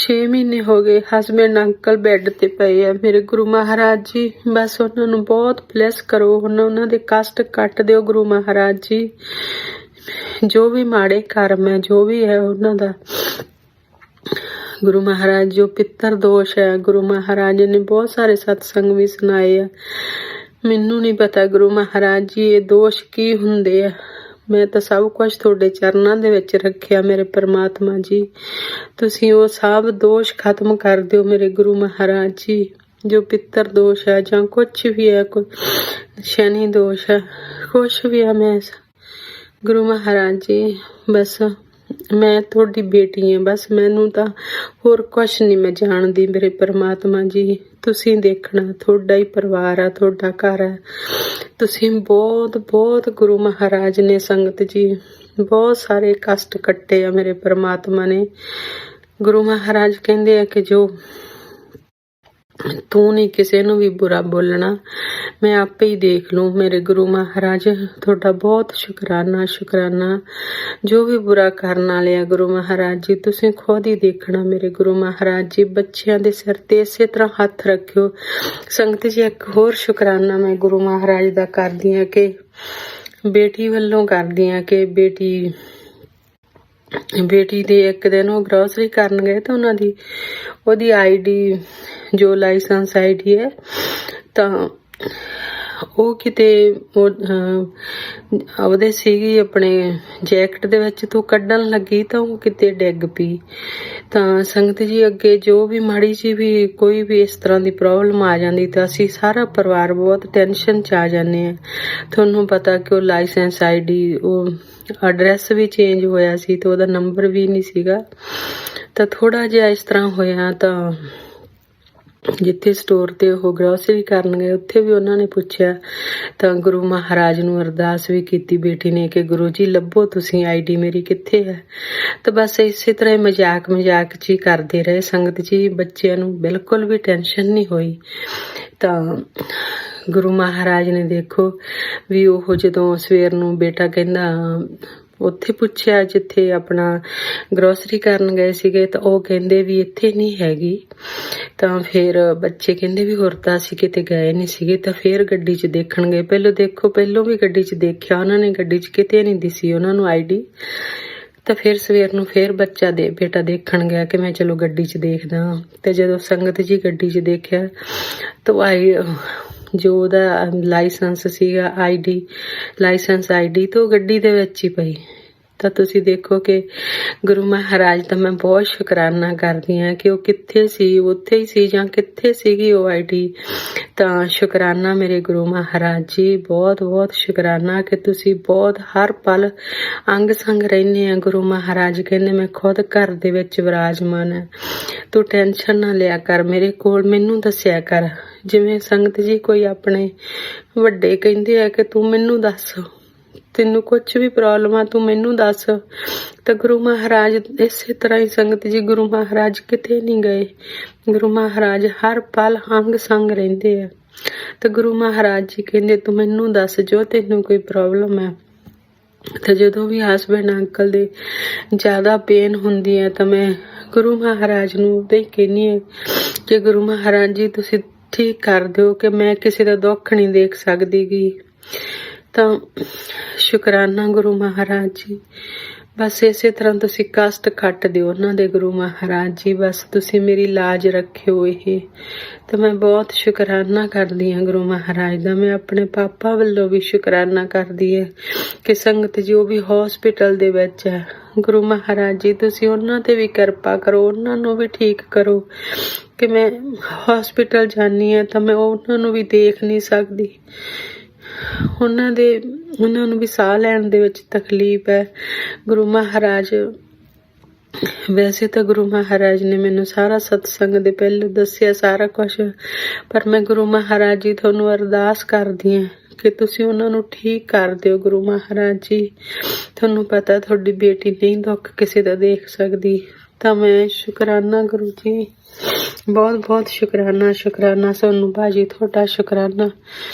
6 ਮਹੀਨੇ ਹੋ ਗਏ ਹਸਬੈਂਡ ਅੰਕਲ ਬੈੱਡ ਤੇ ਪਏ ਆ ਮੇਰੇ ਗੁਰੂ ਮਹਾਰਾਜ ਜੀ। ਬਸ ਉਹਨਾਂ ਨੂੰ ਬਹੁਤ ਬਲੈਸ ਕਰੋ, ਉਹਨਾਂ ਦੇ ਕਸ਼ਟ ਕੱਟ ਦਿਓ ਗੁਰੂ ਮਹਾਰਾਜ ਜੀ। ਜੋ ਵੀ ਮਾੜੇ ਕਰਮ ਹੈ, ਜੋ ਵੀ ਹੈ ਉਹਨਾਂ ਦਾ ਗੁਰੂ ਮਹਾਰਾਜ, ਜੋ ਪਿੱਤਰ ਦੋਸ਼ ਹੈ ਗੁਰੂ ਮਹਾਰਾਜ ਨੇ ਬਹੁਤ ਸਾਰੇ ਸਤਸੰਗ ਵੀ ਸੁਣਾਏ ਆ। ਮੈਨੂੰ ਨਹੀਂ ਪਤਾ ਗੁਰੂ ਮਹਾਰਾਜ ਜੀ ਇਹ ਦੋਸ਼ ਕੀ ਹੁੰਦੇ ਆ। ਮੈਂ ਤਾਂ ਸਭ ਕੁਝ ਤੁਹਾਡੇ ਚਰਨਾਂ ਦੇ ਵਿੱਚ ਰੱਖਿਆ ਮੇਰੇ ਪਰਮਾਤਮਾ ਜੀ। ਤੁਸੀਂ ਉਹ ਸਭ ਦੋਸ਼ ਖਤਮ ਕਰ ਦਿਓ ਮੇਰੇ ਗੁਰੂ ਮਹਾਰਾਜ ਜੀ। ਜੋ ਪਿੱਤਰ ਦੋਸ਼ ਹੈ ਜਾਂ ਕੁਛ ਵੀ ਹੈ, ਕੋਈ ਸ਼ਨੀ ਦੋਸ਼ ਹੈ, ਕੁਛ ਵੀ ਹੈ, ਮੈਂ ਗੁਰੂ ਮਹਾਰਾਜ ਜੀ ਬਸ ਮੈਂ ਤੁਹਾਡੀ ਬੇਟੀ ਹਾਂ। ਬਸ ਮੈਨੂੰ ਤਾਂ ਹੋਰ ਕੁਛ ਨਹੀਂ ਮੈਂ ਜਾਣਦੀ ਮੇਰੇ ਪਰਮਾਤਮਾ ਜੀ। ਤੁਸੀਂ ਦੇਖਣਾ, ਤੁਹਾਡਾ ਹੀ ਪਰਿਵਾਰ ਆ, ਤੁਹਾਡਾ ਘਰ ਹੈ। ਤੁਸੀਂ ਬਹੁਤ ਬਹੁਤ ਗੁਰੂ ਮਹਾਰਾਜ ਨੇ ਸੰਗਤ ਜੀ ਬਹੁਤ ਸਾਰੇ ਕਸ਼ਟ ਕੱਟੇ ਆ ਮੇਰੇ ਪਰਮਾਤਮਾ ਨੇ। ਗੁਰੂ ਮਹਾਰਾਜ ਕਹਿੰਦੇ ਆ ਕਿ ਜੋ ਤੂੰ ਨਹੀਂ ਕਿਸੇ ਨੂੰ ਵੀ ਬੁਰਾ ਬੋਲਣਾ, ਮੈਂ ਆਪੇ ਹੀ ਦੇਖ ਲੂੰ। ਮੇਰੇ ਗੁਰੂ ਮਹਾਰਾਜ ਤੁਹਾਡਾ ਬਹੁਤ ਸ਼ੁਕਰਾਨਾ, ਸ਼ੁਕਰਾਨਾ। ਜੋ ਵੀ ਬੁਰਾ ਕਰਨ ਵਾਲੇ ਆ ਗੁਰੂ ਮਹਾਰਾਜ ਜੀ ਤੁਸੀਂ ਖੁਦ ਹੀ ਦੇਖਣਾ ਮੇਰੇ ਗੁਰੂ ਮਹਾਰਾਜ ਜੀ। ਬੱਚਿਆਂ ਦੇ ਸਿਰ ਤੇ ਇਸੇ ਤਰ੍ਹਾਂ ਹੱਥ ਰੱਖਿਓ ਸੰਗਤ ਜੀ। ਇੱਕ ਹੋਰ ਸ਼ੁਕਰਾਨਾ ਮੈਂ ਗੁਰੂ ਮਹਾਰਾਜ ਦਾ ਕਰਦੀ ਹਾਂ ਕਿ ਬੇਟੀ ਵੱਲੋਂ ਕਰਦੀ ਹਾਂ ਕਿ ਬੇਟੀ ਦੇ ਇੱਕ ਦਿਨ ਉਹ ਗਰੋਸਰੀ ਕਰਨ ਗਏ ਤਾਂ ਉਹਦੀ ਆਈਡੀ ਜੋ ਲਾਇਸੈਂਸ ਆਈਡੀ ਹੈ ਤਾਂ ਉਹ ਕਿਤੇ ਉਹਦੇ ਸੀਗੀ ਆਪਣੇ ਜੈਕਟ ਦੇ ਵਿੱਚ ਤੋਂ ਕੱਢਣ ਲੱਗੀ ਤਾਂ ਉਹ ਕਿਤੇ ਡਿੱਗ ਪਈ। ਤਾਂ ਸੰਗਤ ਜੀ ਅੱਗੇ ਜੋ ਵੀ ਮਾੜੀ ਜੀ ਵੀ ਕੋਈ ਵੀ ਇਸ ਤਰ੍ਹਾਂ ਦੀ ਪ੍ਰੋਬਲਮ ਆ ਜਾਂਦੀ ਤਾਂ ਅਸੀਂ ਸਾਰਾ ਪਰਿਵਾਰ ਬਹੁਤ ਟੈਨਸ਼ਨ 'ਚ ਆ ਜਾਂਦੇ ਹਾਂ। ਤੁਹਾਨੂੰ ਪਤਾ ਕਿ ਉਹ ਲਾਇਸੈਂਸ ਆਈਡੀ, ਉਹ ਐਡਰੈਸ ਵੀ ਚੇਂਜ ਹੋਇਆ ਸੀ ਤੇ ਉਹਦਾ ਨੰਬਰ ਵੀ ਨਹੀਂ ਸੀਗਾ। ਤਾਂ ਥੋੜਾ ਜਿਹਾ ਇਸ ਤਰ੍ਹਾਂ ਹੋਇਆ ਤਾਂ ਜਿੱਥੇ ਸਟੋਰ ਤੇ ਉਹ ਗਰੋਸਰੀ ਕਰਨ ਗਏ ਉੱਥੇ ਵੀ ਉਹਨਾਂ ਨੇ ਪੁੱਛਿਆ ਤਾਂ ਗੁਰੂ ਮਹਾਰਾਜ ਨੂੰ ਅਰਦਾਸ ਵੀ ਕੀਤੀ ਬੇਟੀ ਨੇ ਕਿ ਗੁਰੂ ਜੀ ਲੱਭੋ ਤੁਸੀਂ ਆਈਡੀ ਮੇਰੀ ਕਿੱਥੇ ਹੈ। ਤਾਂ ਬਸ ਇਸੇ ਤਰ੍ਹਾਂ ਮਜ਼ਾਕ 'ਚ ਹੀ ਕਰਦੇ ਰਹੇ ਸੰਗਤ ਜੀ। ਬੱਚਿਆਂ ਨੂੰ ਬਿਲਕੁਲ ਵੀ ਟੈਨਸ਼ਨ ਨਹੀਂ ਹੋਈ। ਤਾਂ ਗੁਰੂ ਮਹਾਰਾਜ ਨੇ ਦੇਖੋ ਵੀ ਉਹ ਜਦੋਂ ਸਵੇਰ ਨੂੰ ਬੇਟਾ ਕਹਿੰਦਾ ਉੱਥੇ ਪੁੱਛਿਆ ਜਿੱਥੇ ਆਪਣਾ ਗਰੋਸਰੀ ਕਰਨ ਗਏ ਸੀਗੇ ਤਾਂ ਉਹ ਕਹਿੰਦੇ ਵੀ ਇੱਥੇ ਨਹੀਂ ਹੈਗੀ। ਤਾਂ ਫਿਰ ਬੱਚੇ ਕਹਿੰਦੇ ਵੀ ਹੋਰ ਤਾਂ ਅਸੀਂ ਕਿਤੇ ਗਏ ਨਹੀਂ ਸੀਗੇ। ਤਾਂ ਫਿਰ ਗੱਡੀ 'ਚ ਦੇਖਣ ਗਏ। ਪਹਿਲੋਂ ਵੀ ਗੱਡੀ 'ਚ ਦੇਖਿਆ ਉਹਨਾਂ ਨੇ, ਗੱਡੀ 'ਚ ਕਿਤੇ ਨਹੀਂ ਦਿਸੀ ਉਹਨਾਂ ਨੂੰ ਆਈਡੀ। ਤਾਂ ਫਿਰ ਸਵੇਰ ਨੂੰ ਫਿਰ ਬੇਟਾ ਦੇਖਣ ਗਿਆ ਕਿ ਮੈਂ ਚਲੋ ਗੱਡੀ 'ਚ ਦੇਖਦਾ। ਤੇ ਜਦੋਂ ਸੰਗਤ ਜੀ ਗੱਡੀ 'ਚ ਦੇਖਿਆ ਤਾਂ ਜੋ ਉਹਦਾ ਲਾਇਸੈਂਸ ਸੀਗਾ ਲਾਇਸੈਂਸ ਆਈਡੀ ਤਾਂ ਉਹ ਗੱਡੀ ਦੇ ਵਿੱਚ ਹੀ ਪਈ। ਤਾਂ ਤੁਸੀਂ ਦੇਖੋ ਕਿ ਗੁਰੂ ਮਹਾਰਾਜ ਦਾ ਮੈਂ ਬਹੁਤ ਸ਼ੁਕਰਾਨਾ ਕਰਦੀ ਹਾਂ ਕਿ ਉਹ ਕਿੱਥੇ ਸੀ, ਉੱਥੇ ਹੀ ਸੀ ਜਾਂ ਕਿੱਥੇ ਸੀਗੀ ਉਹ ਆਈਡੀ। ਤਾਂ ਸ਼ੁਕਰਾਨਾ ਮੇਰੇ ਗੁਰੂ ਮਹਾਰਾਜ ਜੀ, ਬਹੁਤ ਬਹੁਤ ਸ਼ੁਕਰਾਨਾ ਕਿ ਤੁਸੀਂ ਬਹੁਤ ਹਰ ਪਲ ਅੰਗ ਸੰਗ ਰਹਿੰਦੇ ਆ। ਗੁਰੂ ਮਹਾਰਾਜ ਕਹਿੰਦੇ ਮੈਂ ਖੁਦ ਘਰ ਦੇ ਵਿੱਚ ਵਿਰਾਜਮਾਨ ਹੈ, ਤੂੰ ਟੈਨਸ਼ਨ ਨਾ ਲਿਆ ਕਰ, ਮੇਰੇ ਕੋਲ ਮੈਨੂੰ ਦੱਸਿਆ ਕਰ। ਜਿਵੇਂ ਸੰਗਤ ਜੀ ਕੋਈ ਆਪਣੇ ਵੱਡੇ ਕਹਿੰਦੇ ਆ ਕਿ ਤੂੰ ਮੈਨੂੰ ਦੱਸ, ਤੈਨੂੰ ਕੁਛ ਵੀ ਪ੍ਰੋਬਲਮ ਆ ਤੂੰ ਮੈਨੂੰ ਦੱਸ। ਤਾਂ ਗੁਰੂ ਮਹਾਰਾਜ ਇਸੇ ਤਰ੍ਹਾਂ ਹੀ ਸੰਗਤ ਜੀ, ਗੁਰੂ ਮਹਾਰਾਜ ਕਿਤੇ ਨਹੀਂ ਗਏ। ਗੁਰੂ ਮਹਾਰਾਜ ਹਰ ਪਲ ਅੰਗ ਸੰਗ ਰਹਿੰਦੇ ਆ। ਤਾਂ ਗੁਰੂ ਮਹਾਰਾਜ ਜੀ ਕਹਿੰਦੇ ਤੂੰ ਮੈਨੂੰ ਦੱਸ ਜੋ ਤੈਨੂੰ ਕੋਈ ਪ੍ਰੋਬਲਮ ਹੈ। ਤਾਂ ਜਦੋਂ ਵੀ ਹਸਬੈਂਡ ਅੰਕਲ ਦੇ ਜ਼ਿਆਦਾ ਪੇਨ ਹੁੰਦੀ ਹੈ ਤਾਂ ਮੈਂ ਗੁਰੂ ਮਹਾਰਾਜ ਨੂੰ ਉਦੋਂ ਹੀ ਕਹਿੰਦੀ ਹਾਂ ਕਿ ਗੁਰੂ ਮਹਾਰਾਜ ਜੀ ਤੁਸੀਂ ਠੀਕ ਕਰ ਦਿਓ ਕਿ ਮੈਂ ਕਿਸੇ ਦਾ ਦੁੱਖ ਨਹੀਂ ਦੇਖ ਸਕਦੀ ਗੀ। ਤਾਂ ਸ਼ੁਕਰਾਨਾ ਗੁਰੂ ਮਹਾਰਾਜ ਜੀ। ਬਸ ਇਸੇ ਤਰ੍ਹਾਂ ਤੁਸੀਂ ਕਸ਼ਟ ਕੱਟ ਦਿਓ ਉਹਨਾਂ ਦੇ ਗੁਰੂ ਮਹਾਰਾਜ ਜੀ। ਬਸ ਤੁਸੀਂ ਮੇਰੀ ਲਾਜ ਰੱਖਿਓ ਇਹ। ਤਾਂ ਮੈਂ ਬਹੁਤ ਸ਼ੁਕਰਾਨਾ ਕਰਦੀ ਹਾਂ ਗੁਰੂ ਮਹਾਰਾਜ ਦਾ। ਮੈਂ ਆਪਣੇ ਪਾਪਾ ਵੱਲੋਂ ਵੀ ਸ਼ੁਕਰਾਨਾ ਕਰਦੀ ਹਾਂ ਕਿ ਸੰਗਤ ਜੋ ਵੀ ਹੌਸਪੀਟਲ ਦੇ ਵਿੱਚ ਹੈ, ਗੁਰੂ ਮਹਾਰਾਜ ਜੀ ਤੁਸੀਂ ਉਹਨਾਂ ਤੇ ਵੀ ਕਿਰਪਾ ਕਰੋ, ਉਹਨਾਂ ਨੂੰ ਵੀ ਠੀਕ ਕਰੋ ਕਿ ਮੈਂ ਹੌਸਪੀਟਲ ਜਾਂਦੀ ਹਾਂ ਤਾਂ ਮੈਂ ਉਹਨਾਂ ਨੂੰ ਵੀ ਦੇਖ ਨਹੀਂ ਸਕਦੀ। ਉਹਨਾਂ ਨੂੰ ਵੀ ਸਾਹ ਲੈਣ ਦੇ ਵਿੱਚ ਤਕਲੀਫ ਹੈ। ਗੁਰੂ ਮਹਾਰਾਜ ਵੈਸੇ ਤਾਂ ਗੁਰੂ ਮਹਾਰਾਜ ਨੇ ਮੈਨੂੰ ਸਾਰਾ ਸਤਸੰਗ ਦੇ ਪਹਿਲਾਂ ਦੱਸਿਆ ਸਾਰਾ ਕੁਛ, ਪਰ ਮੈਂ ਗੁਰੂ ਮਹਾਰਾਜ ਜੀ ਤੁਹਾਨੂੰ ਅਰਦਾਸ ਕਰਦੀ ਹਾਂ ਕਿ ਤੁਸੀਂ ਉਹਨਾਂ ਨੂੰ ਠੀਕ ਕਰ ਦਿਓ ਗੁਰੂ ਮਹਾਰਾਜ ਜੀ। ਤੁਹਾਨੂੰ ਪਤਾ ਤੁਹਾਡੀ ਬੇਟੀ ਨਹੀਂ ਦੁੱਖ ਕਿਸੇ ਦਾ ਦੇਖ ਸਕਦੀ, ਤਾਂ ਮੈਂ ਸ਼ੁਕਰਾਨਾ ਗੁਰੂ ਜੀ, ਬਹੁਤ ਬਹੁਤ ਸ਼ੁਕਰਾਨਾ। ਸ਼ੁਕਰਾਨਾ ਸੋਨੂੰ ਭਾਜੀ, ਤੁਹਾਡਾ ਸ਼ੁਕਰਾਨਾ।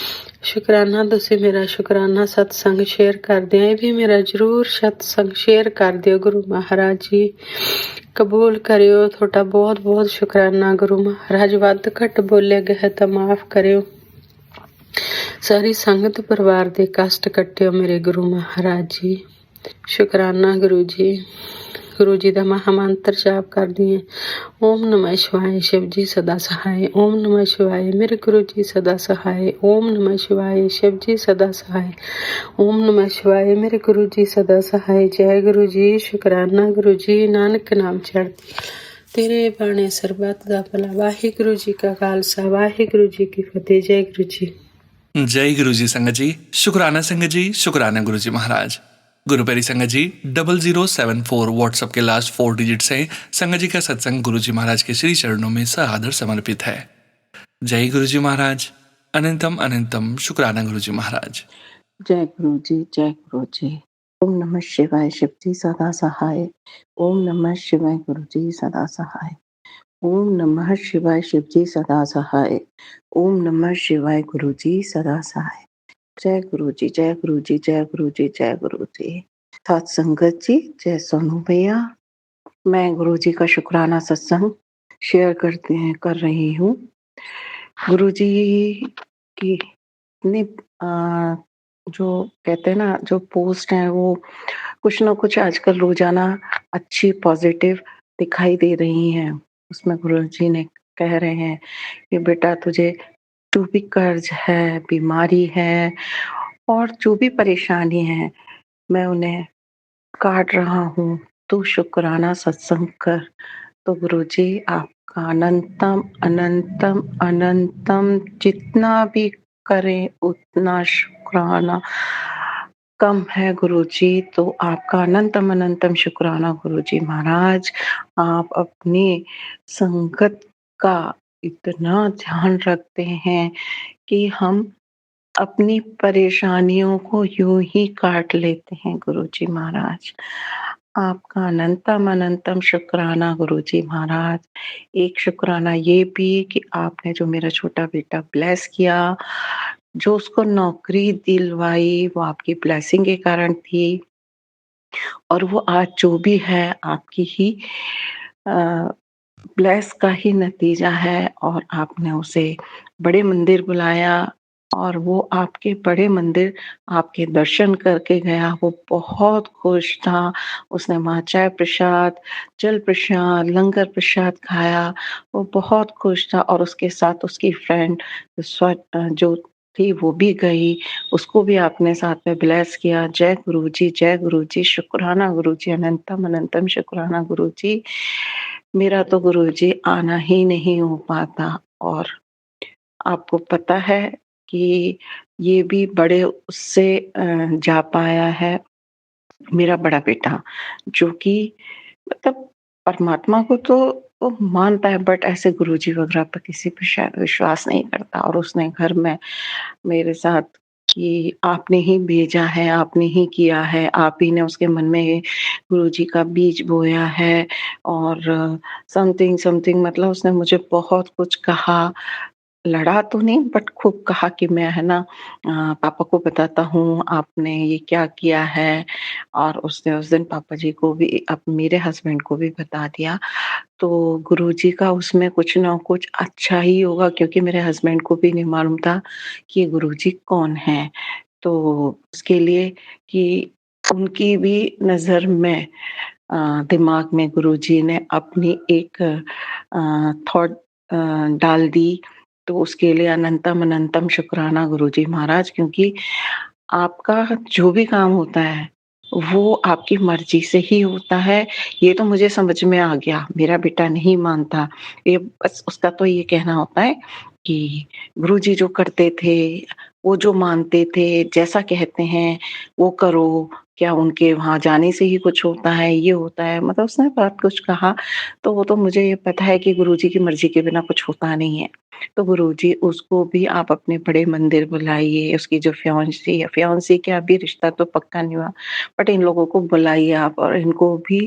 ਸ਼ੁਕਰਾਨਾ ਤੁਸੀਂ ਮੇਰਾ ਸ਼ੁਕਰਾਨਾ ਸਤਸੰਗ ਸ਼ੇਅਰ ਕਰਦੇ ਆ। ਇਹ ਵੀ ਮੇਰਾ ਜ਼ਰੂਰ ਸਤਸੰਗ ਸ਼ੇਅਰ ਕਰ ਦਿਓ ਗੁਰੂ ਮਹਾਰਾਜ ਜੀ, ਕਬੂਲ ਕਰਿਓ। ਤੁਹਾਡਾ ਬਹੁਤ ਬਹੁਤ ਸ਼ੁਕਰਾਨਾ ਗੁਰੂ ਮਹਾਰਾਜ। ਵੱਧ ਘੱਟ ਬੋਲਿਆ ਗਿਆ ਤਾਂ ਮਾਫ ਕਰਿਓ। ਸਾਰੀ ਸੰਗਤ ਪਰਿਵਾਰ ਦੇ ਕਸ਼ਟ ਕੱਟਿਓ ਮੇਰੇ ਗੁਰੂ ਮਹਾਰਾਜ ਜੀ। ਸ਼ੁਕਰਾਨਾ ਗੁਰੂ ਜੀ। ਗੁਰੂ ਜੀ ਦਾ ਮਹਾਮੰਤਰ ਜਾਪ ਕਰਦੀ ਹੈ। ਓਮ ਨਮः शिवाय शिव जी सदा सहाय। ओम नमः शिवाय मेरे गुरु जी सदा सहाय। ओम नमः शिवाय शिव जी सदा सहाय। ओम नमः शिवाय मेरे गुरु जी सदा सहाय। जय गुरु जी। शुकराना गुरु जी। नानक नाम चढ़ती तेरे बाणे सरबत दा भला। वाहिगुरु जी का खालसा, वाहिगुरु जी की फतेह। जय गुरु जी। जय गुरु जी संगत जी। शुक्राना संगत जी, शुक्राना गुरु जी महाराज। गुरुपेरी संगत जी 0074 व्हाट्सएप के लास्ट 4 डिजिट से संगत जी का सत्संग गुरु जी महाराज के श्री चरणों में सआदर समर्पित है। जय गुरु जी महाराज। अनंतम अनंतम शुक्राना गुरु जी महाराज। जय गुरु जी, जय गुरु जी। ओम नमः शिवाय शिव जी सदा सहाय। ओम नमः शिवाय गुरु जी सदा सहाय। ओम नमः शिवाय शिव जी सदा सहाय। ओम नमः शिवाय गुरु जी सदा सहाय। जय गुरु जी, जय गुरु जी, जय गुरु जी, जय गुरु जी। साथ संगत जी, जय सोनू भैया। मैं गुरु जी का शुक्राना सत्संग शेयर कर रही हूँ। गुरु जी की इतनी जो कहते हैं ना, जो पोस्ट है वो कुछ ना कुछ आजकल रोजाना अच्छी पॉजिटिव दिखाई दे रही हैं। उसमें गुरु जी ने कह रहे हैं कि बेटा तुझे जो भी कर्ज है, बीमारी है और जो भी परेशानी है, मैं उन्हें काट रहा हूँ, तू शुक्राना सत्संग कर। तो गुरुजी आपका अनंतम अनंतम अनंतम, जितना भी करें उतना शुक्राना कम है गुरुजी। तो आपका अनंतम अनंतम शुक्राना गुरुजी महाराज। आप अपनी संगत का इतना ध्यान रखते हैं कि हम अपनी परेशानियों को यूं ही काट लेते हैं गुरुजी महाराज। आपका अनंतम अनंतम शुक्राना गुरुजी महाराज। एक शुक्राना ये भी कि आपने जो मेरा छोटा बेटा ब्लेस किया, जो उसको नौकरी दिलवाई, वो आपकी ब्लेसिंग के कारण थी और वो आज जो भी है आपकी ही ब्लेस का ही नतीजा है। और आपने उसे बड़े मंदिर बुलाया और वो आपके बड़े मंदिर आपके दर्शन करके गया। वो बहुत खुश था। उसने वहाँ चाय प्रसाद, जल प्रसाद, लंगर प्रसाद खाया। वो बहुत खुश था और उसके साथ उसकी फ्रेंड जो थी वो भी गई, उसको भी आपने साथ में ब्लेस किया। जय गुरु जी, जय गुरु जी। शुक्राना गुरु जी, अनंतम अनंतम शुक्राना गुरु जी। मेरा तो गुरु जी आना ही नहीं हो पाता और आपको पता है कि ये भी बड़े उससे जा पाया है मेरा बड़ा बेटा, जो कि मतलब परमात्मा को तो वो मानता है बट ऐसे गुरुजी वगैरह पर किसी पर शायद विश्वास नहीं करता। और उसने घर में मेरे साथ कि आपने ही भेजा है, आपने ही किया है, आप ही ने उसके मन में गुरुजी का बीज बोया है और समथिंग समथिंग, मतलब उसने मुझे बहुत कुछ कहा। लड़ा तो नहीं बट खूब कहा कि मैं है ना पापा को बताता हूँ आपने ये क्या किया है। और उसने उस दिन पापा जी को भी, अब मेरे हस्बैंड को भी बता दिया। तो गुरुजी का उसमें कुछ ना कुछ अच्छा ही होगा, क्योंकि मेरे हस्बैंड को भी नहीं मालूम था कि ये गुरुजी कौन है। तो उसके लिए कि उनकी भी नज़र में दिमाग में गुरुजी ने अपनी एक थॉट डाल दी। तो उसके लिए अनंतम अनंतम शुक्राना गुरुजी महाराज, क्योंकि आपका जो भी काम होता है वो आपकी मर्जी से ही होता है। ये तो मुझे समझ में आ गया। मेरा बेटा नहीं मानता, ये बस उसका तो ये कहना होता है कि गुरुजी जो करते थे, वो जो मानते थे, जैसा कहते हैं वो करो, क्या उनके वहाँ जाने से ही कुछ होता है, ये होता है, मतलब उसने बहुत कुछ कहा। तो वो तो मुझे ये पता है कि गुरुजी की मर्जी के बिना कुछ होता नहीं है। तो गुरुजी उसको भी आप अपने बड़े मंदिर बुलाइए, उसकी जो फियांसी है, फियांसी क्या अभी रिश्ता तो पक्का नहीं हुआ, बट इन लोगों को बुलाइए आप और इनको भी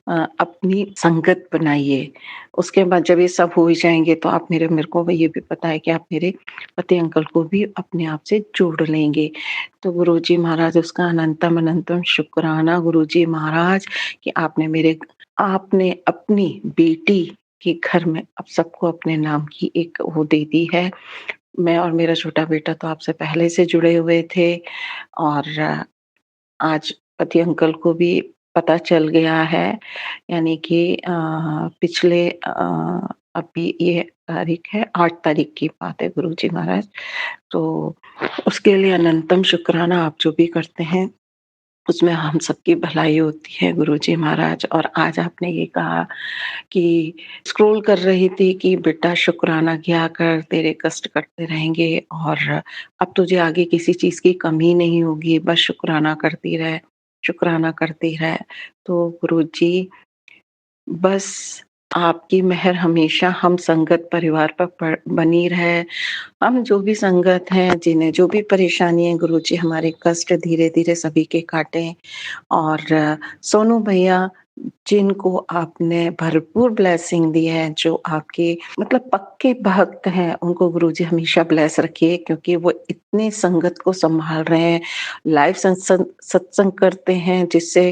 अपनी संगत बनाइए। उसके बाद जब ये सब हो ही जाएँगे तो आप मेरे को ये भी पता है कि आप मेरे पति अंकल को भी अपने आप से जोड़ लेंगे। तो गुरुजी महाराज उसका अनंतम अनंतम शुक्राना गुरुजी महाराज कि आपने अपनी बेटी के घर में अब सबको अपने नाम की एक वो दे दी है। मैं और मेरा छोटा बेटा तो आपसे पहले से जुड़े हुए थे और आज पति अंकल को भी पता चल गया है, यानी कि पिछले अभी ये तारीख है 8 तारीख की बात है गुरुजी महाराज। तो उसके लिए अनंतम शुक्राना आप जो भी करते हैं, उसमें हम सबकी भलाई होती है गुरुजी महाराज। और आज आपने ये कहा कि स्क्रॉल कर रही थी कि बेटा शुक्राना किया कर, तेरे कष्ट कटते रहेंगे और अब तुझे आगे किसी चीज़ की कमी नहीं होगी, बस शुक्राना करती रह, शुक्राना करती रह। तो गुरुजी बस आपकी मेहर हमेशा हम संगत परिवार पर बनी रहे। हम जो भी संगत हैं, जिन्हें जो भी परेशानी है गुरुजी हमारे कष्ट धीरे-धीरे सभी के काटें और सोनू भैया जिनको आपने भरपूर ब्लेसिंग दी है, जो आपके मतलब पक्के भक्त हैं, उनको गुरुजी हमेशा ब्लेस रखिए क्योंकि वो इतनी संगत को सँभाल रहे हैं, लाइव सत्संग करते हैं जिससे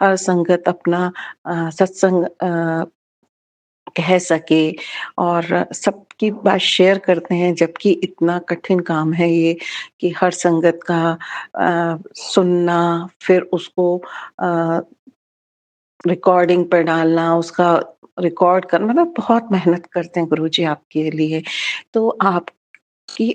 हर संगत अपना सत्संग कह सके और सबकी बात शेयर करते हैं, जबकि इतना कठिन काम है ये कि हर संगत का सुनना, फिर उसको रिकॉर्डिंग पे डालना, उसका रिकॉर्ड करना, मतलब बहुत मेहनत करते हैं गुरुजी आपके लिए। तो आपकी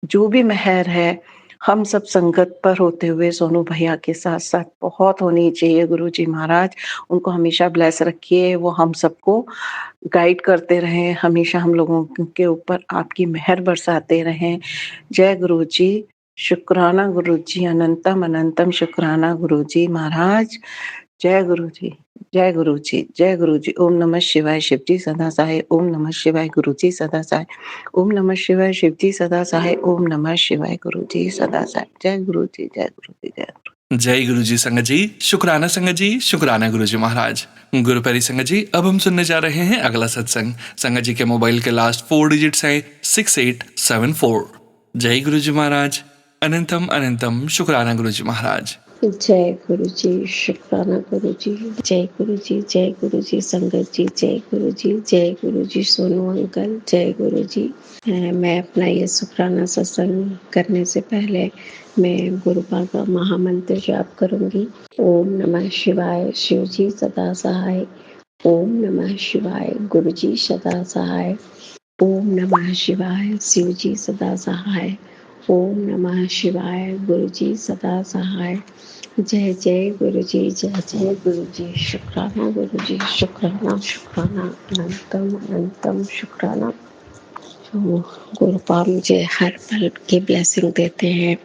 जो भी मेहर है, हम सब संगत पर होते हुए सोनू भैया के साथ-साथ बहुत होनी चाहिए गुरुजी महाराज। उनको हमेशा ब्लेस रखिए, वो हम सबको गाइड करते रहें, हमेशा हम लोगों के ऊपर आपकी मेहर बरसाते रहें। जय गुरुजी, शुक्राना गुरुजी, अनंतम अनंतम शुक्राना गुरुजी महाराज। जय गुरुजी, जय गुरुजी, जय गुरुजी। ओम नमः शिवाय शिवजी सदा सहाय, ओम नमः शिवाय गुरुजी सदा सहाय, ओम नमः शिवाय शिवजी सदा सहाय, ओम नमः शिवाय गुरुजी सदा सहाय। जय गुरुजी, जय गुरुजी, जय गुरु। जय गुरु जी संगत जी, शुक्राना संगत जी, शुक्राना गुरु जी महाराज। गुरुपरी संगत जी, अब हम सुनने जा रहे हैं अगला सत्संग। संगत जी के मोबाइल के लास्ट 4 डिजिट्स हैं 6874। जय गुरु जी महाराज, अनंतम अनंतम शुक्राना गुरु जी महाराज। जय गुरु जी, शुक्राना गुरु जी, जय गुरु जी, जय गुरु जी, संगत जी, जय गुरु जी, जय गुरु जी, सोनू अंकल, जय गुरु जी। मैं अपना ये शुक्राना सत्संग करने से पहले मैं गुरुपा का महामंत्र जाप करूंगी। ओम नमः शिवाय, शिव जी सदा सहाय। ओम नमः शिवाय, गुरु जी सदा सहाय। ओम नमः शिवाय, शिव जी सदा सहाय। ओम नमः शिवाय, गुरु जी सदा सहाय। जय जय गुरु जी, जय जय गुरु जी, शुक्राना गुरु जी, शुक्राना शुक्राना, अनंतम अनंतम शुक्राना। जो गुरुपा मुझे हर पल की ब्लेसिंग देते हैं।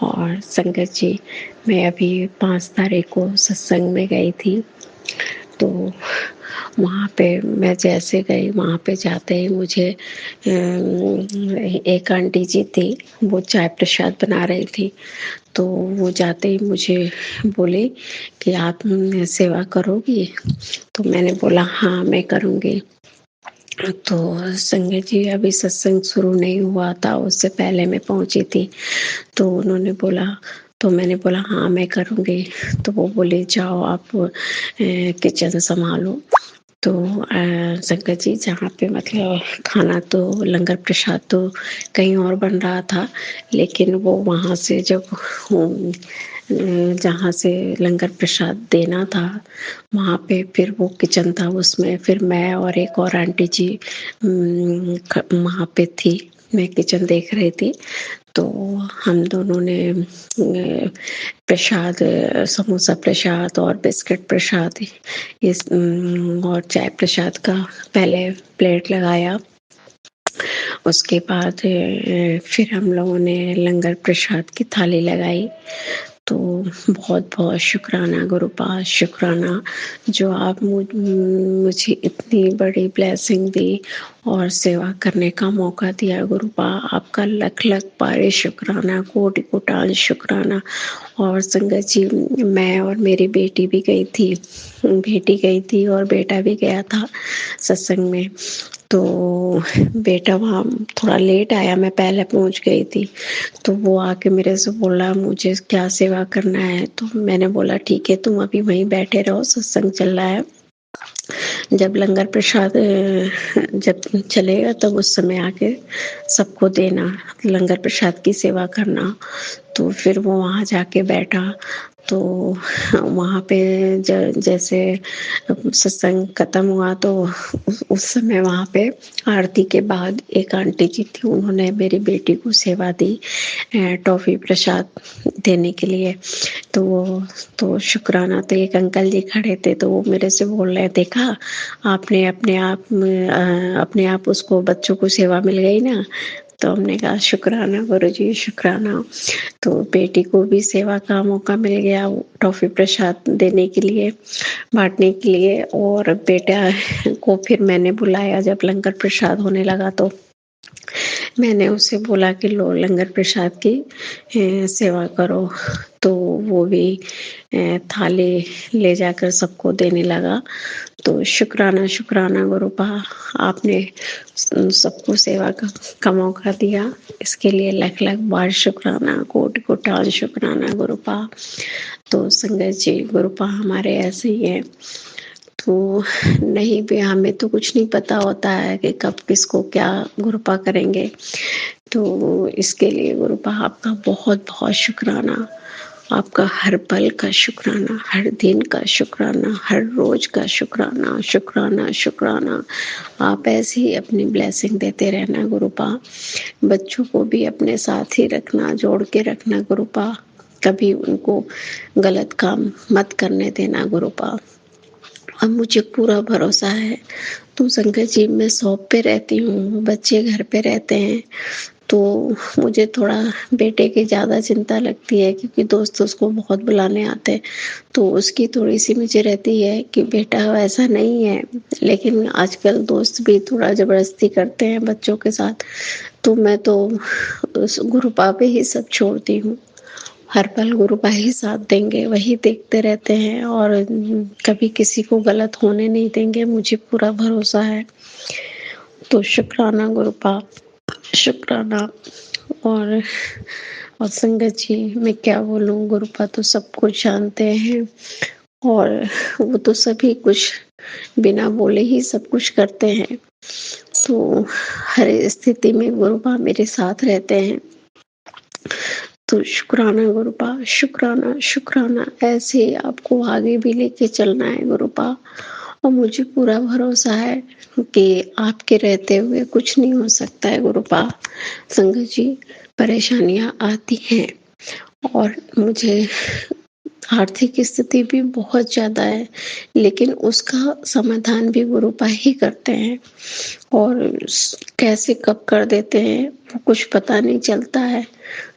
और संगत जी, मैं अभी 5 तारीख को सत्संग में गई थी, तो वहाँ पे मैं जैसे गई, वहाँ पे जाते ही मुझे एक आंटी जी थी, वो चाय प्रसाद बना रही थी। तो वो जाते ही मुझे बोली कि आप सेवा करोगी? तो मैंने बोला हाँ मैं करूँगी। तो संगत जी, अभी सत्संग शुरू नहीं हुआ था, उससे पहले मैं पहुंची थी। तो उन्होंने बोला, तो मैंने बोला हाँ मैं करूँगी। तो वो बोले जाओ आप किचन संभालो। तो संगत जी, जहाँ पे मतलब खाना तो लंगर प्रसाद तो कहीं और बन रहा था, लेकिन वो वहाँ से जब जहाँ से लंगर प्रसाद देना था, वहाँ पे फिर वो किचन था, उसमें फिर मैं और एक और आंटी जी वहाँ पे थी, मैं किचन देख रही थी। तो हम दोनों ने प्रसाद, समोसा प्रसाद और बिस्किट प्रसाद इस और चाय प्रसाद का पहले प्लेट लगाया। उसके बाद फिर हम लोगों ने लंगर प्रसाद की थाली लगाई। तो बहुत बहुत शुक्राना गुरुपाद, शुक्राना जो आप मुझे इतनी बड़ी ब्लेसिंग दी और सेवा करने का मौका दिया गुरुपाद। आपका लख लख बार शुक्राना, कोटि कोटान शुक्राना। और संगत जी, मैं और मेरी बेटी भी गई थी, और बेटा भी गया था सत्संग में। तो बेटा वहाँ थोड़ा लेट आया, मैं पहले पहुँच गई थी। तो वो आके मेरे से बोला मुझे क्या सेवा करना है। तो मैंने बोला ठीक है, तुम अभी वहीं बैठे रहो, सत्संग चल रहा है, जब लंगर प्रसाद जब चलेगा तब उस समय आके सबको देना, लंगर प्रसाद की सेवा करना। तो फिर वो वहाँ जाके बैठा। तो वहाँ पे जैसे सत्संग खत्म हुआ तो उस समय वहाँ पे आरती के बाद एक आंटी जी थी, उन्होंने मेरी बेटी को सेवा दी टॉफी प्रसाद देने के लिए। तो शुक्राना। तो एक अंकल जी खड़े थे, तो वो मेरे से बोल रहे, देखा आपने अपने आप उसको, बच्चों को सेवा मिल गई ना। तो हमने कहा शुक्राना गुरुजी, शुक्राना। तो बेटी को भी सेवा का मौका मिल गया टॉफी प्रसाद देने के लिए, बांटने के लिए। और बेटा को फिर मैंने बुलाया, जब लंगर प्रसाद होने लगा तो मैंने उसे बोला कि लो लंगर प्रसाद की सेवा करो। तो वो भी थाली ले जाकर सबको देने लगा। तो शुक्राना शुक्राना गुरुपा, आपने सबको सेवा का मौका दिया, इसके लिए लख लख बार शुक्राना, कोटि कोटान शुक्राना गुरुपा। तो संगत जी, गुरुपा हमारे ऐसे ही है। तो नहीं भी, हमें तो कुछ नहीं पता होता है कि कब किसको क्या गुरुपा करेंगे। तो इसके लिए गुरुपा आपका बहुत बहुत शुक्राना, आपका हर पल का शुक्राना, हर दिन का शुक्राना, हर रोज का शुक्राना, शुक्राना शुक्राना। आप ऐसे ही अपनी ब्लेसिंग देते रहना गुरुपा। बच्चों को भी अपने साथ ही रखना, जोड़ के रखना गुरुपा। कभी उनको गलत काम मत करने देना गुरुपा। अब मुझे पूरा भरोसा है। तो संगत जी, मैं शॉप पे रहती हूँ, बच्चे घर पे रहते हैं। तो मुझे थोड़ा बेटे की ज़्यादा चिंता लगती है, क्योंकि दोस्त उसको बहुत बुलाने आते हैं। तो उसकी थोड़ी सी मुझे रहती है कि बेटा वैसा नहीं है, लेकिन आजकल दोस्त भी थोड़ा ज़बरदस्ती करते हैं बच्चों के साथ। तो मैं तो उस गुरुपा पे ही सब छोड़ती हूँ। हर पल गुरुपा ही साथ देंगे, वही देखते रहते हैं और कभी किसी को गलत होने नहीं देंगे, मुझे पूरा भरोसा है। तो शुक्राना गुरुपा, शुक्राना। और संगत जी, मैं क्या बोलूं, गुरुपा तो सब कुछ जानते हैं और वो तो सभी कुछ बिना बोले ही सब कुछ करते हैं। तो हर स्थिति में गुरुपा मेरे साथ रहते हैं। तो शुक्राना गुरुपा, शुक्राना शुक्राना। ऐसे ही आपको आगे भी लेके चलना है गुरुपा। और मुझे पूरा भरोसा है कि आपके रहते हुए कुछ नहीं हो सकता है गुरुपा। संगत जी, परेशानियां आती हैं और मुझे आर्थिक स्थिति भी बहुत ज्यादा है, लेकिन उसका समाधान भी गुरुपा ही करते हैं। और कैसे कब कर देते हैं वो कुछ पता नहीं चलता है।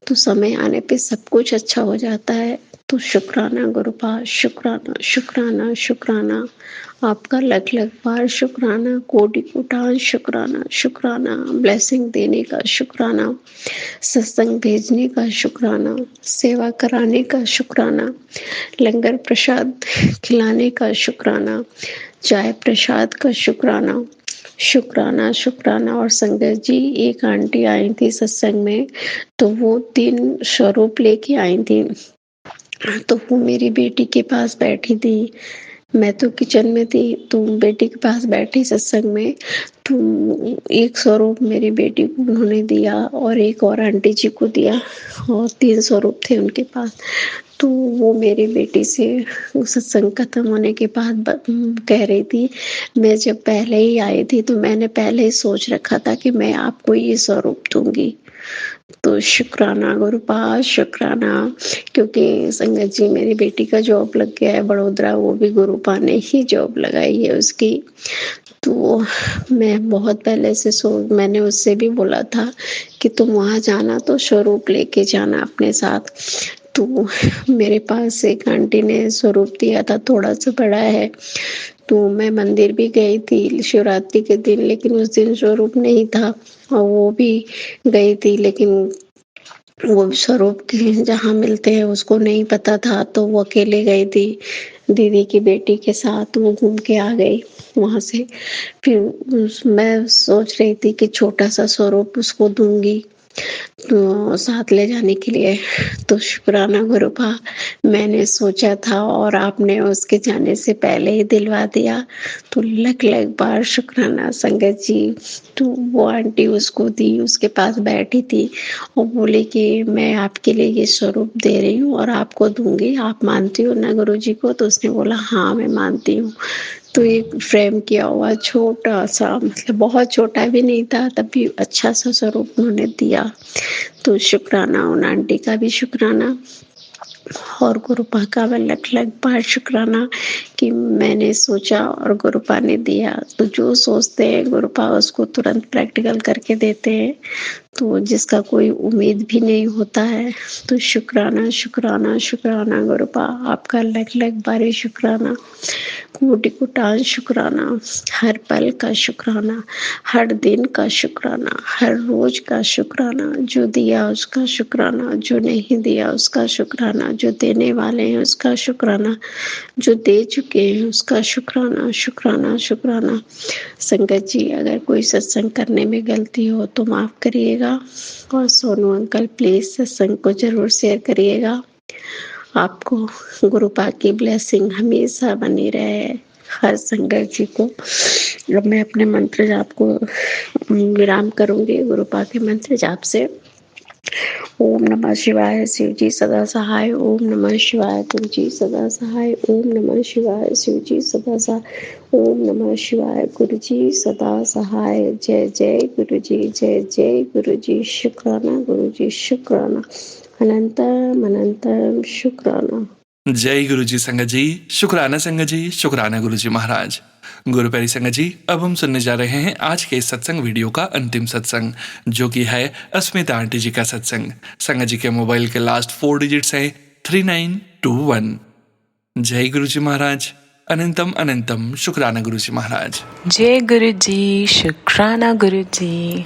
तो समय आने पे सब कुछ अच्छा हो जाता है। तो शुक्राना गुरुपा, शुक्राना शुक्राना शुक्राना। आपका लख लख बार शुक्राना, कोटि कोटान शुक्राना, शुक्राना। ब्लेसिंग देने का शुक्राना, सत्संग भेजने का शुक्राना, सेवा कराने का शुक्राना, लंगर प्रसाद खिलाने का शुक्राना, चाय प्रसाद का शुक्राना, शुक्राना शुक्राना। और संगत जी, एक आंटी आई थी सत्संग में, तो वो 3 स्वरूप लेके आई थी। तो वो मेरी बेटी के पास बैठी थी, मैं तो किचन में थी, तो बेटी के पास बैठी सत्संग में। तो एक स्वरूप मेरी बेटी को उन्होंने दिया और एक और आंटी जी को दिया, और 3 स्वरूप थे उनके पास। तो वो मेरी बेटी से सत्संग खत्म होने के बाद कह रही थी, मैं जब पहले ही आई थी तो मैंने पहले ही सोच रखा था कि मैं आपको ये स्वरूप दूंगी। तो शुक्राना गुरुपा, शुक्राना। क्योंकि संगत जी, मेरी बेटी का जॉब लग गया है बड़ोदरा, वो भी गुरुपा ने ही जॉब लगाई है उसकी। तो मैं बहुत पहले से मैंने उससे भी बोला था कि तुम वहां जाना तो स्वरूप लेके जाना अपने साथ। तो मेरे पास एक आंटी ने स्वरूप दिया था, थोड़ा सा बड़ा है। तो मैं मंदिर भी गई थी शिवरात्रि के दिन, लेकिन उस दिन स्वरूप नहीं था और वो भी गई थी, लेकिन वो स्वरूप के जहाँ मिलते हैं उसको नहीं पता था, तो वो अकेले गई थी दीदी की बेटी के साथ। वो घूम के आ गई वहां से। फिर मैं सोच रही थी कि छोटा सा स्वरूप उसको दूंगी तो साथ ले जाने के लिए। तो शुक्राना गुरुपा, मैंने सोचा था और आपने उसके जाने से पहले ही दिलवा दिया, तो लग बार शुक्राना संगत जी। तो वो आंटी उसको दी, उसके पास बैठी थी और बोली कि मैं आपके लिए ये स्वरूप दे रही हूँ और आपको दूंगी, आप मानती हो ना गुरुजी को? तो उसने बोला हाँ मैं मानती हूँ। तो एक फ्रेम किया हुआ छोटा सा, मतलब बहुत छोटा भी नहीं था, तब भी अच्छा सा स्वरूप उन्होंने दिया। तो शुक्राना उन आंटी का भी शुक्राना और गुरुपा का लग बार शुक्राना कि मैंने सोचा और गुरुपा ने दिया। तो जो सोचते हैं गुरुपा उसको तुरंत प्रैक्टिकल करके देते हैं, तो जिसका कोई उम्मीद भी नहीं होता है। तो शुक्राना शुक्राना शुक्राना गुरुपा, आपका लग बार शुक्राना, कोटि कोटान शुक्राना, हर पल का शुक्राना, हर दिन का शुक्राना, हर रोज का शुक्राना, जो दिया उसका शुक्राना, जो नहीं दिया उसका शुक्राना, जो देने वाले हैं उसका शुक्राना, जो दे चुके हैं उसका शुक्राना शुक्राना शुक्राना। संगत जी, अगर कोई सत्संग करने में गलती हो तो माफ करिएगा और सोनू अंकल प्लीज सत्संग को जरूर शेयर करिएगा। आपको गुरुपा की ब्लेसिंग हमेशा बनी रहे हर संगत जी को। अब मैं अपने मंत्र जाप को विराम करूंगी गुरुपा के मंत्र जाप से। ओम नमः शिवाय शिव जी सदा सहाय, ओम नमः शिवाय गुरु जी सदा सहाय, ओम नमः शिवाय शिव जी सदा सहाय, ओम नमः शिवाय गुरु जी सदा सहाय। जय जय गुरु जी, जय जय गुरु जी। शुक्राना गुरु जी, शुक्राना, अनंतम अनंतम शुक्राना। जय गुरु जी संगत जी, शुक्राना संगत जी, शुक्राना गुरु जी महाराज। गुरु प्यारी संगत जी, अब हम सुनने जा रहे हैं आज के इस सत्संग वीडियो का अंतिम सत्संग, जो कि है अस्मिता आंटी जी का सत्संग। संगत जी के मोबाइल के लास्ट 4 डिजिट्स हैं 3921। जय गुरु जी महाराज, अनंतम अनंतम शुक्राना गुरु जी महाराज। जय गुरु जी, शुक्राना गुरु जी,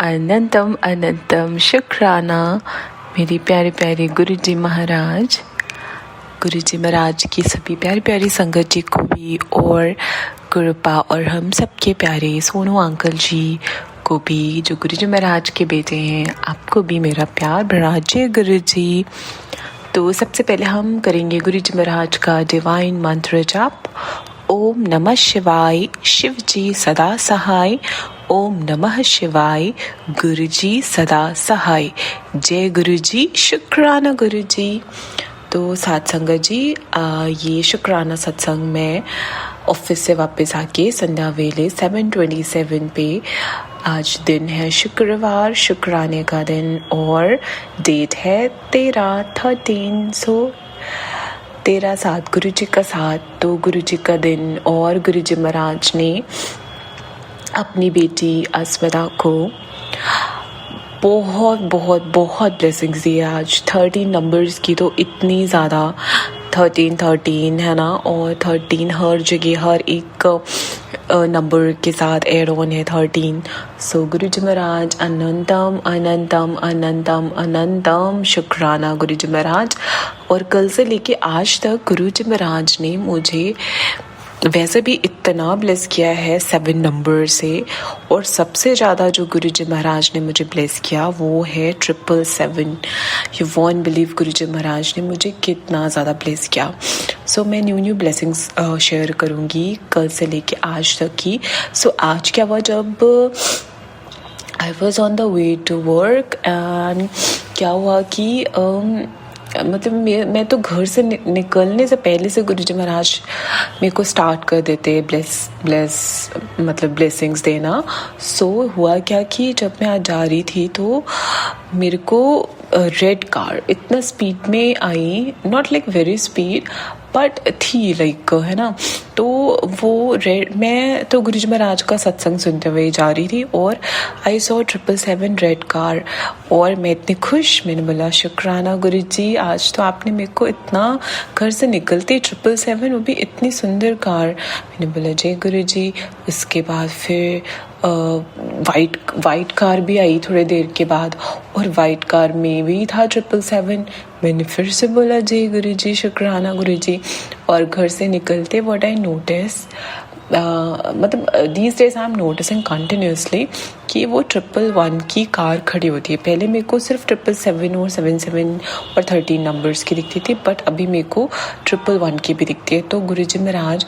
अनंतम अनंतम शुक्राना मेरी प्यारे प्यारे गुरु जी महाराज। गुरु जी महाराज की सभी प्यारी प्यारी संगत जी को भी, और गुरुपा और हम सबके प्यारे सोनू अंकल जी को भी, जो गुरु जी महाराज के बेटे हैं, आपको भी मेरा प्यार भरा जय गुरु जी। तो सबसे पहले हम करेंगे गुरु जी महाराज का डिवाइन मंत्र जाप। ओम नमः शिवाय, शिव जी सदा सहाय, ओम नमः शिवाय, गुरु जी सदा सहाय। जय गुरु जी, शुक्राना गुरु जी। तो साथ संगत जी, ये शुक्राना सत्संग में ऑफिस से वापस आके संध्या वेले 7:27 पे, आज दिन है शुक्रवार, शुक्राने का दिन, और डेट है 13/13, सो 13/7 गुरु जी का साथ। तो गुरु जी का दिन, और गुरु जी महाराज ने अपनी बेटी अस्मिता को बहुत बहुत बहुत ब्लेसिंग्स दी है आज। 13 नंबर्स की तो इतनी ज़्यादा, 13 है ना, और 13 हर जगह हर एक नंबर के साथ एड ऑन है 13। सो गुरु जी महाराज अनंतम अनंतम अनंतम अनंतम शुक्राना गुरु जी महाराज। और कल से लेके आज तक गुरु जी महाराज ने मुझे वैसे भी इतना ब्लेस किया है 7 नंबर से, और सबसे ज़्यादा जो गुरु जी महाराज ने मुझे ब्लेस किया वो है 777। यू वॉन्ट बिलीव गुरु जी महाराज ने मुझे कितना ज़्यादा ब्लेस किया। सो मैं न्यू ब्लेसिंग्स शेयर करूँगी कल से लेके आज तक की। सो आज क्या हुआ, जब I was on the way to work, and क्या हुआ कि मतलब मैं तो घर से निकलने से पहले से गुरु जी महाराज मेरे को स्टार्ट कर देते मतलब ब्लेसिंग्स देना। सो हुआ क्या कि जब मैं आज जा रही थी तो मेरे को रेड कार इतना स्पीड में आई, not like very speed, but थी लाइक, है ना। तो वो मैं तो गुरुजी महाराज का सत्संग सुनते हुए जा रही थी और आई सॉ 777 रेड कार और मैं इतनी खुश, मैंने बोला शुक्राना गुरुजी, आज तो आपने मेरे को इतना, घर से निकलते 777 वो भी इतनी सुंदर कार। मैंने बोला जय गुरुजी। उसके बाद फिर वाइट कार भी आई थोड़ी देर के बाद और वाइट कार में भी था 777। मैंने फिर से बोला जय गुरुजी, शुक्राना गुरुजी। और घर से निकलते व्हाट आई नोटिस, मतलब these days I am noticing continuously कि वो 111 की कार खड़ी होती है। पहले मेरे को सिर्फ 777 और 77 और 13 नंबर्स की दिखती थी, बट अभी मेरे को 111 की भी दिखती है। तो गुरुजी महाराज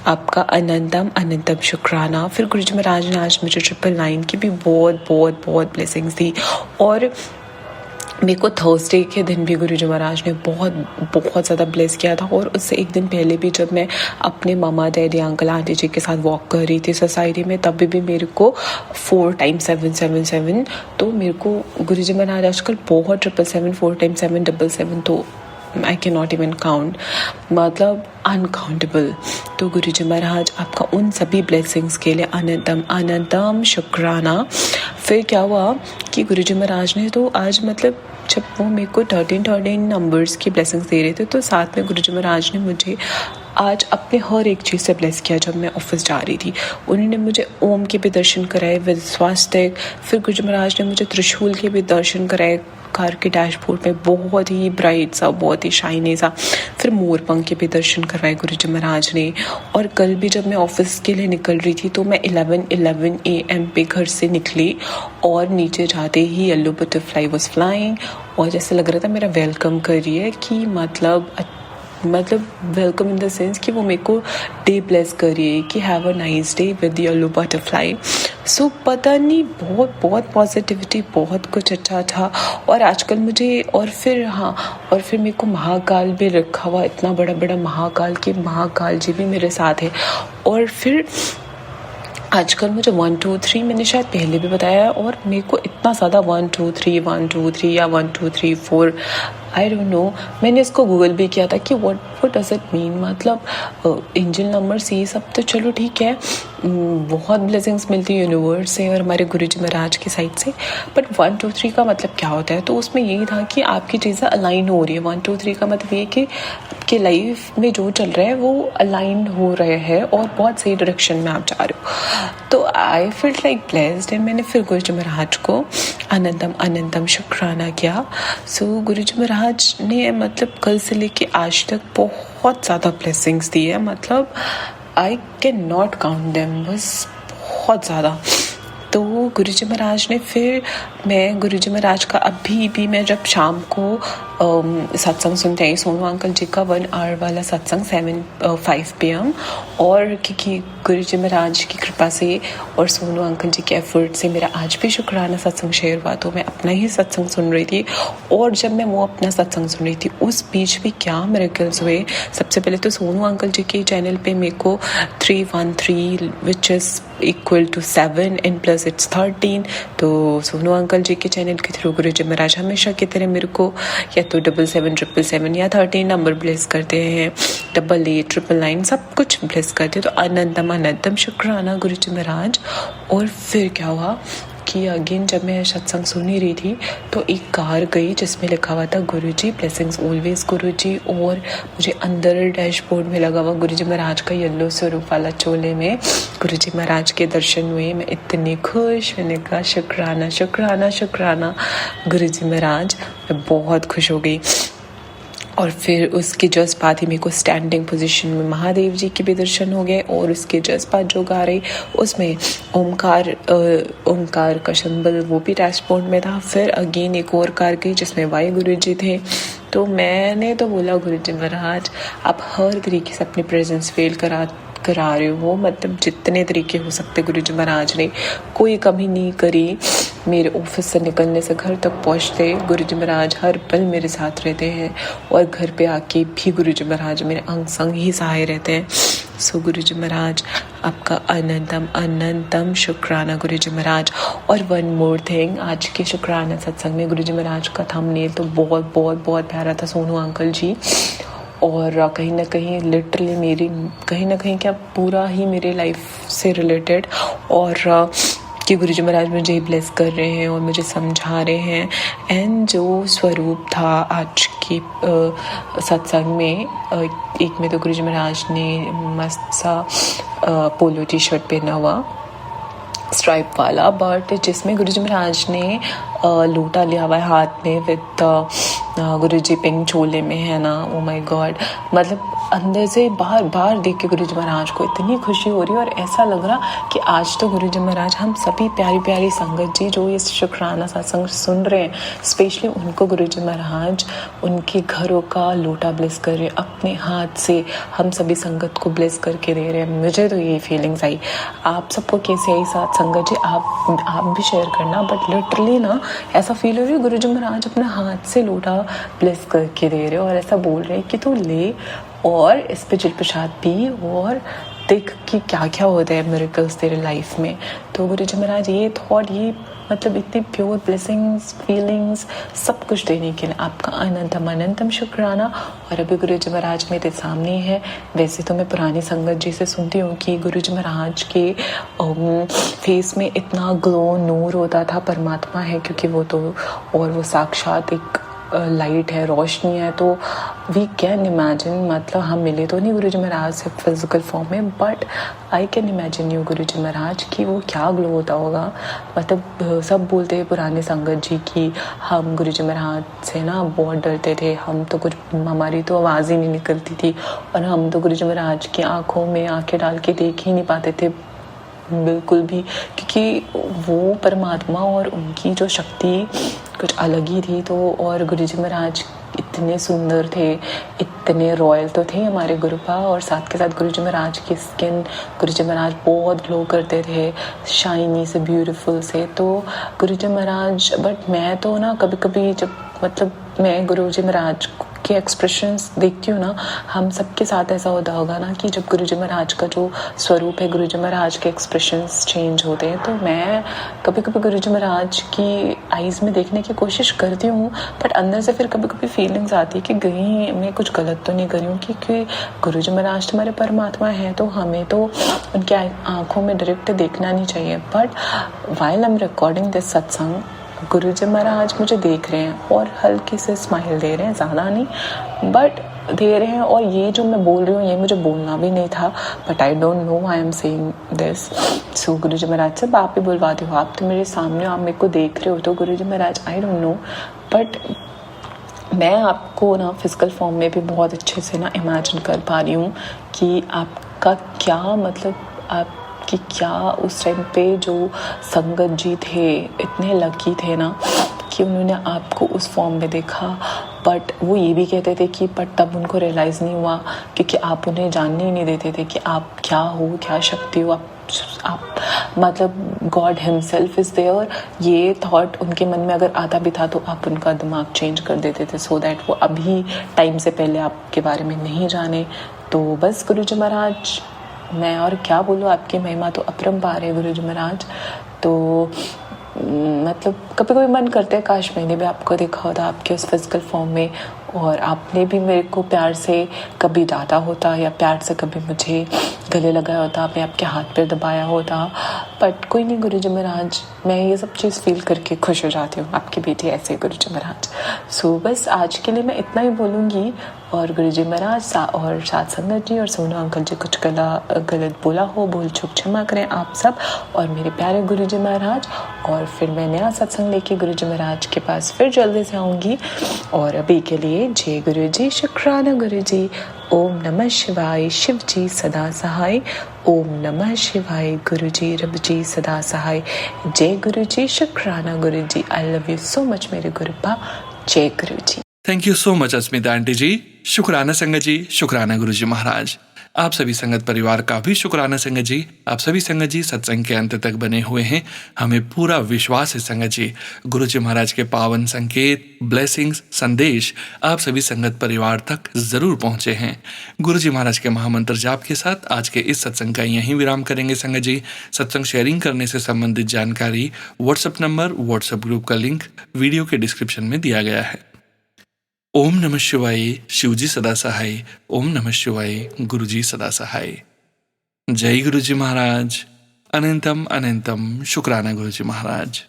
आपका अनंतम अनंतम शुक्राना। फिर गुरुजी महाराज ने आज मुझे 999 की भी बहुत बहुत बहुत ब्लेसिंग्स दी। और मेरे को थर्सडे के दिन भी गुरुजी महाराज ने बहुत बहुत ज़्यादा ब्लेस किया था। और उससे एक दिन पहले भी जब मैं अपने मामा डैडी अंकल आंटी जी के साथ वॉक कर रही थी सोसाइटी में, तब भी मेरे को 4 टाइम्स 777। तो मेरे को गुरुजी महाराज आजकल बहुत 777 4 टाइम्स 777, तो I can not even count, मतलब अनकाउंटेबल। तो गुरुजी महाराज आपका उन सभी ब्लेसिंग्स के लिए अनंतम अनंतम शुक्राना। फिर क्या हुआ कि गुरुजी महाराज ने तो आज मतलब जब वो मेरे को 13 नंबर्स की ब्लेसिंग्स दे रहे थे, तो साथ में गुरुजी महाराज ने मुझे आज अपने हर एक चीज़ से ब्लेस किया। जब मैं ऑफिस जा रही थी उन्होंने मुझे ओम के भी दर्शन कराए विद स्वास्तिक। फिर गुरुजी महाराज ने मुझे त्रिशूल के भी दर्शन कराए कार के डैशबोर्ड में, बहुत ही ब्राइट सा, बहुत ही शाइनी सा। फिर मोरपंख के भी दर्शन करवाए गुरुजी महाराज ने। और कल भी जब मैं ऑफिस के लिए निकल रही थी तो मैं 11 AM पे घर से निकली और नीचे जाते ही येलो बटरफ्लाई वाज फ्लाइंग और जैसे लग रहा था मेरा वेलकम कर रही है, कि मतलब वेलकम इन द सेंस कि वो मेरे को डे ब्लेस कर रही है कि have a nice day with yellow butterfly. So पता नहीं, बहुत बहुत पॉजिटिविटी, बहुत कुछ अच्छा था। और आजकल मुझे और फिर मेरे को महाकाल भी रखा हुआ, इतना बड़ा बड़ा महाकाल कि महाकाल जी भी मेरे साथ है। और फिर आजकल मुझे 1 2 3 मैंने शायद पहले भी बताया, और मेरे को इतना ज़्यादा 1 2 3 या 1 2 3 4 आई डोंट नो। मैंने इसको गूगल भी किया था कि व्हाट डज इट मीन, मतलब एंजल नंबर्स ये सब तो चलो ठीक है, बहुत ब्लेसिंग्स मिलती है यूनिवर्स से और हमारे गुरुजी महाराज की साइड से, बट 1 2 3 का मतलब क्या होता है? तो उसमें यही था कि आपकी चीज़ें अलाइन हो रही है। 1 2 3 का मतलब ये कि आपकी लाइफ में जो चल रहा है वो अलाइन हो रहे हैं और बहुत सही डायरेक्शन में आप जा रहे हो। तो I feel like blessed and मैंने फिर गुरुजी महाराज को अनंतम अनंतम शुक्राना किया। सो गुरुजी महाराज ने मतलब कल से लेके आज तक बहुत ज़्यादा ब्लेसिंग्स दी है, मतलब I can not count them, बस बहुत ज़्यादा। तो गुरुजी महाराज ने फिर मैं गुरुजी महाराज का अभी भी मैं जब शाम को सत्संग सुनते हैं सोनू अंकल जी का 1 आवर वाला सत्संग 5 PM, और क्योंकि गुरुजी महाराज की कृपा से और सोनू अंकल जी के एफर्ट से मेरा आज भी शुक्राना सत्संग शेयर हुआ, तो मैं अपना ही सत्संग सुन रही थी। और जब मैं वो अपना सत्संग सुन रही थी उस बीच भी क्या मिरेकल्स हुए। सबसे पहले तो सोनू अंकल जी के चैनल पे मेरे को 313 which is equal to 7 and plus its 13। तो सोनू अंकल जी के चैनल के थ्रू गुरुजी महाराज हमेशा की तरह मेरे को या तो 77 777 या 13 नंबर ब्लेस करते हैं, 88 999 सब कुछ ब्लेस करते हैं। तो अनंतम अनंतम शुक्राना गुरुजी महाराज। और फिर क्या हुआ कि अगेन जब मैं सत्संग सुन ही रही थी तो एक कार गई जिसमें लिखा हुआ था गुरुजी ब्लेसिंग्स ऑलवेज गुरुजी, और मुझे अंदर डैशबोर्ड में लगा हुआ गुरुजी महाराज का येलो स्वरूप वाला चोले में गुरुजी महाराज के दर्शन हुए। मैं इतनी खुश, मैंने कहा शुक्राना शुक्राना शुक्राना गुरुजी महाराज, मैं बहुत खुश हो गई। और फिर उसके जस्ट बाद ही मेरे को स्टैंडिंग पोजीशन में महादेव जी के भी दर्शन हो गए, और उसके जस्ट बाद जो गा रही उसमें ओमकार का सिंबल वो भी डैशबोर्ड में था। फिर अगेन एक और कार गई जिसमें वाई गुरु जी थे। तो मैंने तो बोला गुरुजी महाराज आप हर तरीके से अपनी प्रेजेंस फील करा रहे हो, मतलब जितने तरीके हो सकते गुरुजी महाराज ने कोई कमी नहीं करी। मेरे ऑफिस से निकलने से घर तक पहुंचते गुरुजी महाराज हर पल मेरे साथ रहते हैं, और घर पे आके भी गुरुजी महाराज मेरे अंग संग ही सहाय रहते हैं। सो गुरुजी महाराज आपका अनंतम अनंतम शुक्राना गुरुजी महाराज। और वन मोर थिंग, आज के शुक्राना सत्संग में गुरुजी महाराज का थंबनेल तो बहुत बहुत बहुत प्यारा था, सोनू अंकल जी। और कहीं ना कहीं लिटरली मेरी कहीं ना कहीं क्या पूरा ही मेरे लाइफ से रिलेटेड, और कि गुरुजी महाराज मुझे ब्लेस कर रहे हैं और मुझे समझा रहे हैं। एंड जो स्वरूप था आज की सत्संग में, एक में तो गुरुजी महाराज ने मस्त सा पोलो टी शर्ट पहना हुआ स्ट्राइप वाला, बट जिसमें गुरुजी महाराज ने लोटा लिया हुआ है हाथ में विद गुरुजी पिंक चोले में, है ना। ओ माय गॉड, मतलब अंदर से बार बार देख के गुरुजी महाराज को इतनी खुशी हो रही है और ऐसा लग रहा कि आज तो गुरुजी महाराज हम सभी प्यारी प्यारी संगत जी जो ये शुक्राना सत्संग सुन रहे हैं, स्पेशली उनको गुरुजी महाराज उनके घरों का लोटा ब्लेस कर रहे हैं अपने हाथ से, हम सभी संगत को ब्लेस करके दे रहे हैं। मुझे तो ये फीलिंग्स आई। आप सबको कैसे आई साथ संगत जी, आप भी शेयर करना। बट लिटरली ना ऐसा फील हो रही है गुरुजी महाराज अपने हाथ से लोटा ब्लेस करके दे रहे हो और ऐसा बोल रहे हैं कि तू ले और इस पे जल प्रसाद पी और देख कि क्या क्या होता है मिरेकल्स तेरे लाइफ में। तो गुरुजी महाराज ये थॉट, ये मतलब इतनी प्योर ब्लेसिंग्स, फीलिंग्स, सब कुछ देने के लिए आपका अनंतम अनंतम शुक्राना। और अभी गुरुजी महाराज मेरे सामने है। वैसे तो मैं पुरानी संगत जी से सुनती हूँ कि गुरुजी महाराज के फेस में इतना ग्लो नूर होता था, परमात्मा है क्योंकि वो तो, और वो साक्षात एक लाइट है, रोशनी है। तो वी कैन इमेजिन, मतलब हम मिले तो नहीं गुरुजी महाराज से फिजिकल फॉर्म में, but I can imagine you Guruji महाराज कि वो क्या ग्लो होता होगा। मतलब सब बोलते हैं पुराने संगत जी कि हम गुरुजी महाराज से ना बहुत डरते थे, हम तो कुछ, हमारी तो आवाज़ ही नहीं निकलती थी और हम तो गुरुजी महाराज की आंखों में आंखें डाल के देख ही नहीं पाते थे बिल्कुल भी, क्योंकि वो परमात्मा और उनकी जो शक्ति कुछ अलग ही थी। तो और गुरुजी महाराज इतने सुंदर थे, इतने रॉयल तो थे हमारे गुरुपा, और साथ के साथ गुरुजी महाराज की स्किन, गुरुजी महाराज बहुत ग्लो करते थे, शाइनी से, ब्यूटीफुल से। तो गुरुजी महाराज, बट मैं तो ना कभी कभी जब, मतलब मैं गुरुजी महाराज के एक्सप्रेशंस देखती हूँ ना, हम सबके साथ ऐसा होता होगा ना कि जब गुरुजी महाराज का जो स्वरूप है, गुरुजी महाराज के एक्सप्रेशंस चेंज होते हैं। तो मैं कभी कभी गुरुजी महाराज की आईज में देखने की कोशिश करती हूँ, बट अंदर से फिर कभी कभी फीलिंग्स आती है कि कहीं मैं कुछ गलत तो नहीं कर रही हूँ, क्योंकि गुरुजी महाराज हमारे परमात्मा हैं, तो हमें तो उनके आंखों में डायरेक्ट देखना नहीं चाहिए। But while I am recording this सत्संग, गुरुजी महाराज मुझे देख रहे हैं और हल्की से स्माइल दे रहे हैं, ज़्यादा नहीं बट दे रहे हैं। और ये जो मैं बोल रही हूँ ये मुझे बोलना भी नहीं था, but I don't know I am saying this. So Guruji महाराज सब आप ही बुलवाते हो, आप तो मेरे सामने हो, आप मेरे को देख रहे हो, तो गुरुजी महाराज आई डोंट नो, बट मैं आपको ना फिजिकल फॉर्म में भी बहुत अच्छे से ना इमेजिन कर पा रही हूँ कि आपका क्या, मतलब आप कि क्या उस टाइम पे जो संगत जी थे इतने लकी थे ना कि उन्होंने आपको उस फॉर्म में देखा। बट वो ये भी कहते थे कि बट तब उनको रियलाइज़ नहीं हुआ, क्योंकि आप उन्हें जानने ही नहीं देते थे कि आप क्या हो, क्या शक्ति हो, आप मतलब गॉड हिमसेल्फ इज़ देयर। ये थॉट उनके मन में अगर आता भी था तो आप उनका दिमाग चेंज कर देते थे, सो दैट वो अभी टाइम से पहले आपके बारे में नहीं जाने। तो बस गुरुजी महाराज, मैं और क्या बोलूँ, आपकी महिमा तो अपरंपार है गुरुजी महाराज। तो मतलब कभी कभी मन करता है काश मैंने भी आपको देखा होता आपके उस फिजिकल फॉर्म में, और आपने भी मेरे को प्यार से कभी डांटा होता या प्यार से कभी मुझे गले लगाया होता, आपने आपके हाथ पे दबाया होता। बट कोई नहीं गुरुजी महाराज, मैं ये सब चीज़ फील करके खुश हो जाती हूँ, आपकी बेटी ऐसे गुरुजी महाराज। सो बस आज के लिए मैं इतना ही बोलूँगी। और गुरुजी महाराज और साथ संगत जी और सोनू अंकल जी कुछ गलत बोला हो, भूल चूक क्षमा करें आप सब और मेरे प्यारे गुरुजी महाराज। और फिर मैं नया सत्संग लेके गुरुजी महाराज के पास फिर जल्दी से आऊँगी। और अभी के लिए जय गुरुजी, शुक्राना गुरुजी। ओम नमः शिवाय, शिव जी सदा सहाय। ओम नमः शिवाय, गुरुजी रब जी सदा सहाय। जय गुरुजी, शुक्राना Guruji. I love you so much मेरे गुरुपा। जय Guruji. Thank you so much Asmita aunty ji. शुक्राना संगत जी, शुक्राना गुरुजी महाराज। आप सभी संगत परिवार का भी शुक्राना संगत जी। आप सभी संगत जी सत्संग के अंत तक बने हुए हैं। हमें पूरा विश्वास है संगत जी, गुरुजी महाराज के पावन संकेत, ब्लेसिंग्स, संदेश आप सभी संगत परिवार तक जरूर पहुंचे हैं। गुरुजी महाराज के महामंत्र जाप के साथ आज के इस सत्संग का यहीं विराम करेंगे संगत जी। सत्संग शेयरिंग करने से संबंधित जानकारी, व्हाट्सएप नंबर, व्हाट्सएप ग्रुप का लिंक वीडियो के डिस्क्रिप्शन में दिया गया है। ओम नमः शिवाय, शिवजी सदा सहाय। ओम नमः शिवाय, गुरुजी सदा सहाय। जय गुरुजी महाराज। अनंतम अनंतम शुक्राना गुरुजी महाराज।